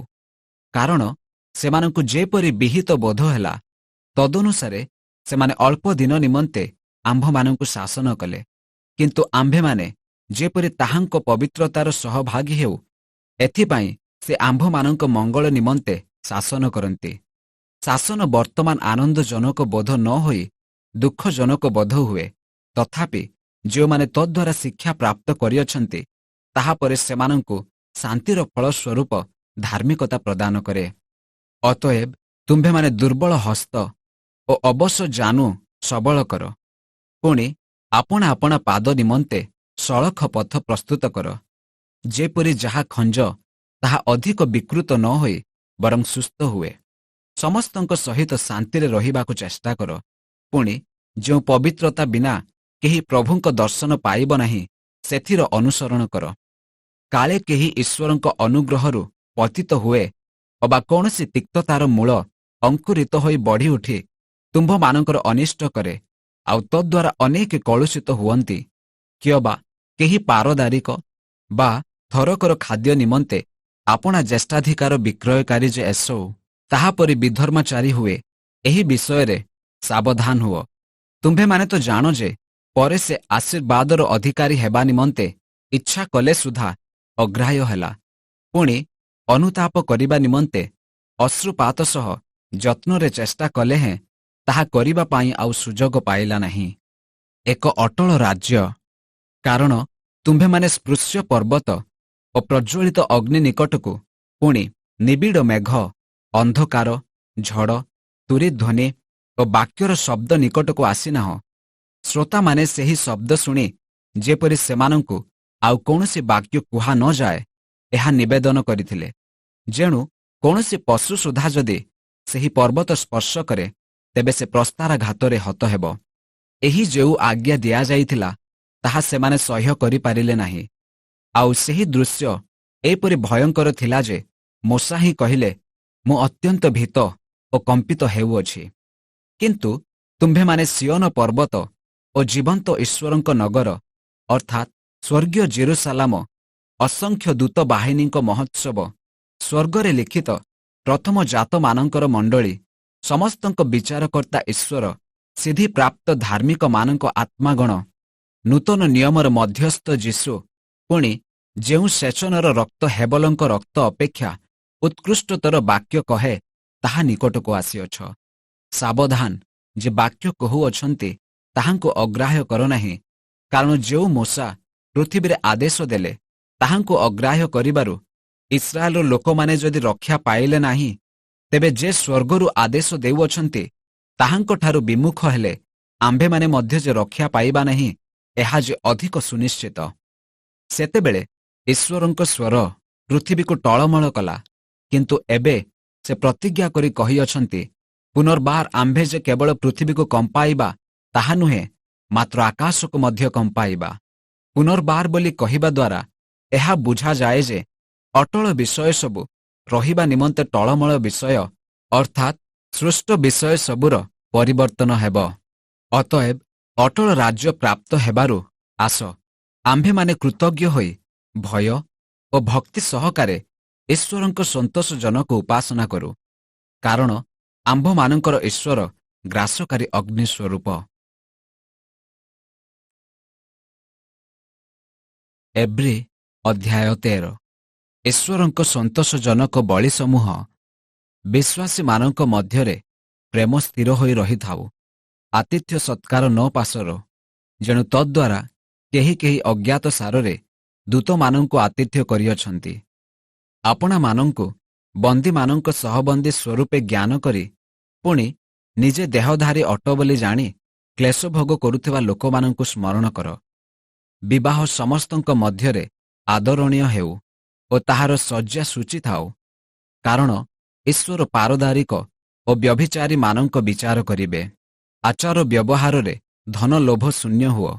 କାରଣ ସେମାନଙ୍କୁ ଯେପରି ବିହିତ ବୋଧ ହେଲା, ତଦନୁସାରେ ସେମାନେ ଅଳ୍ପ ଦିନ ନିମନ୍ତେ ଆମ୍ଭମାନଙ୍କୁ ଶାସନ କଲେ। କିନ୍ତୁ ଆମ୍ଭେମାନେ ଯେପରି ତାହାଙ୍କ ପବିତ୍ରତାର ସହଭାଗୀ ହେଉ, ଏଥିପାଇଁ ସେ ଆମ୍ଭମାନଙ୍କ ମଙ୍ଗଳ ନିମନ୍ତେ ଶାସନ କରନ୍ତି। ଶାସନ ବର୍ତ୍ତମାନ ଆନନ୍ଦଜନକ ବୋଧ ନ ହୋଇ ଦୁଃଖଜନକ ବୋଧ ହୁଏ। ତଥାପି ଯେଉଁମାନେ ତଦ୍ୱାରା ଶିକ୍ଷା ପ୍ରାପ୍ତ କରିଅଛନ୍ତି, ତାହାପରେ ସେମାନଙ୍କୁ ଶାନ୍ତିର ଫଳ ସ୍ୱରୂପ ଧାର୍ମିକତା ପ୍ରଦାନ କରେ। ଅତଏବ ତୁମ୍ଭେମାନେ ଦୁର୍ବଳ ହସ୍ତ ଓ ଅବଶ ଜାନୁ ସବଳ କର। ପୁଣି ଆପଣା ଆପଣା ପାଦ ନିମନ୍ତେ ସଳଖ ପଥ ପ୍ରସ୍ତୁତ କର, ଯେପରି ଯାହା ଖଞ୍ଜ ତାହା ଅଧିକ ବିକୃତ ନ ହୋଇ ବରଂ ସୁସ୍ଥ ହୁଏ। ସମସ୍ତଙ୍କ ସହିତ ଶାନ୍ତିରେ ରହିବାକୁ ଚେଷ୍ଟା କର। ପୁଣି ଯେଉଁ ପବିତ୍ରତା ବିନା କେହି ପ୍ରଭୁଙ୍କ ଦର୍ଶନ ପାଇବ ନାହିଁ, ସେଥିର ଅନୁସରଣ କର। କାଳେ କେହି ଈଶ୍ୱରଙ୍କ ଅନୁଗ୍ରହରୁ ପତିତ ହୁଏ ଅବା କୌଣସି ତିକ୍ତତାର ମୂଳ ଅଙ୍କୁରିତ ହୋଇ ବଢ଼ି ଉଠି ତୁମ୍ଭମାନଙ୍କର ଅନିଷ୍ଟ କରେ, ଆଉ ତଦ୍ୱାରା ଅନେକ କଳୁଷିତ ହୁଅନ୍ତି। କିଅବା କେହି ପାରଦାରିକ ବା ଥରକର ଖାଦ୍ୟ ନିମନ୍ତେ ଆପଣା ଜ୍ୟେଷ୍ଠାଧିକାର ବିକ୍ରୟକାରୀ ଯେ ଏସଉ ତାହାପରି ବିଧର୍ମାଚାରୀ ହୁଏ, ଏହି ବିଷୟରେ ସାବଧାନ ହୁଅ। ତୁମ୍ଭେମାନେ ତ ଜାଣ ଯେ ପରେ ସେ ଆଶୀର୍ବାଦର ଅଧିକାରୀ ହେବା ନିମନ୍ତେ ଇଚ୍ଛା କଲେ ସୁଦ୍ଧା ଅଗ୍ରାହ୍ୟ ହେଲା। ପୁଣି ଅନୁତାପ କରିବା ନିମନ୍ତେ ଅଶ୍ରୁପାତ ସହ ଯତ୍ନରେ ଚେଷ୍ଟା କଲେ ହେଁ ତାହା କରିବା ପାଇଁ ଆଉ ସୁଯୋଗ ପାଇଲା ନାହିଁ। ଏକ ଅଟଳ ରାଜ୍ୟ। କାରଣ ତୁମ୍ଭେମାନେ ସ୍ପୃଶ୍ୟ ପର୍ବତ ଓ ପ୍ରଜ୍ୱଳିତ ଅଗ୍ନି ନିକଟକୁ, ପୁଣି ନିବିଡ଼ ମେଘ, ଅନ୍ଧକାର, ଝଡ଼, ତୁରିଧ୍ୱନି ଓ ବାକ୍ୟର ଶବ୍ଦ ନିକଟକୁ ଆସିନାହଁ। ଶ୍ରୋତାମାନେ ସେହି ଶବ୍ଦ ଶୁଣି ଯେପରି ସେମାନଙ୍କୁ ଆଉ କୌଣସି ବାକ୍ୟ କୁହା ନ ଯାଏ, ଏହା ନିବେଦନ କରିଥିଲେ। ଯେଣୁ କୌଣସି ପଶୁ ସୁଦ୍ଧା ଯଦି ସେହି ପର୍ବତ ସ୍ପର୍ଶ କରେ, ତେବେ ସେ ପ୍ରସ୍ତାରାଘାତରେ ହତ ହେବ। ଏହି ଯେଉଁ ଆଜ୍ଞା ଦିଆଯାଇଥିଲା ତାହା ସେମାନେ ସହ୍ୟ କରିପାରିଲେ ନାହିଁ। ଆଉ ସେହି ଦୃଶ୍ୟ ଏପରି ଭୟଙ୍କର ଥିଲା ଯେ ମୋଶା ହିଁ କହିଲେ, ମୁଁ ଅତ୍ୟନ୍ତ ଭୀତ ଓ କମ୍ପିତ ହେଉଅଛି। କିନ୍ତୁ ତୁମ୍ଭେମାନେ ସିଓନ ପର୍ବତ ଓ ଜୀବନ୍ତ ଈଶ୍ୱରଙ୍କ ନଗର ଅର୍ଥାତ୍ ସ୍ୱର୍ଗୀୟ ଜେରୁସାଲାମ, ଅସଂଖ୍ୟ ଦୂତ ବାହିନୀଙ୍କ ମହୋତ୍ସବ, ସ୍ୱର୍ଗରେ ଲିଖିତ ପ୍ରଥମ ଜାତମାନଙ୍କର ମଣ୍ଡଳୀ, ସମସ୍ତଙ୍କ ବିଚାରକର୍ତ୍ତା ଈଶ୍ୱର, ସିଦ୍ଧିପ୍ରାପ୍ତ ଧାର୍ମିକମାନଙ୍କ ଆତ୍ମାଗଣ, ନୂତନ ନିୟମର ମଧ୍ୟସ୍ଥ ଯୀଶୁ, ପୁଣି ଯେଉଁ ସେଚନର ରକ୍ତ ହେବଲଙ୍କ ରକ୍ତ ଅପେକ୍ଷା ଉତ୍କୃଷ୍ଟତର ବାକ୍ୟ କହେ, ତାହା ନିକଟକୁ ଆସିଅଛ। ସାବଧାନ, ଯେ ବାକ୍ୟ କହୁଅଛନ୍ତି ତାହାଙ୍କୁ ଅଗ୍ରାହ୍ୟ କର ନାହିଁ। କାରଣ ଯେଉଁ ମୋଶା ପୃଥିବୀରେ ଆଦେଶ ଦେଲେ ତାହାଙ୍କୁ ଅଗ୍ରାହ୍ୟ କରିବାରୁ ଇସ୍ରାଏଲର ଲୋକମାନେ ଯଦି ରକ୍ଷା ପାଇଲେ ନାହିଁ, ତେବେ ଯେ ସ୍ୱର୍ଗରୁ ଆଦେଶ ଦେଉଅଛନ୍ତି ତାହାଙ୍କଠାରୁ ବିମୁଖ ହେଲେ ଆମ୍ଭେମାନେ ମଧ୍ୟ ଯେ ରକ୍ଷା ପାଇବା ନାହିଁ, ଏହା ଯେ ଅଧିକ ସୁନିଶ୍ଚିତ। ସେତେବେଳେ ଈଶ୍ୱରଙ୍କ ସ୍ୱର ପୃଥିବୀକୁ ଟଳମଳ କଲା। କିନ୍ତୁ ଏବେ ସେ ପ୍ରତିଜ୍ଞା କରି କହିଅଛନ୍ତି, ପୁନର୍ବାର ଆମ୍ଭେ ଯେ କେବଳ ପୃଥିବୀକୁ କମ୍ପାଇବା ତାହା ନୁହେଁ, ମାତ୍ର ଆକାଶକୁ ମଧ୍ୟ କମ୍ପାଇବା। ପୁନର୍ବାର ବୋଲି କହିବା ଦ୍ୱାରା ଏହା ବୁଝାଯାଏ ଯେ ଅଟଳ ବିଷୟ ସବୁ ରହିବା ନିମନ୍ତେ ଟଳମଳ ବିଷୟ ଅର୍ଥାତ୍ ସୃଷ୍ଟ ବିଷୟ ସବୁର ପରିବର୍ତ୍ତନ ହେବ। ଅତଏବ ଅଟଳ ରାଜ୍ୟ ପ୍ରାପ୍ତ ହେବାରୁ ଆସ ଆମ୍ଭେମାନେ କୃତଜ୍ଞ ହୋଇ ଭୟ ଓ ଭକ୍ତି ସହକାରେ ଈଶ୍ୱରଙ୍କ ସନ୍ତୋଷଜନକ ଉପାସନା କରୁ, କାରଣ ଆମ୍ଭମାନଙ୍କର ଈଶ୍ୱର ଗ୍ରାସକାରୀ ଅଗ୍ନି ସ୍ୱରୂପ। ଏବ୍ରୀ ଅଧ୍ୟାୟ 13। ଈଶ୍ୱରଙ୍କ ସନ୍ତୋଷଜନକ ବଳି ସମୂହ ବିଶ୍ୱାସୀମାନଙ୍କ ମଧ୍ୟରେ ପ୍ରେମ ସ୍ଥିର ହୋଇ ରହିଥାଉ। ଆତିଥ୍ୟ ସତ୍କାର ନ ପାସର, ଯେଣୁ ତଦ୍ୱାରା କେହି କେହି ଅଜ୍ଞାତ ସାରରେ ଦୂତମାନଙ୍କୁ ଆତିଥ୍ୟ କରିଅଛନ୍ତି। ଆପଣାମାନଙ୍କୁ ବନ୍ଦୀମାନଙ୍କ ସହବନ୍ଦୀ ସ୍ୱରୂପେ ଜ୍ଞାନ କରି ପୁଣି ନିଜେ ଦେହଧାରୀ ଅଟ ବୋଲି ଜାଣି କ୍ଲେଶ ଭୋଗ କରୁଥିବା ଲୋକମାନଙ୍କୁ ସ୍ମରଣ କର। ବିବାହ ସମସ୍ତଙ୍କ ମଧ୍ୟରେ ଆଦରଣୀୟ ହେଉ ଓ ତାହାର ଶଯ୍ୟା ସୂଚୀ ଥାଉ, କାରଣ ଈଶ୍ୱର ପାରଦାରିକ ଓ ବ୍ୟଭିଚାରୀମାନଙ୍କ ବିଚାର କରିବେ। ଆଚାର ବ୍ୟବହାରରେ ଧନ ଲୋଭ ଶୂନ୍ୟ ହୁଅ।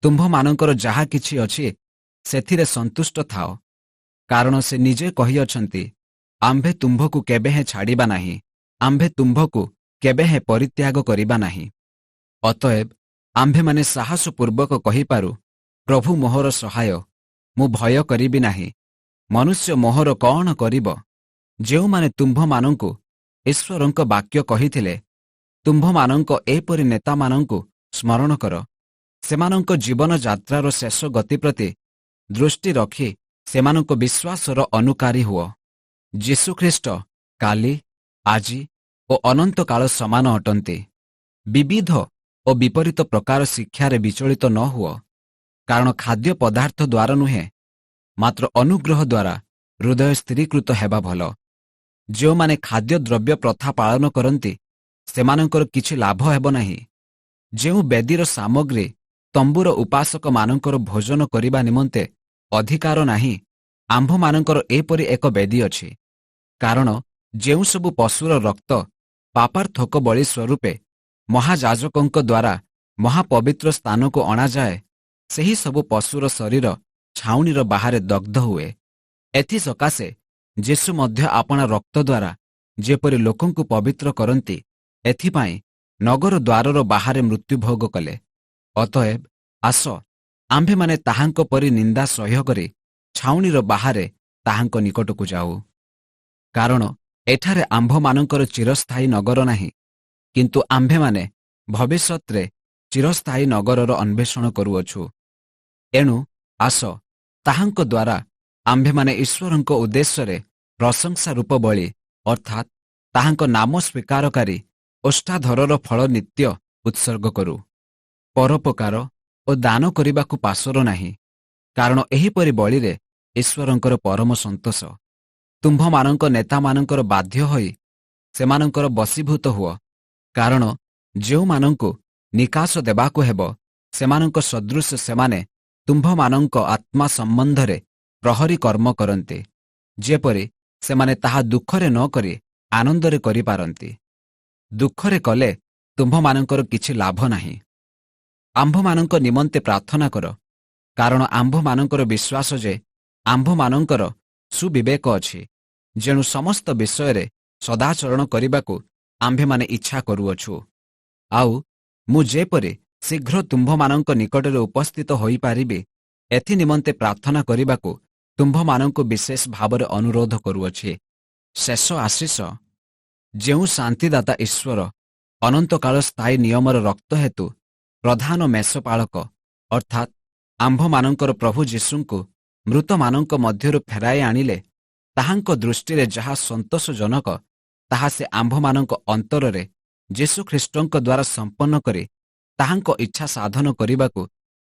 ତୁମ୍ଭମାନଙ୍କର ଯାହା କିଛି ଅଛି ସେଥିରେ ସନ୍ତୁଷ୍ଟ ଥାଅ, କାରଣ ସେ ନିଜେ କହିଅଛନ୍ତି, ଆମ୍ଭେ ତୁମ୍ଭକୁ କେବେହେଁ ଛାଡ଼ିବା ନାହିଁ, ଆମ୍ଭେ ତୁମ୍ଭକୁ କେବେହେଁ ପରିତ୍ୟାଗ କରିବା ନାହିଁ। ଅତଏବ ଆମ୍ଭେମାନେ ସାହସପୂର୍ବକ କହିପାରୁ, ପ୍ରଭୁ ମୋହର ସହାୟ, ମୁଁ ଭୟ କରିବି ନାହିଁ। ମନୁଷ୍ୟ ମୋହର କଣ କରିବ? ଯେଉଁମାନେ ତୁମ୍ଭମାନଙ୍କୁ ଈଶ୍ୱରଙ୍କ ବାକ୍ୟ କହିଥିଲେ, ତୁମ୍ଭମାନଙ୍କ ଏପରି ନେତାମାନଙ୍କୁ ସ୍ମରଣ କର। ସେମାନଙ୍କ ଜୀବନଯାତ୍ରାର ଶେଷ ଗତି ପ୍ରତି ଦୃଷ୍ଟି ରଖି ସେମାନଙ୍କ ବିଶ୍ୱାସର ଅନୁକାରୀ ହୁଅ। ଯୀଶୁଖ୍ରୀଷ୍ଟ କାଲି, ଆଜି ଓ ଅନନ୍ତକାଳ ସମାନ ଅଟନ୍ତି। ବିବିଧ ଓ ବିପରୀତ ପ୍ରକାର ଶିକ୍ଷାରେ ବିଚଳିତ ନ ହୁଅ, କାରଣ ଖାଦ୍ୟ ପଦାର୍ଥ ଦ୍ୱାରା ନୁହେଁ, ମାତ୍ର ଅନୁଗ୍ରହ ଦ୍ୱାରା ହୃଦୟ ସ୍ଥିରୀକୃତ ହେବା ଭଲ। ଯେଉଁମାନେ ଖାଦ୍ୟଦ୍ରବ୍ୟ ପ୍ରଥା ପାଳନ କରନ୍ତି ସେମାନଙ୍କର କିଛି ଲାଭ ହେବ ନାହିଁ। ଯେଉଁ ବେଦୀର ସାମଗ୍ରୀ ତମ୍ବୁର ଉପାସକମାନଙ୍କର ଭୋଜନ କରିବା ନିମନ୍ତେ ଅଧିକାର ନାହିଁ, ଆମ୍ଭମାନଙ୍କର ଏପରି ଏକ ବେଦୀ ଅଛି। କାରଣ ଯେଉଁ ସବୁ ପଶୁର ରକ୍ତ ପାପାର୍ଥକ ବଳି ସ୍ୱରୂପେ ମହାଯାଜକଙ୍କ ଦ୍ୱାରା ମହାପବିତ୍ର ସ୍ଥାନକୁ ଅଣାଯାଏ, ସେହି ସବୁ ପଶୁର ଶରୀର ଛାଉଣିର ବାହାରେ ଦଗ୍ଧ ହୁଏ। ଏଥିସକାଶେ ଯୀଶୁ ମଧ୍ୟ ଆପଣା ରକ୍ତ ଦ୍ୱାରା ଯେପରି ଲୋକଙ୍କୁ ପବିତ୍ର କରନ୍ତି, ଏଥିପାଇଁ ନଗର ଦ୍ୱାରର ବାହାରେ ମୃତ୍ୟୁଭୋଗ କଲେ। ଅତଏବ ଆସ ଆମ୍ଭେମାନେ ତାହାଙ୍କ ପରି ନିନ୍ଦା ସହ୍ୟ କରି ଛାଉଣିର ବାହାରେ ତାହାଙ୍କ ନିକଟକୁ ଯାଉ। କାରଣ ଏଠାରେ ଆମ୍ଭମାନଙ୍କର ଚିରସ୍ଥାୟୀ ନଗର ନାହିଁ, କିନ୍ତୁ ଆମ୍ଭେମାନେ ଭବିଷ୍ୟତରେ ଚିରସ୍ଥାୟୀ ନଗରର ଅନ୍ୱେଷଣ କରୁଅଛୁ। ଏଣୁ ଆସ ତାହାଙ୍କ ଦ୍ୱାରା ଆମ୍ଭେମାନେ ଈଶ୍ୱରଙ୍କ ଉଦ୍ଦେଶ୍ୟରେ ପ୍ରଶଂସା ରୂପ ବଳି ଅର୍ଥାତ୍ ତାହାଙ୍କ ନାମ ସ୍ୱୀକାରକାରୀ ଓଷ୍ଠାଧରର ଫଳ ନିତ୍ୟ ଉତ୍ସର୍ଗ କରୁ। ପରୋପକାର ଓ ଦାନ କରିବାକୁ ପାସୋର ନାହିଁ, କାରଣ ଏହିପରି ବଳିରେ ଈଶ୍ୱରଙ୍କର ପରମ ସନ୍ତୋଷ। ତୁମ୍ଭମାନଙ୍କ ନେତାମାନଙ୍କର ବାଧ୍ୟ ହୋଇ ସେମାନଙ୍କର ବଶୀଭୂତ ହୁଅ, କାରଣ ଯେଉଁମାନଙ୍କୁ ନିକାଶ ଦେବାକୁ ହେବ ସେମାନଙ୍କ ସଦୃଶ ସେମାନେ ତୁମ୍ଭମାନଙ୍କ ଆତ୍ମା ସମ୍ବନ୍ଧରେ ପ୍ରହରୀ କର୍ମ କରନ୍ତି, ଯେପରି ସେମାନେ ତାହା ଦୁଃଖରେ ନ କରି ଆନନ୍ଦରେ କରିପାରନ୍ତି। ଦୁଃଖରେ କଲେ ତୁମ୍ଭମାନଙ୍କର କିଛି ଲାଭ ନାହିଁ। ଆମ୍ଭମାନଙ୍କ ନିମନ୍ତେ ପ୍ରାର୍ଥନା କର, କାରଣ ଆମ୍ଭମାନଙ୍କର ବିଶ୍ୱାସ ଯେ ଆମ୍ଭମାନଙ୍କର ସୁବିବେକ ଅଛି, ଯେଣୁ ସମସ୍ତ ବିଷୟରେ ସଦାଚରଣ କରିବାକୁ ଆମ୍ଭେମାନେ ଇଚ୍ଛା କରୁଅଛୁ। ଆଉ ମୁଁ ଯେପରି ଶୀଘ୍ର ତୁମ୍ଭମାନଙ୍କ ନିକଟରେ ଉପସ୍ଥିତ ହୋଇପାରିବି, ଏଥି ନିମନ୍ତେ ପ୍ରାର୍ଥନା କରିବାକୁ ତୁମ୍ଭମାନଙ୍କୁ ବିଶେଷ ଭାବରେ ଅନୁରୋଧ କରୁଅଛି। ଶେଷ ଆଶିଷ ଯେଉଁ ଶାନ୍ତିଦାତା ଈଶ୍ୱର ଅନନ୍ତକାଳ ସ୍ଥାୟୀ ନିୟମର ରକ୍ତ ହେତୁ ପ୍ରଧାନ ମେଷପାଳକ ଅର୍ଥାତ୍ ଆମ୍ଭମାନଙ୍କର ପ୍ରଭୁ ଯୀଶୁଙ୍କୁ ମୃତମାନଙ୍କ ମଧ୍ୟରୁ ଫେରାଇ ଆଣିଲେ, ତାହାଙ୍କ ଦୃଷ୍ଟିରେ ଯାହା ସନ୍ତୋଷଜନକ ତାହା ସେ ଆମ୍ଭମାନଙ୍କ ଅନ୍ତରରେ ଯୀଶୁଖ୍ରୀଷ୍ଟଙ୍କ ଦ୍ୱାରା ସମ୍ପନ୍ନ କରି ତାହାଙ୍କ ଇଚ୍ଛା ସାଧନ କରିବାକୁ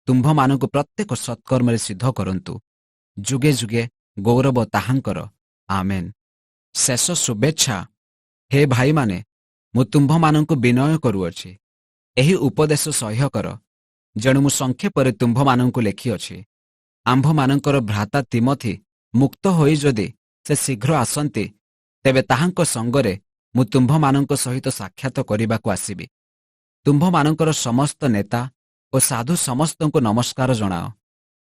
ତୁମ୍ଭମାନଙ୍କୁ ପ୍ରତ୍ୟେକ ସତ୍କର୍ମରେ ସିଦ୍ଧ କରନ୍ତୁ। ଯୁଗେ ଯୁଗେ ଗୌରବ ତାହାଙ୍କର। ଆମେନ୍। ଶେଷ ଶୁଭେଚ୍ଛା। ହେ ଭାଇମାନେ, ମୁଁ ତୁମ୍ଭମାନଙ୍କୁ ବିନୟ କରୁଅଛି, ଏହି ଉପଦେଶ ସହ୍ୟ କର, ଯେଣୁ ମୁଁ ସଂକ୍ଷେପରେ ତୁମ୍ଭମାନଙ୍କୁ ଲେଖିଅଛି। ଆମ୍ଭମାନଙ୍କର ଭ୍ରାତା ତିମୋଥି ମୁକ୍ତ ହୋଇ ଯଦି ସେ ଶୀଘ୍ର ଆସନ୍ତି, ତେବେ ତାହାଙ୍କ ସଙ୍ଗରେ ମୁଁ ତୁମ୍ଭମାନଙ୍କ ସହିତ ସାକ୍ଷାତ କରିବାକୁ ଆସିବି। ତୁମ୍ଭମାନଙ୍କର ସମସ୍ତ ନେତା ଓ ସାଧୁ ସମସ୍ତଙ୍କୁ ନମସ୍କାର ଜଣାଅ।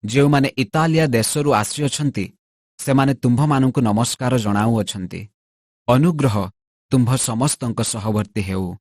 ଯେଉଁମାନେ ଇତାଲିଆ ଦେଶରୁ ଆସିଅଛନ୍ତି ସେମାନେ ତୁମ୍ଭମାନଙ୍କୁ ନମସ୍କାର ଜଣାଉଅଛନ୍ତି। ଅନୁଗ୍ରହ ତୁମ୍ଭ ସମସ୍ତଙ୍କ ସହବର୍ତ୍ତୀ ହେଉ।